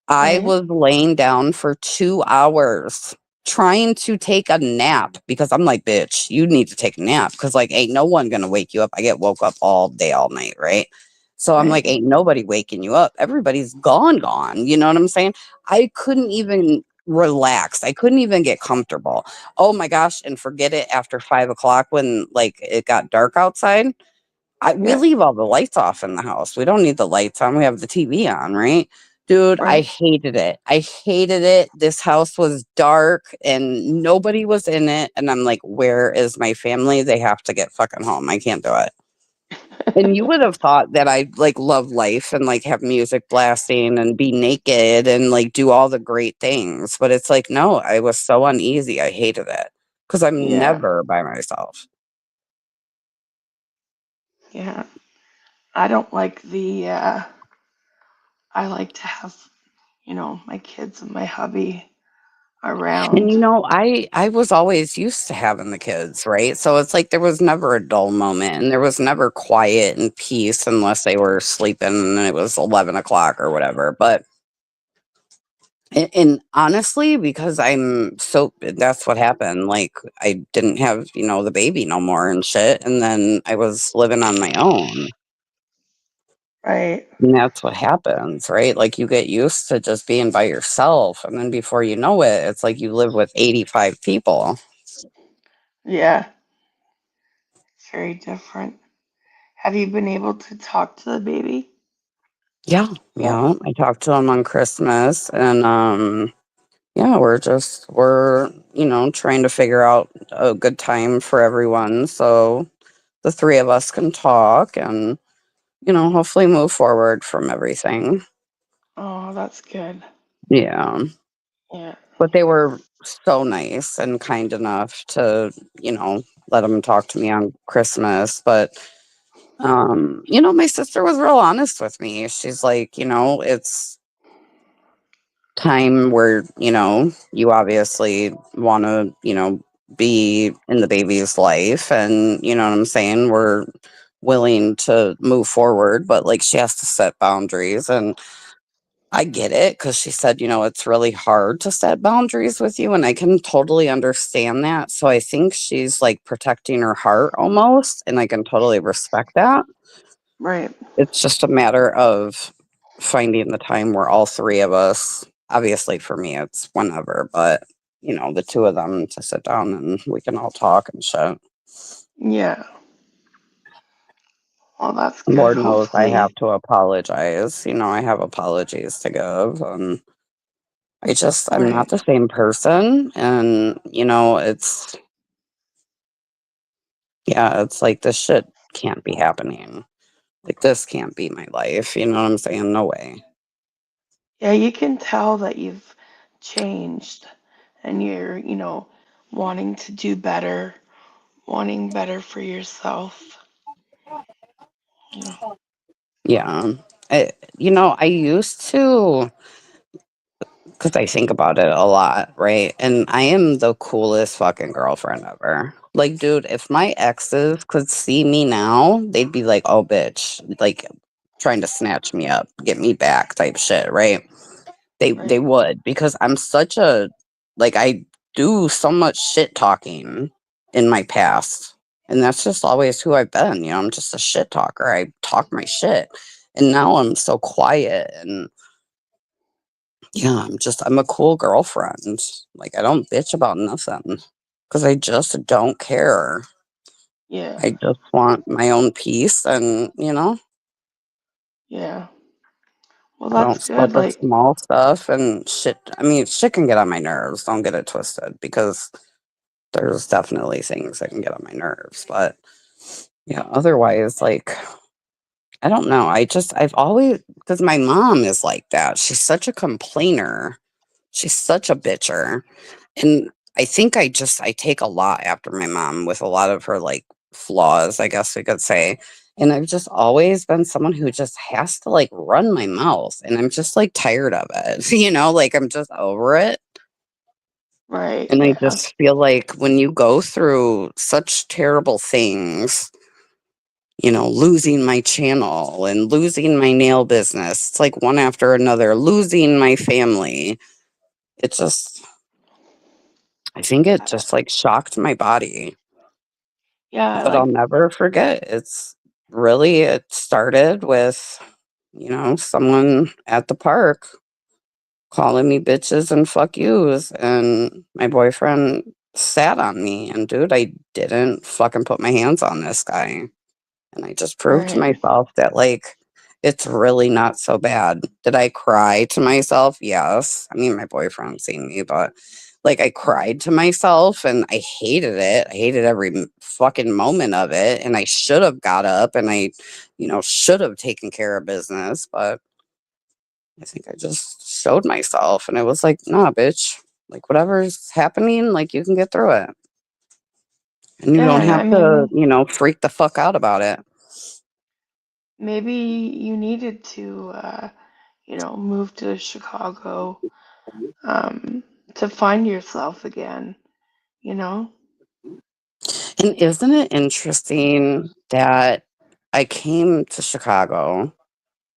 I Right. was laying down for 2 hours trying to take a nap because I'm like, "Bitch, you need to take a nap because like, ain't no one gonna wake you up." I get woke up all day, all night, right? So I'm Right. like, "Ain't nobody waking you up. Everybody's gone." You know what I'm saying? I couldn't even relax. I couldn't even get comfortable. Oh my gosh, and forget it after 5 o'clock when, like, it got dark outside. We Yeah. leave all the lights off in the house. We don't need the lights on. We have the TV on, right? Dude, I Right. hated it. I hated it. This house was dark and nobody was in it. And I'm like, where is my family? They have to get fucking home. I can't do it. And you would have thought that I like love life and like have music blasting and be naked and like do all the great things. But it's like, no, I was so uneasy. I hated it because I'm Yeah. never by myself. Yeah. I don't like I like to have, my kids and my hubby And around. you know, I was always used to having the kids, right? So it's like there was never a dull moment, and there was never quiet and peace unless they were sleeping and it was 11 o'clock or whatever. But and honestly, because I'm so that's what happened. Like I didn't have the baby no more and shit, and then I was living on my own. Right. And that's what happens, right? Like you get used to just being by yourself, and then before you know it, it's like you live with 85 people. Yeah. It's very different. Have you been able to talk to the baby? Yeah, yeah. I talked to him on Christmas, and yeah, we're trying to figure out a good time for everyone so the three of us can talk and hopefully move forward from everything. Oh, that's good. Yeah. Yeah. But they were so nice and kind enough to, let them talk to me on Christmas. But, my sister was real honest with me. She's like, it's time where, you obviously want to, be in the baby's life. And, you know what I'm saying? We're willing to move forward, but like she has to set boundaries. And I get it because she said, it's really hard to set boundaries with you. And I can totally understand that. So I think she's like protecting her heart almost. And I can totally respect that. Right. It's just a matter of finding the time where all three of us, obviously for me, it's whenever, but, the two of them to sit down and we can all talk and shit. Yeah. Well, that's good. Lord knows I Hopefully. have to apologize. I have apologies to give. And I'm not Right. the same person. And, it's like this shit can't be happening. Like this can't be my life. You know what I'm saying? No way. Yeah, you can tell that you've changed and you're, wanting to do better, wanting better for yourself. You know. Yeah. I used to, because I think about it a lot, right? And I am the coolest fucking girlfriend ever. Like, dude, if my exes could see me now, they'd be like, oh, bitch, like trying to snatch me up, get me back type shit, right? They Right. would because I'm such a like I do so much shit talking in my past. And that's just always who I've been. I'm just a shit talker. I talk my shit. And now I'm so quiet and yeah, I'm a cool girlfriend. Like I don't bitch about nothing because I just don't care. Yeah. I just want my own peace and, Yeah. Well, I that's don't sweat good. the Like, small stuff and shit. I mean, shit can get on my nerves. Don't get it twisted because there's definitely things that can get on my nerves. But yeah, otherwise, like, I don't know. I've always, because my mom is like that. She's such a complainer. She's such a bitcher. And I think I take a lot after my mom with a lot of her like flaws, I guess we could say. And I've just always been someone who just has to like run my mouth. And I'm just like tired of it. Like I'm just over it. right. And I Yeah. just feel like when you go through such terrible things, losing my channel and losing my nail business, it's like one after another, losing my family. It just, I think it just like shocked my body. Yeah. But I'll Like, never forget. It started with, someone at the park calling me bitches and fuck yous. And my boyfriend sat on me. And dude, I didn't fucking put my hands on this guy. And I just proved to right. myself that, like, it's really not so bad. Did I cry to myself? Yes. I mean, my boyfriend seen me, but like, I cried to myself and I hated it. I hated every fucking moment of it. And I should have got up and I, should have taken care of business. But I think I just showed myself and it was like, nah, bitch. Like, whatever's happening, like, you can get through it. And you Yeah. don't And have I to, mean, freak the fuck out about it. maybe you needed to, move to Chicago, um, to find yourself again, you know? And isn't it interesting that I came to Chicago?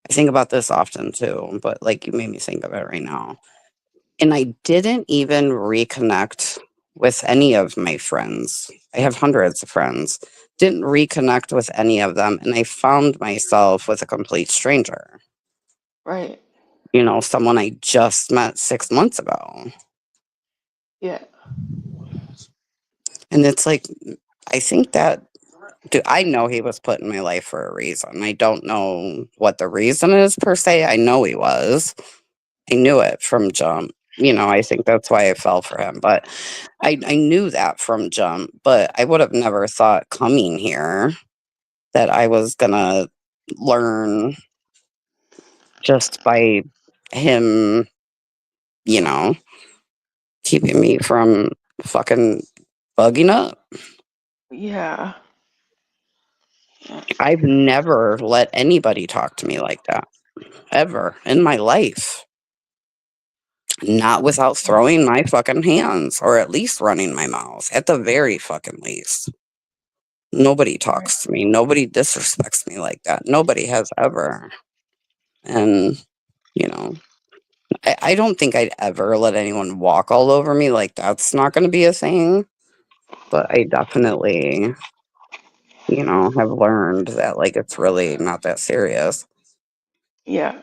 I think about this often too, but like you made me think of it right now. And I didn't even reconnect with any of my friends. I have hundreds of friends. Didn't reconnect with any of them. And I found myself with a complete stranger, Right. someone I just met 6 months ago. Yeah. And it's like, I think that, I know he was put in my life for a reason. I don't know what the reason is per se. I know he was. I knew it from jump. I think that's why I fell for him. But I knew that from jump. But I would have never thought coming here that I was going to learn just by him, you know, keeping me from fucking bugging up. Yeah. Yeah. I've never let anybody talk to me like that ever in my life. Not without throwing my fucking hands or at least running my mouth at the very fucking least. Nobody Right. talks to me. Nobody disrespects me like that. Nobody has ever. And, you know, I don't think I'd ever let anyone walk all over me. Like, that's not going to be a thing. But I definitely, have learned that, like, it's really not that serious. Yeah.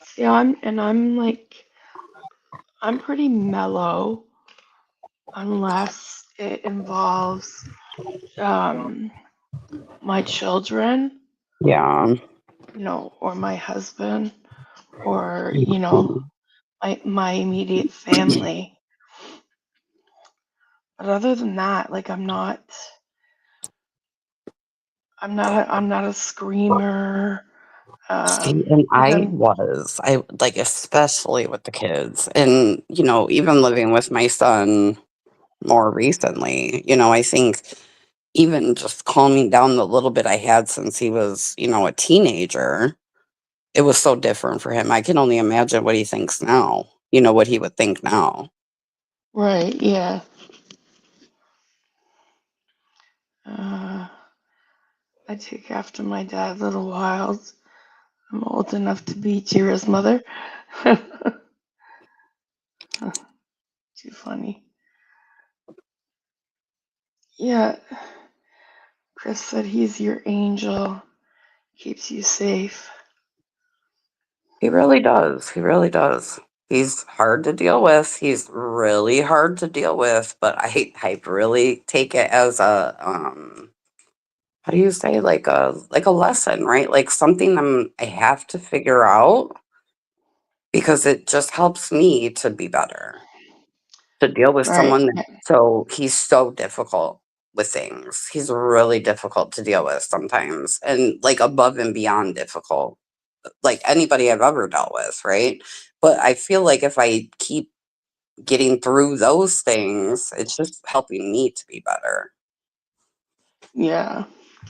See, I'm like, I'm pretty mellow unless it involves, um, my children, Yeah. or my husband, or, Mhm. my immediate family. But other than that, like, I'm not a screamer. See, and Like I like, especially with the kids, and, even living with my son more recently, I think even just calming down the little bit I had since he was, a teenager, it was so different for him. I can only imagine what he thinks now, what he would think now. right, yeah. Uh, I took after my dad little whiles. I'm old enough to be Tira's mother. Too funny. Yeah, Chris said he's your angel, keeps you safe. He really does. He really does. He's hard to deal with. He's really hard to deal with, but I really take it as a how do you say, like a lesson, right? Like something I have to figure out because it just helps me to be better, to deal with Right, someone yeah, so he's so difficult with things. He's really difficult to deal with sometimes and like above and beyond difficult, like anybody I've ever dealt with, right? But I feel like if I keep getting through those things, it's just helping me to be better. yeah,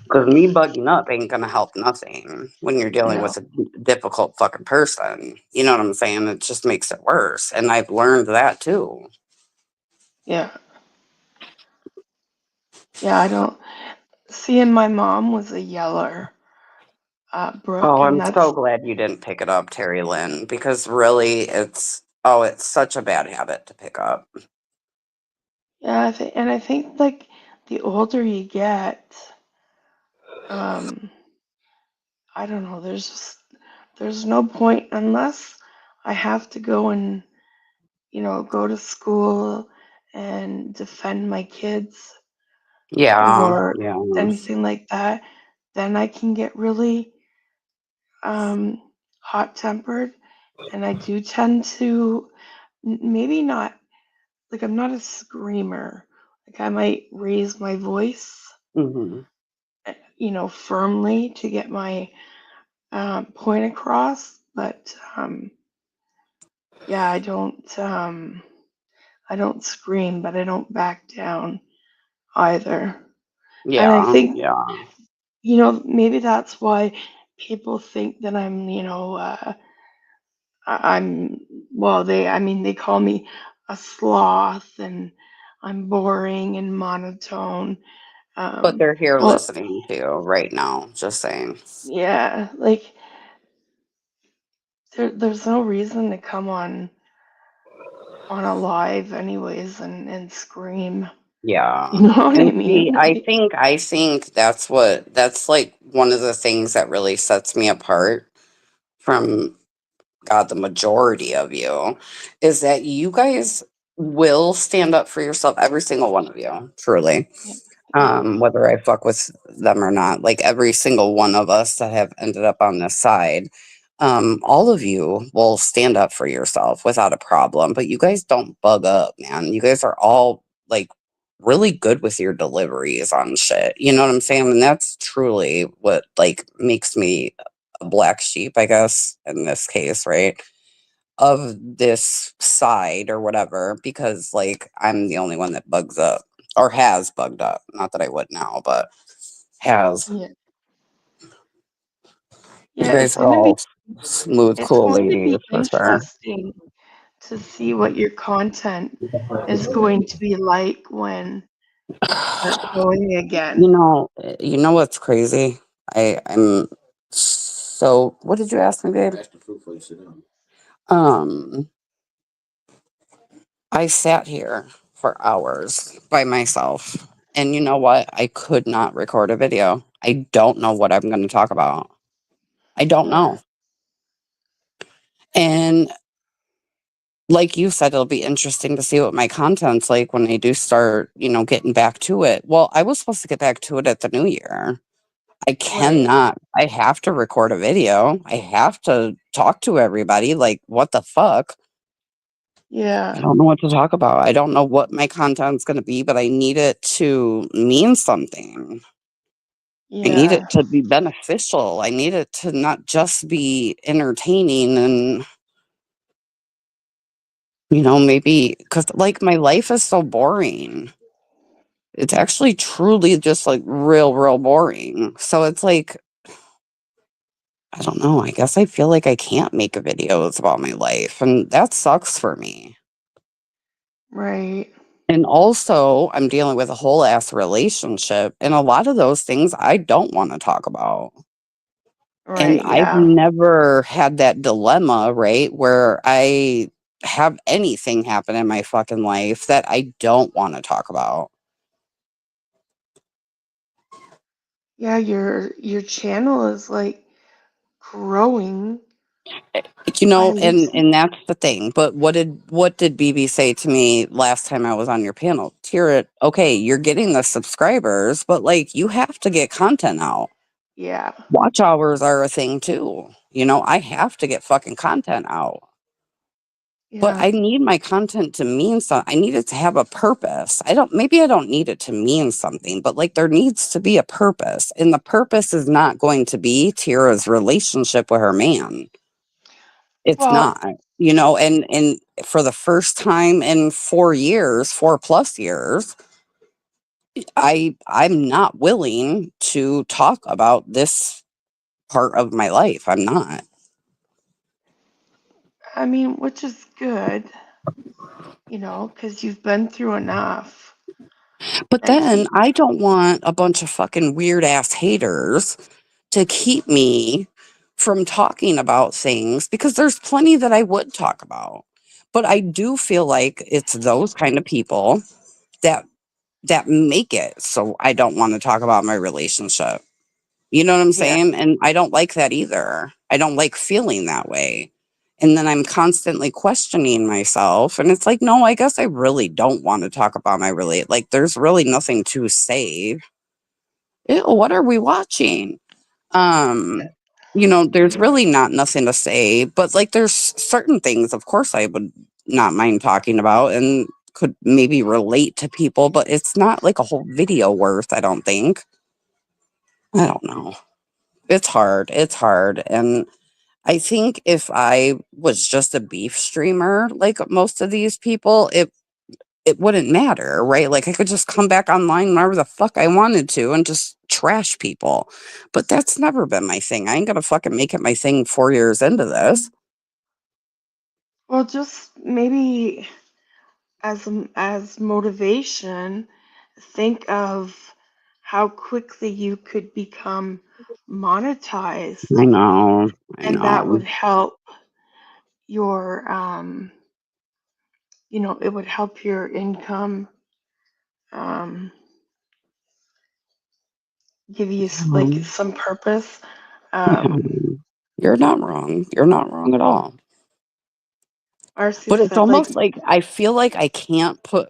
Because me bugging up ain't gonna help nothing when you're dealing no, with a difficult fucking person. You know what I'm saying? It just makes it worse. And I've learned that too. yeah, yeah. I don't. Seeing my mom was a yeller, Brooke, Oh, and I'm so that's glad you didn't pick it up, Terry Lynn, because really it's such a bad habit to pick up. yeah. I think like the older you get, um, I don't know. There's no point unless I have to go and go to school and defend my kids Yeah, or yeah. anything like that. Then I can get really um, hot tempered, and I do tend to maybe not like I'm not a screamer. Like I might raise my voice, Hmm. firmly to get my point across, but yeah, I don't scream, but I don't back down either. And I Yeah, think, yeah. maybe that's why, people think that I'm, well, I mean, they call me a sloth and I'm boring and monotone. But they're here Well, listening to you right now, just saying. yeah, like there's no reason to come on a live anyways and scream. Yeah. You know what I And mean? see, I think that's like one of the things that really sets me apart from God, the majority of you, is that you guys will stand up for yourself, every single one of you, truly. Yeah, yeah, Whether I fuck with them or not, like every single one of us that have ended up on this side, all of you will stand up for yourself without a problem. But you guys don't bug up, man. You guys are all like really good with your deliveries on shit. You know what I'm saying? And that's truly what like makes me a black sheep, I guess, in this case, right? Of this side or whatever, because like I'm the only one that bugs up or has bugged up. Not that I would now, but has. yeah, You yeah. guys are all smooth, It's cool going to ladies be for sure. interesting to see what your content is going to be like when you start going again. You know what's crazy? I'm so. What did you ask me, babe? Um, I sat here for hours by myself, and you know what? I could not record a video. I don't know what I'm going to talk about. I don't Yeah, know. And like you said, it'll be interesting to see what my content's like when I do start, getting back to it. Well, I was supposed to get back to it at the new year. I right. cannot. I have to record a video. I have to talk to everybody. Like, what the fuck? I Yeah, don't know what to talk about. I don't know what my content's going to be, but I need it to mean something. I need yeah, it to be beneficial. I need it to not just be entertaining and, maybe because like my life is so boring. It's actually truly just like real, real boring. So it's like, I don't know. I guess I feel like I can't make videos about my life, and that sucks for me. right, And also, I'm dealing with a whole ass relationship, and a lot of those things I don't want to talk about. And right. I've Yeah, never had that dilemma, right? Where I have anything happen in my fucking life that I don't want to talk about. yeah. Your channel is like growing by leaps. And that's the thing. But what did BB say to me last time I was on your panel? Tira, okay, you're getting the subscribers, but like you have to get content out. Yeah, Watch hours are a thing too. I have to get fucking content out. But yeah, I need my content to mean something. I need it to have a purpose. I don't need it to mean something, but like there needs to be a purpose. And the purpose is not going to be Tira's relationship with her man. It's well, not, and for the first time in 4 years, 4+ years, I'm not willing to talk about this part of my life. I'm not. I mean, which is good, because you've been through enough. But That's then I don't want a bunch of fucking weird ass haters to keep me from talking about things because there's plenty that I would talk about. But I do feel like it's those kind of people that make it so I don't want to talk about my relationship. You know what I'm yeah, saying? And I don't like that either. I don't like feeling that way. And then I'm constantly questioning myself. And it's like, no, I guess I really don't want to talk about my like there's really nothing to say. Ew, what are we watching? Um, there's yeah, really not nothing to say, but like there's certain things of course I would not mind talking about and could maybe relate to people, but it's not like a whole video worth, I don't think. I don't know. It's hard. It's hard. And I think if I was just a beef streamer, like most of these people, it wouldn't matter, right? Like I could just come back online whenever the fuck I wanted to and just trash people. But that's never been my thing. I ain't gonna fucking make it my thing 4 years into this. Well, just maybe as motivation, think of how quickly you could become monetized, I know. I and that know. would help your it would help your income, um, give you like Um, some purpose. yeah. Um, You're not wrong. You're not wrong at all. Marcy But it's said, like, almost like I feel like I can't put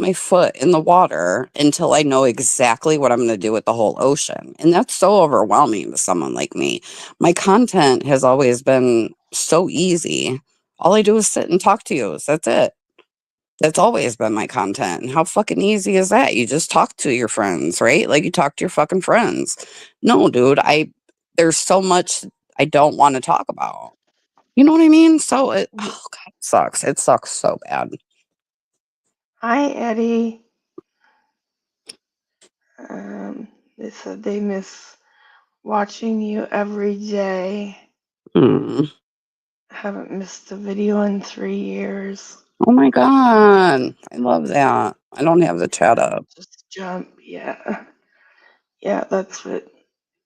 my foot in the water until I know exactly what I'm going to do with the whole ocean. And that's so overwhelming to someone like me. My content has always been so easy. All I do is sit and talk to you. That's it. That's always been my content. And how fucking easy is that? You just talk to your friends, right? Like you talk to your fucking friends. No, dude, there's so much I don't want to talk about. You know what I mean? So it oh god, it sucks. It sucks so bad. "Hi, Eddie." They said they miss watching you every day. Hmm. Haven't missed a video in 3 years. Oh my god. I love that. I don't have the chat up. Just jump. Yeah. Yeah, that's what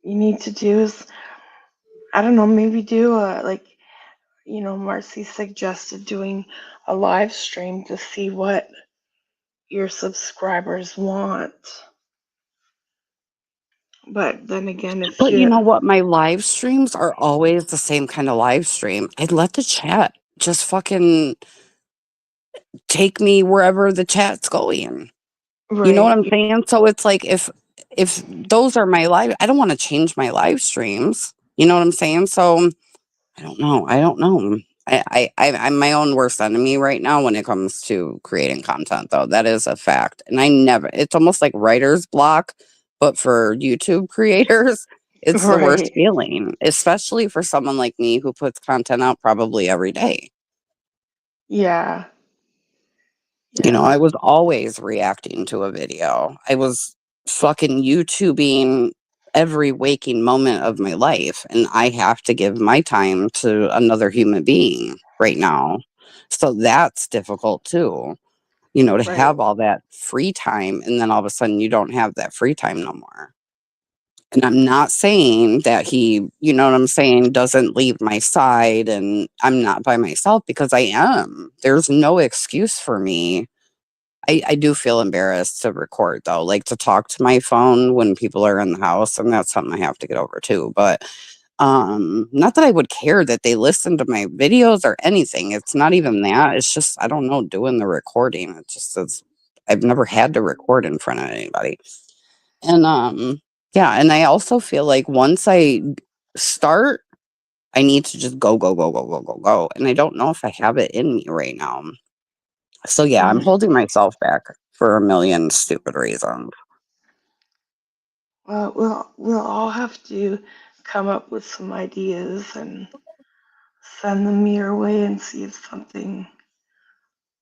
you need to do is, I don't know, maybe do a, like, Marcy suggested doing a live stream to see what your subscribers want. But then again, if But you you're know what? My live streams are always the same kind of live stream. I'd let the chat just fucking take me wherever the chat's going. You know what right, I'm saying? So it's like if those are my live, I don't want to change my live streams. You know what I'm saying? So I don't know. I don't know. I'm my own worst enemy right now when it comes to creating content, though. That is a fact. And I never, it's almost like writer's block, but for YouTube creators, it's the worst right, feeling, especially for someone like me who puts content out probably every day. yeah, You know, yeah, I was always reacting to a video. I was fucking YouTubing every waking moment of my life, and I have to give my time to another human being right now. So that's difficult too, to right, have all that free time, and then all of a sudden you don't have that free time no more. And I'm not saying that he, you know what I'm saying, doesn't leave my side and I'm not by myself because I am. There's no excuse for me. I do feel embarrassed to record though, like to talk to my phone when people are in the house, and that's something I have to get over too. But not that I would care that they listen to my videos or anything. It's not even that. It's just I don't know doing the recording. It just is I've never had to record in front of anybody. And yeah, and I also feel like once I start, I need to just go, go, go, go, go, go, go. And I don't know if I have it in me right now. So yeah, I'm mm. holding myself back for a million stupid reasons. Well, we'll all have to come up with some ideas and send them your way and see if something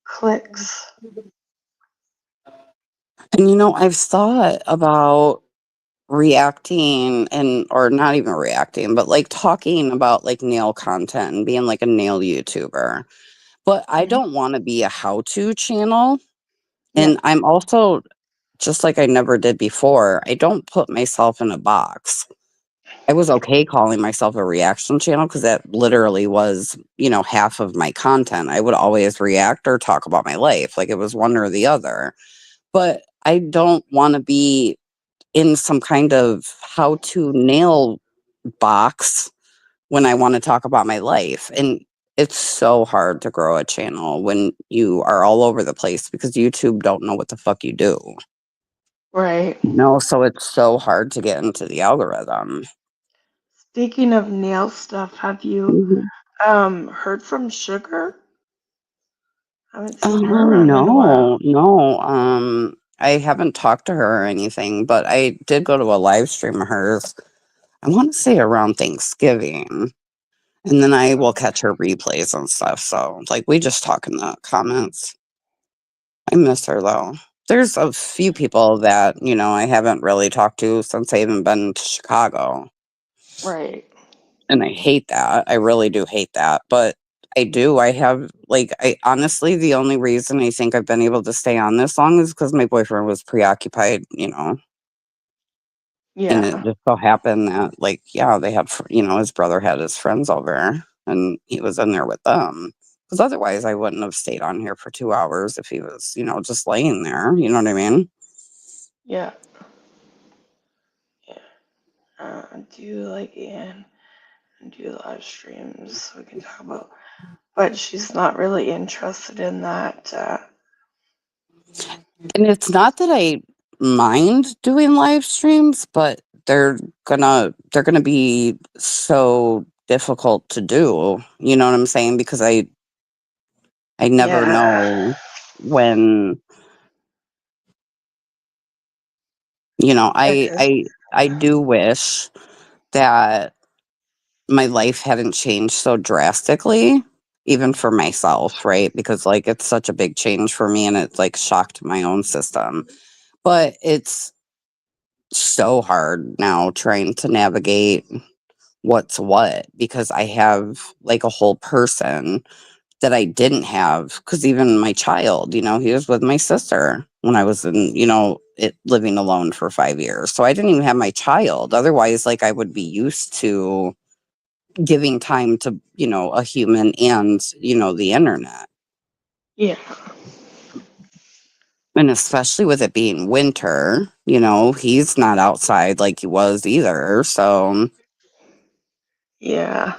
clicks. And I've thought about reacting and or not even reacting, but like talking about like nail content and being like a nail YouTuber. But I Mhm. don't want to be a how-to channel. And Yep. I'm also just like I never did before, I don't put myself in a box. I was okay calling myself a reaction channel because that literally was, half of my content. I would always react or talk about my life. Like it was one or the other. But I don't want to be in some kind of how to nail box when I want to talk about my life. And it's so hard to grow a channel when you are all over the place because YouTube don't know what the fuck you do. Right. So it's so hard to get into the algorithm. Speaking of nail stuff, have you Mhm. heard from Sugar? I haven't seen her around in a while. No, no. I haven't talked to her or anything, but I did go to a live stream of hers. I want to say around Thanksgiving. And then I will catch her replays and stuff. So, like, we just talk in the comments. I miss her though. There's a few people that, I haven't really talked to since I even been to Chicago. Right. And I hate that. I really do hate that. But I do. I have, like, I honestly, the only reason I think I've been able to stay on this long is because my boyfriend was preoccupied. And it Yeah. just so happened that, like, yeah, they had, his brother had his friends over and he was in there with them. Because otherwise, I wouldn't have stayed on here for 2 hours if he was, just laying there. You know what I mean? Yeah. Yeah. Do like Anne and do live streams so we can talk about. But she's not really interested in that. And it's not that I mind doing live streams, but they're gonna be so difficult to do. You know what I'm saying? Because I never Yeah. know when, I Okay. I do wish that my life hadn't changed so drastically, even for myself, right? Because, like, it's such a big change for me and it, like, shocked my own system. But it's so hard now trying to navigate what's what because I have, like, a whole person that I didn't have. Because even my child, he was with my sister when I was living alone for 5 years. So I didn't even have my child. Otherwise, like, I would be used to giving time to, a human and, the internet. Yeah. And especially with it being winter, he's not outside like he was either. So, Yeah.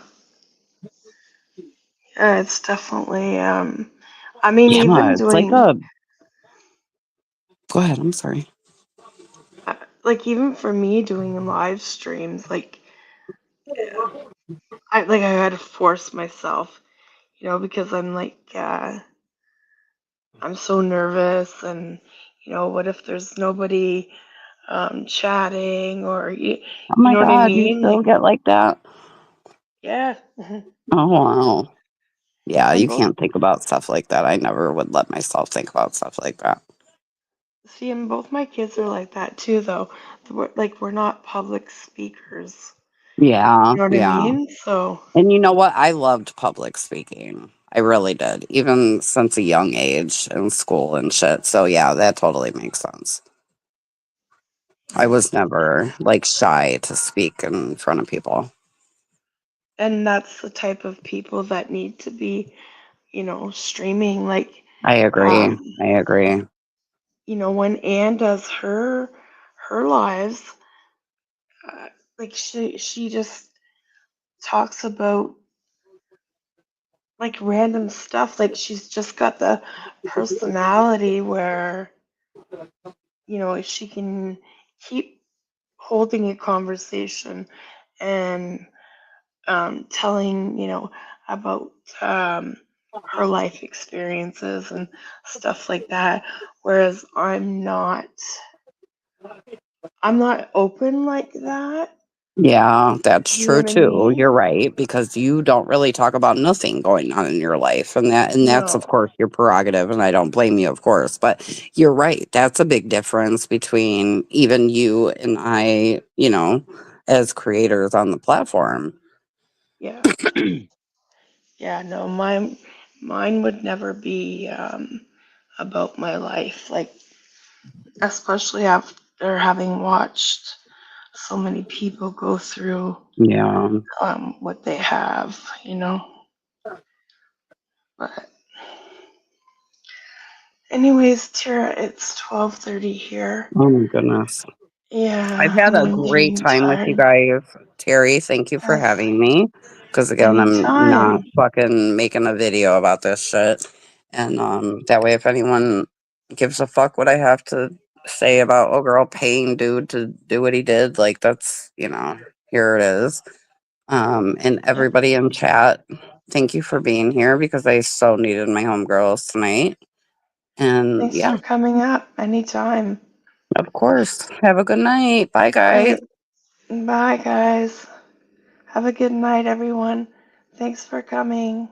Yeah, it's definitely I mean yeah, even it's like doing a go ahead, I'm sorry. like even for me doing live streams like I had to force myself, because I'm like I'm so nervous and what if there's nobody chatting or Oh you my know what I god, you mean? still Like get like that? yeah. Oh wow. Yeah, And you both can't think about stuff like that. I never would let myself think about stuff like that. see and both my kids are like that too though. We're not public speakers. Yeah, You know what I yeah. mean? So And you know what? I loved public speaking. I really did, even since a young age in school and shit. So yeah, that totally makes sense. I yeah. was never, like, shy to speak in front of people. And that's the type of people that need to be, streaming like I agree. um, I agree. when Anne does her lives, uh, like she just talks about like random stuff. Like she's just got the personality where, she can keep holding a conversation and telling, about her life experiences and stuff like that. Whereas I'm not open like that. Yeah, that's You know true what I too. mean? You're right because you don't really talk about nothing going on in your life and that's of No. course your prerogative and I don't blame you of course, but you're right. That's a big difference between even you and I, as creators on the platform. Yeah. Yeah. No. Mine would never be about my life. Like especially after having watched so many people go through Yeah. what they have. But anyways, Tara, it's 12:30 here. Oh my goodness. I've Yeah, had I'm a great winding time with you time. guys. Terry, thank you for Yes, having me. Because again, I'm not anytime. fucking making a video about this shit. And that way, if anyone gives a fuck what I have to say about, oh girl, paying dude to do what he did, like, that's, here it is. And Yep. everybody in chat, thank you for being here because I so needed my homegirls tonight. And Thanks for yeah, coming up anytime. of course. Have a good night. Bye, All guys. right. Bye, guys. Have a good night, everyone. Thanks for coming.